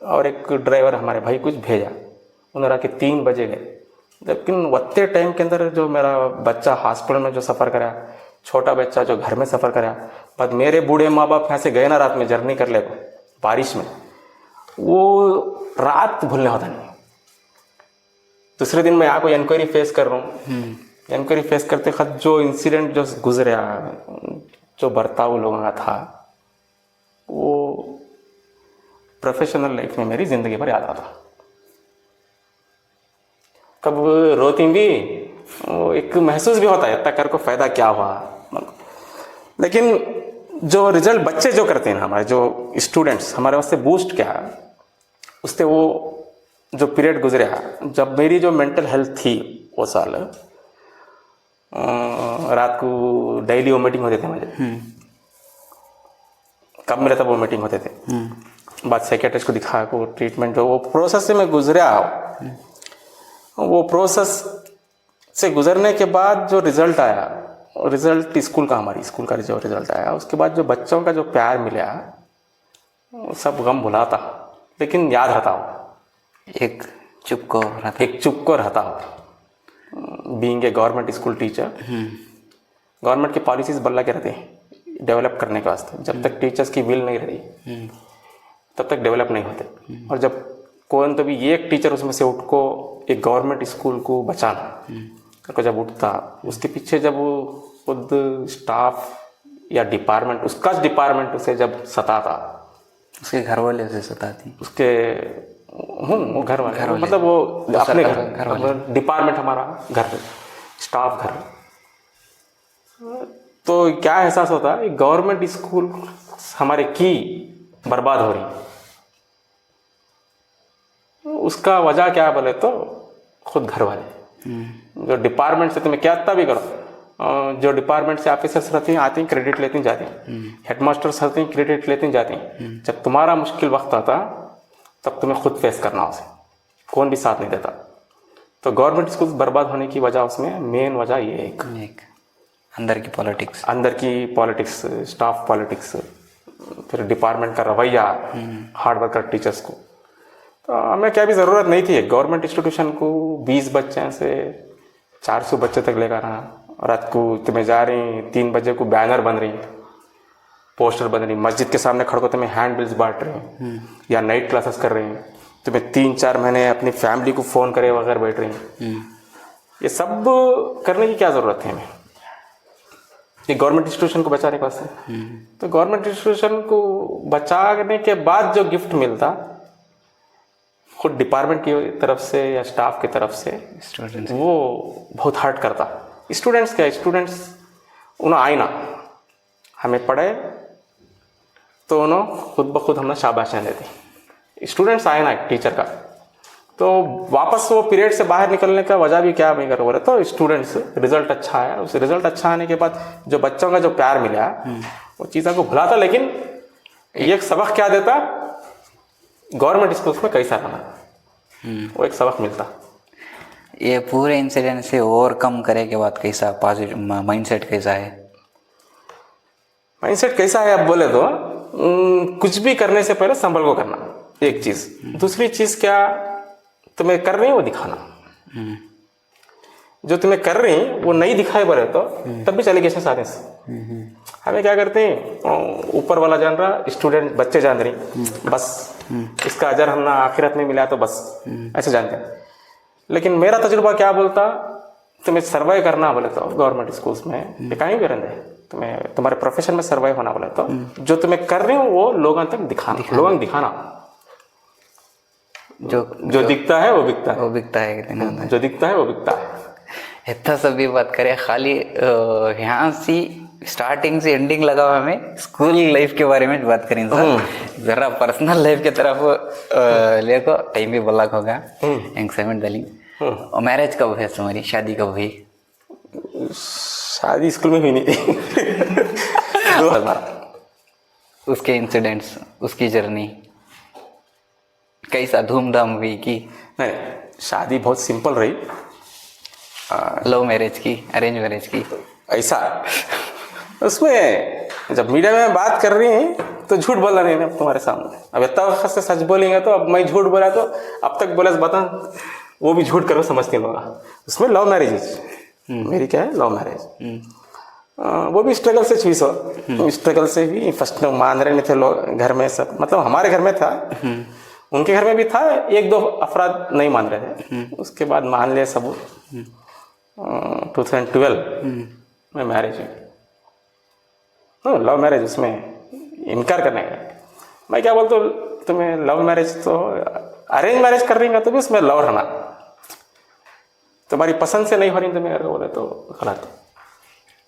और एक ड्राइवर हमारे भाई कुछ भेजा, उन्होंने रात के 3 बजे गए। लेकिन उतने टाइम के अंदर जो मेरा बच्चा हॉस्पिटल में जो सफ़र करा, छोटा बच्चा जो घर में सफ़र करा, बाद मेरे बूढ़े माँ बाप यहाँ से गए ना रात में जर्नी कर ले को, बारिश में, वो रात भूलने होता नहीं। दूसरे दिन मैं यहाँ को इंक्वायरी फेस कर रहा हूँ। इंक्वायरी फेस करते वक्त जो इंसिडेंट जो गुजरा, जो बर्ताव लोगों का था, वो प्रोफेशनल लाइफ में मेरी ज़िंदगी भर याद आता। कब रोती भी, वो एक महसूस भी होता है इतना कर को फ़ायदा क्या हुआ। लेकिन जो रिजल्ट बच्चे जो करते हैं ना, हमारे जो स्टूडेंट्स, हमारे वास्ते बूस्ट क्या, उससे वो जो पीरियड गुजरा, जब मेरी जो मेंटल हेल्थ थी वो साल, रात को डेली वोमिटिंग होते थे मुझे। कब मेरे तब वोमिटिंग होते थे, बाद साइकेट्रिस्ट को दिखा को ट्रीटमेंट, जो वो प्रोसेस से मैं गुजरा, वो प्रोसेस से गुजरने के बाद जो रिज़ल्ट आया, रिज़ल्ट स्कूल का, हमारी स्कूल का जो रिज़ल्ट आया, उसके बाद जो बच्चों का जो प्यार मिला, वो सब गम भुलाता, लेकिन याद रहता हो, एक चुप को रहता हो। Being a government school teacher, government की पॉलिसीज बदला के रहते हैं डेवलप करने के वास्ते। जब तक टीचर्स की विल नहीं रही तब तक डेवलप नहीं होते। और जब कौन तो भी एक टीचर उसमें से उठ को एक गवर्नमेंट स्कूल को बचाना करके जब उठता, उसके पीछे जब वो खुद स्टाफ या डिपार्टमेंट, उसका डिपार्टमेंट उसे जब सताता, उसके घर वाले उसे सताती, उसके वो घर वाले मतलब वो अपने घर डिपार्टमेंट, हमारा घर, स्टाफ घर, तो क्या एहसास होता है, गवर्नमेंट स्कूल हमारे की बर्बाद हो रही। उसका वजह क्या बोले तो खुद घर वाले, जो डिपार्टमेंट से तुम्हें क्या भी करो, जो डिपार्टमेंट से ऑफिसर्स रहती हैं, आती हैं, क्रेडिट लेती हैं, जाती हैं, हेडमास्टर्स रहती हैं, क्रेडिट लेती हैं, जाती हैं। जब तुम्हारा मुश्किल वक्त आता तब तुम्हें खुद फेस करना, उसे कौन भी साथ नहीं देता। तो गवर्नमेंट स्कूल बर्बाद होने की वजह, उसमें मेन वजह ये एक अंदर की पॉलिटिक्स, स्टाफ पॉलिटिक्स, फिर डिपार्टमेंट का रवैया, हार्ड वर्कर टीचर्स को। तो हमें क्या भी ज़रूरत नहीं थी गवर्नमेंट इंस्टीट्यूशन को 20 बच्चे से 400 बच्चे तक लेकर आना। रात को तुम्हें जा रही 3 बजे को बैनर बन रही, पोस्टर बन रही, मस्जिद के सामने खड़े को तुम्हें हैंड बिल्स बांट रहे हैं, या नाइट क्लासेस कर रहे हैं, तुम्हें 3-4 महीने अपनी फैमिली को फ़ोन करे वगैरह बैठ रही हैं, ये सब करने की क्या ज़रूरत है हमें? ये गवर्नमेंट इंस्टीट्यूशन को बचाने के वास्ते। तो गवर्नमेंट इंस्टीट्यूशन को बचाने के बाद जो गिफ्ट मिलता खुद डिपार्टमेंट की तरफ से या स्टाफ की तरफ से स्टूडेंट्स वो बहुत हर्ट करता। स्टूडेंट्स क्या, स्टूडेंट्स उन्हें आए ना, हमें पढ़े तो उन्होंने खुद ब खुद हमने शाबाशियाँ देती। स्टूडेंट्स आए ना टीचर का, तो वापस वो पीरियड से बाहर निकलने का वजह भी क्या नहीं कर रहे, तो स्टूडेंट्स रिजल्ट अच्छा आया, उस रिजल्ट अच्छा आने के बाद जो बच्चों का जो प्यार मिला वो चीज़ों को भुलाता, लेकिन ये एक सबक क्या देता, गवर्नमेंट स्कूल्स में कैसा रहना, वो एक सबक मिलता। ये पूरे इंसिडेंट से ओवरकम करे के बाद कैसा पॉजिटिव माइंडसेट कैसा है? माइंडसेट कैसा है आप बोले तो कुछ भी करने से पहले संभल को करना, एक चीज़। दूसरी चीज़ क्या, तुम्हें कर रही है वो दिखाना। जो तुम्हें कर रही है वो नहीं दिखाए बोले तो तब भी चलेगी साथ से। हमें क्या करते हैं, ऊपर वाला जान रहा, स्टूडेंट बच्चे जान रही, बस इसका अजर हमने आखिरत में मिला तो बस ऐसे जानते हैं। लेकिन मेरा तजुर्बा क्या बोलता, तुम्हें सर्वाइव करना बोले तो गवर्नमेंट स्कूल्स में ये कहीं भी रहने, तुम्हें तुम्हारे प्रोफेशन में सर्वाइव होना बोले तो जो तुम्हें कर रही हो वो लोगों तक दिखाना, लोगों को दिखाना। जो दिखता है वो बिकता है, वो बिकता है, जो दिखता है वो बिकता है। इतना सभी बात करें, खाली यहाँ से स्टार्टिंग से एंडिंग लगा हुआ, हमें स्कूल लाइफ के बारे में बात करें सर। जरा पर्सनल लाइफ की तरफ ले को टाइम भी ब्लॉक होगा, एक्साइटमेंट डाली। और मैरिज कब है तुम्हारी, शादी कब हुई? शादी स्कूल में हुई नहीं थी। 2012। उसके इंसिडेंट्स, उसकी जर्नी कैसा धूमधाम हुई की? नहीं, शादी बहुत सिंपल रही। लव मैरिज की, अरेंज मैरिज की? ऐसा उसमें जब मीडिया में बात कर रही हैं तो झूठ बोला नहीं ना तुम्हारे सामने। अब इतना वक्त से सच बोलेंगे तो अब मैं झूठ बोला तो अब तक बोला बता वो भी झूठ करो समझते लोग। उसमें लव मैरिज मेरी क्या है, लव मैरिज। वो भी स्ट्रगल से हुई, सो स्ट्रगल से भी फर्स्ट मान रहे नहीं थे लोग घर में, सब मतलब हमारे घर में था, उनके घर में भी था, 1-2 अफराद नहीं मान रहे थे, उसके बाद मान लिया सब। 2012 में मैरिज हुई। लव मैरिज, उसमें इनकार करने का मैं क्या बोलता हूँ, तुम्हें लव मैरिज तो अरेंज मैरिज कर रही है तो भी उसमें लव रहना, तुम्हारी पसंद से नहीं हो रही तुम्हें बोले तो गलत।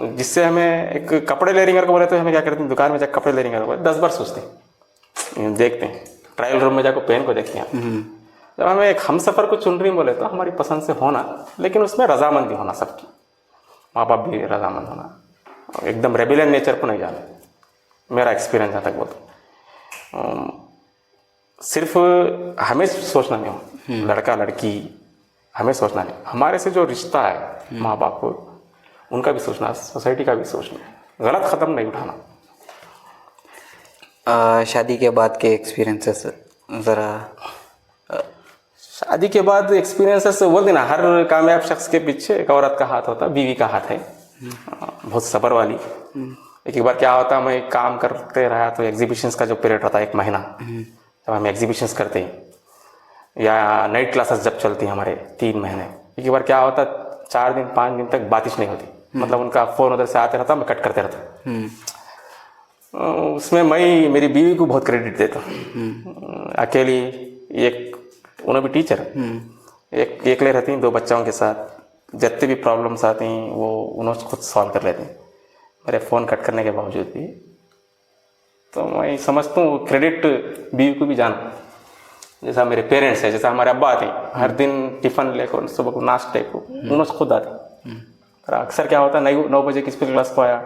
जिससे हमें एक कपड़े ले रही बोले तो हमें क्या करते हैं, दुकान में जाकर कपड़े ले रही 10 बार सोचते हैं, देखते हैं, ट्रायल रूम में जाकर पहन को देखते हैं। जब हमें एक हम सफ़र को चुन रही बोले तो हमारी पसंद से होना, लेकिन उसमें रजामंदी होना, सबकी माँ बाप भी रजामंद होना, एकदम रेबिलियन नेचर को नहीं जाना। मेरा एक्सपीरियंस जहाँ तक बोलता, सिर्फ हमें सोचना नहीं हो, लड़का लड़की हमें सोचना नहीं, हमारे से जो रिश्ता है माँ बाप को उनका भी सोचना, सोसाइटी का भी सोचना, गलत ख़त्म नहीं उठाना। शादी के बाद के एक्सपीरियंसेस ज़रा। शादी के बाद एक्सपीरियंसेस बोल देना, हर कामयाब शख्स के पीछे एक औरत का हाथ होता, बीवी का हाथ है, बहुत सब्र वाली। एक बार क्या होता, मैं काम करते रहा तो एग्जीबिशंस का जो पीरियड होता है 1 महीना, जब हम एग्जीबिशंस करते हैं या नाइट क्लासेस जब चलती हैं हमारे 3 महीने, एक बार क्या होता 4 दिन 5 दिन तक बारिश नहीं होती, मतलब उनका फ़ोन उधर से आते रहता, मैं कट करते रहता। उसमें मैं मेरी बीवी को बहुत क्रेडिट देता हूँ। अकेली एक, उन्हें भी टीचर एक एकले रहती हैं 2 बच्चों के साथ, जितने भी प्रॉब्लम्स आती हैं वो उन्होंने खुद सॉल्व कर लेते हैं मेरे फ़ोन कट करने के बावजूद भी। तो मैं समझता हूँ क्रेडिट बीवी को भी जाना, जैसा मेरे पेरेंट्स हैं, जैसा हमारे अब्बा आते हैं हर दिन टिफ़िन लेकर सुबह को नाश्ते को उन्होंने खुद आते। अक्सर क्या होता है 9 बजे किस क्लास को आया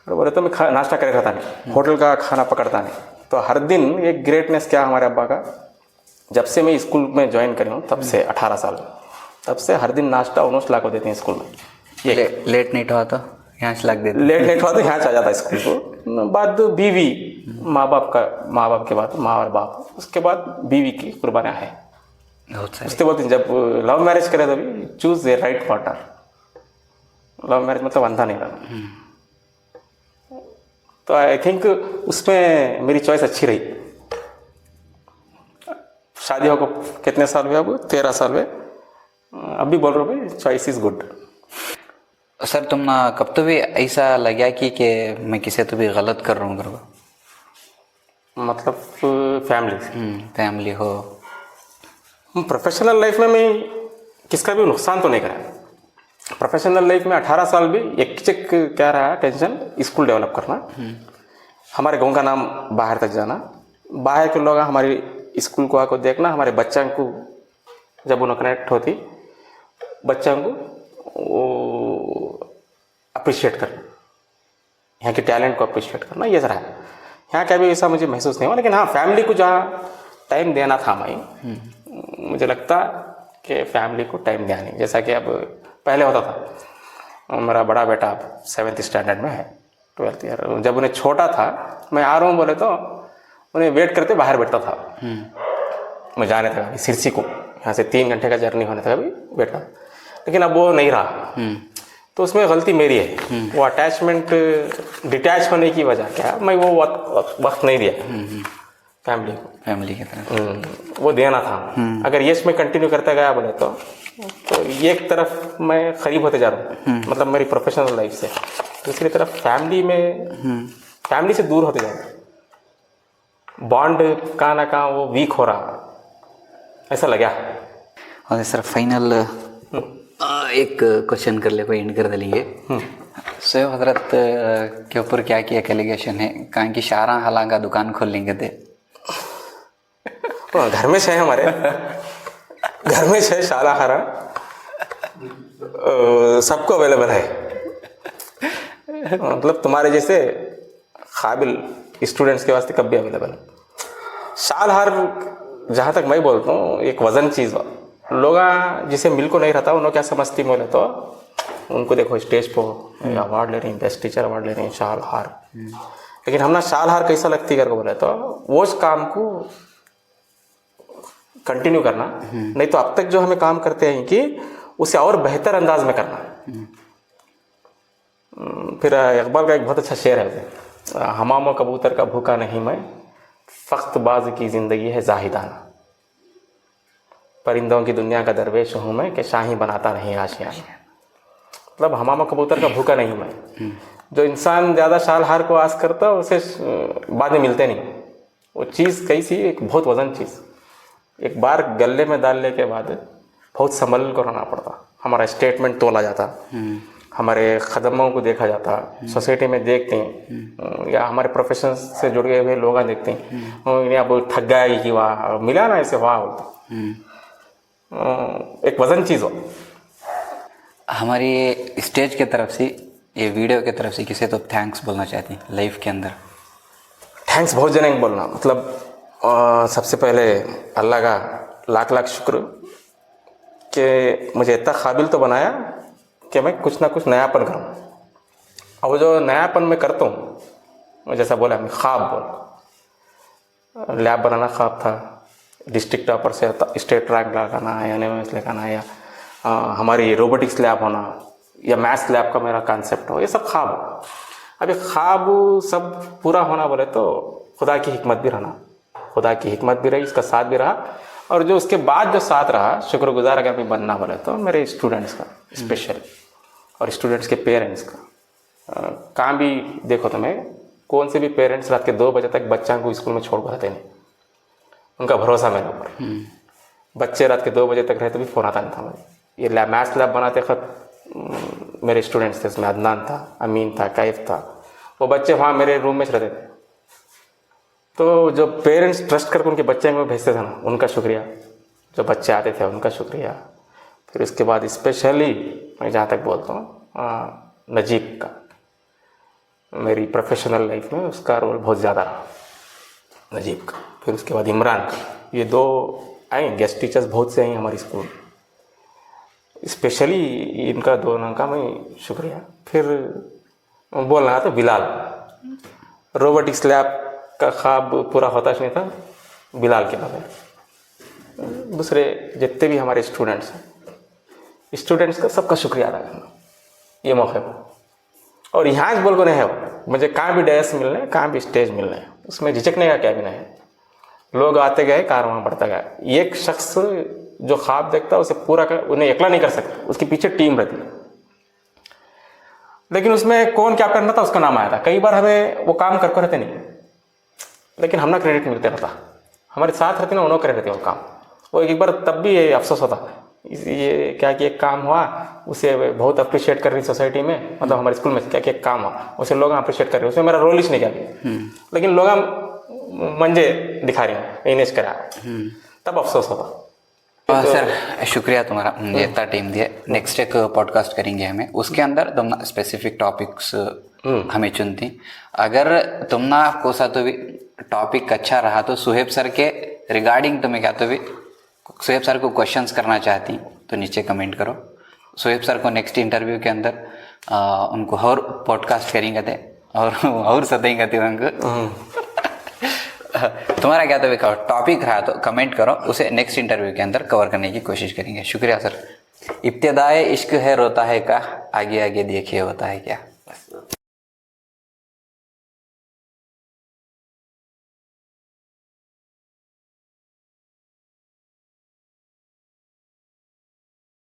तो बोले तो मैं नाश्ता करे रहता नहीं, होटल का खाना पकड़ता नहीं। तो हर दिन एक ग्रेटनेस क्या हमारे अब्बा का, जब से मैं स्कूल में ज्वाइन करी हूँ तब से 18 साल में, तब से हर दिन नाश्ता उन्होंने ला को देते हैं स्कूल में। ये लेट नाइट हुआ तो यहाँ से लग देते, लेट नाइट हुआ तो यहाँ से आ जाता स्कूल को। बाद बीवी, माँ बाप के बाद माँ और बाप, उसके बाद बीवी की कुर्बानियाँ हैं बहुत सारे। उसके बाद जब लव मैरिज करे तो भी choose a right partner. Love marriage मतलब अंधा नहीं रहना। तो आई थिंक उसमें मेरी चॉइस अच्छी रही। शादी हो को कितने साल हुए? अब 13 साल हुए। अब भी बोल रहा हूँ भाई चॉइस इज गुड। सर तुम ना कब तो भी ऐसा लगा कि मैं किसी तो भी गलत कर रहा हूँ करवा? मतलब फैमिली फैमिली हो। प्रोफेशनल लाइफ में मैं किसका भी नुकसान तो नहीं करा। प्रोफेशनल लाइफ में 18 साल भी एक चेक क्या रहा टेंशन, स्कूल डेवलप करना, हमारे गांव का नाम बाहर तक जाना, बाहर के लोग हमारी स्कूल को आकर देखना, हमारे बच्चों को जब उन्हें कनेक्ट होती बच्चों को वो अप्रिशिएट करना, यहाँ के टैलेंट को अप्रिशिएट करना, ये रहा है। यहाँ का भी ऐसा मुझे महसूस नहीं हुआ, लेकिन हाँ फैमिली को जहाँ टाइम देना था मैं, मुझे लगता कि फैमिली को टाइम दिया नहीं। जैसा कि अब पहले होता था, मेरा बड़ा बेटा अब 7th स्टैंडर्ड में है, 12th ईयर, जब उन्हें छोटा था मैं आ रहा हूँ बोले तो उन्हें वेट करते बाहर बैठता था। मैं जाने था कभी सिरसी को, यहाँ से 3 घंटे का जर्नी होने था, कभी बैठा, लेकिन अब वो नहीं रहा। तो उसमें गलती मेरी है। वो अटैचमेंट डिटैच होने की वजह क्या, मैं वो वक्त नहीं दिया फैमिली को, फैमिली की तरह वो देना था। अगर ये इसमें कंटिन्यू करता गया बोले तो एक तरफ मैं करीब होते जा रहा हूँ, मतलब मेरी प्रोफेशनल लाइफ से, दूसरी तरफ फैमिली में फैमिली से दूर होते जा रहा हूँ। बॉन्ड कहाँ ना कहाँ वो वीक हो रहा, ऐसा लगा। और सर फाइनल एक क्वेश्चन कर ले, कोई एंड कर दलिए। सो हजरत के ऊपर क्या क्या एलिगेशन है, कहाँ की शारा हला का दुकान खोल लेंगे थे? घर में है, हमारे घर में है शाला हरा, सबको अवेलेबल है। मतलब तुम्हारे जैसे काबिल स्टूडेंट्स के वास्ते कब भी अवेलेबल है। शाल हार जहाँ तक मैं बोलता हूँ एक वजन चीज़, लोग जिसे मिल को नहीं रहता उन्होंने क्या समझती बोले तो उनको देखो स्टेज पर अवार्ड ले रही हैं, बेस्ट टीचर अवार्ड ले रही हैं, शाल हार। लेकिन हम ना शाल हार कैसा लगती करके बोले तो वो उस काम को कंटिन्यू करना, नहीं तो अब तक जो हमें काम करते हैं कि उसे और बेहतर अंदाज में करना। फिर इकबाल का एक बहुत अच्छा शेर है, हमाम कबूतर का भूखा नहीं मैं, फ़ख्तबाज की ज़िंदगी है जाहिदाना, परिंदों की दुनिया का दरवेश हूँ मैं कि शाही बनाता नहीं आशियाना। मतलब हमामा कबूतर का भूखा नहीं मैं। जो इंसान ज़्यादा शाल हार को आस करता है उसे बाद में मिलते नहीं। वो चीज़ कैसी, एक बहुत वजन चीज़, एक बार गले में डालने के बाद बहुत संभल कर रहना पड़ता। हमारा स्टेटमेंट तोला जाता, हमारे कदमों को देखा जाता, सोसाइटी में देखते हैं या हमारे प्रोफेशन से जुड़े हुए लोग देखते हैं, अब ठग गया कि वाह मिला ना ऐसे वाह बोलते, एक वजन चीज़ हो। हमारी स्टेज की तरफ से, ये वीडियो की तरफ से किसे तो थैंक्स बोलना चाहती हैं लाइफ के अंदर? थैंक्स बहुत जने बोलना, मतलब सबसे पहले अल्लाह का लाख लाख शुक्र कि मुझे इतना काबिल तो बनाया कि मैं कुछ ना कुछ नयापन करूँ। और वो जो नयापन मैं करता हूँ, जैसा बोला मैं ख्वाब बोल, लैब बनाना ख्वाब था, डिस्ट्रिक्ट टॉपर से स्टेट रैंक लगाना या एनएमएस लगाना, या हमारी रोबोटिक्स लैब होना, या मैथ्स लैब का मेरा कॉन्सेप्ट हो, ये सब ख्वाब हो। अभी ख्वाब सब पूरा होना बोले तो खुदा की हिकमत भी रहना, खुदा की हिकमत भी रही, इसका साथ भी रहा। और जो उसके बाद जो साथ रहा, शुक्रगुजार अगर मैं बनना बोले तो मेरे स्टूडेंट्स का स्पेशली, और स्टूडेंट्स के पेरेंट्स का। कहाँ भी देखो तो मैं, कौन से भी पेरेंट्स रात के 2 बजे तक बच्चा को स्कूल में छोड़ कर रहते नहीं, उनका भरोसा मेरे ऊपर। बच्चे रात के 2 बजे तक रहते भी फ़ोन आता नहीं था मुझे। ये लैब मैथ्स लैब बनाते वक्त मेरे स्टूडेंट्स थे, उसमें अदनान था, अमीन था, कैफ था, वो बच्चे वहाँ मेरे रूम में रहते थे। तो जो पेरेंट्स ट्रस्ट करके उनके बच्चे में भेजते थे ना, उनका शुक्रिया। जो बच्चे आते थे उनका शुक्रिया। फिर उसके बाद स्पेशली मैं जहाँ तक बोलता हूँ नजीब का, मेरी प्रोफेशनल लाइफ में उसका रोल बहुत ज़्यादा रहा, नजीब का। फिर उसके बाद इमरान का, ये 2 आए गेस्ट टीचर्स बहुत से हैं हमारे स्कूल, स्पेशली इनका दोनों का मैं शुक्रिया। फिर बोल रहा था बिलाल, रोबोटिक्स लैब का ख्वाब पूरा होता नहीं था बिलाल के बगैर। दूसरे जितने भी हमारे स्टूडेंट्स हैं, स्टूडेंट्स का सबका शुक्रिया अदा करना ये मौके पर। और यहाँ बोल को नहीं है, मुझे कहाँ भी डैस मिलना है, कहाँ भी स्टेज मिलना है, उसमें झिझकने का क्या भी नहीं है। लोग आते गए, कारवां बढ़ता गया। एक शख्स जो ख्वाब देखता है उसे पूरा उन्हें अकेला नहीं कर सकता, उसके पीछे टीम रहती है। लेकिन उसमें कौन क्या करना था उसका नाम आया था। कई बार हमें वो काम करते रहते नहीं, लेकिन हम ना क्रेडिट मिलते रहता, हमारे साथ रहते ना, उन्होंने करे रहते वो काम। वो एक बार तब भी ये अफसोस होता, ये क्या कि एक काम हुआ, उसे बहुत अप्रिशिएट कर रही सोसाइटी में, मतलब हमारे स्कूल में क्या कि एक काम हुआ, उसे लोग अप्रिशिएट कर रहे, उसमें मेरा रोल ही नहीं किया, लेकिन लोग मंजे दिखा रहे हैं, इनेश करा, तब अफसोस होता। सर शुक्रिया तुम्हारा, मुझे इतना टाइम दिया। नेक्स्ट एक पॉडकास्ट करेंगे हमें, उसके अंदर तुम स्पेसिफिक टॉपिक्स हमें चुनती। अगर तुमना को सा तो भी टॉपिक अच्छा रहा तो सुहेब सर के रिगार्डिंग तुम्हें क्या तो भी सुहेब सर को क्वेश्चंस करना चाहती तो नीचे कमेंट करो। सुहेब सर को नेक्स्ट इंटरव्यू के अंदर उनको और पॉडकास्ट करेंगे थे और सतेंगे थे उनको। तुम्हारा क्या तो टॉपिक रहा तो कमेंट करो, उसे नेक्स्ट इंटरव्यू के अंदर कवर करने की कोशिश करेंगे। शुक्रिया सर। इब्तिदाए इश्क है रोता है का, आगे आगे देखिए होता है क्या।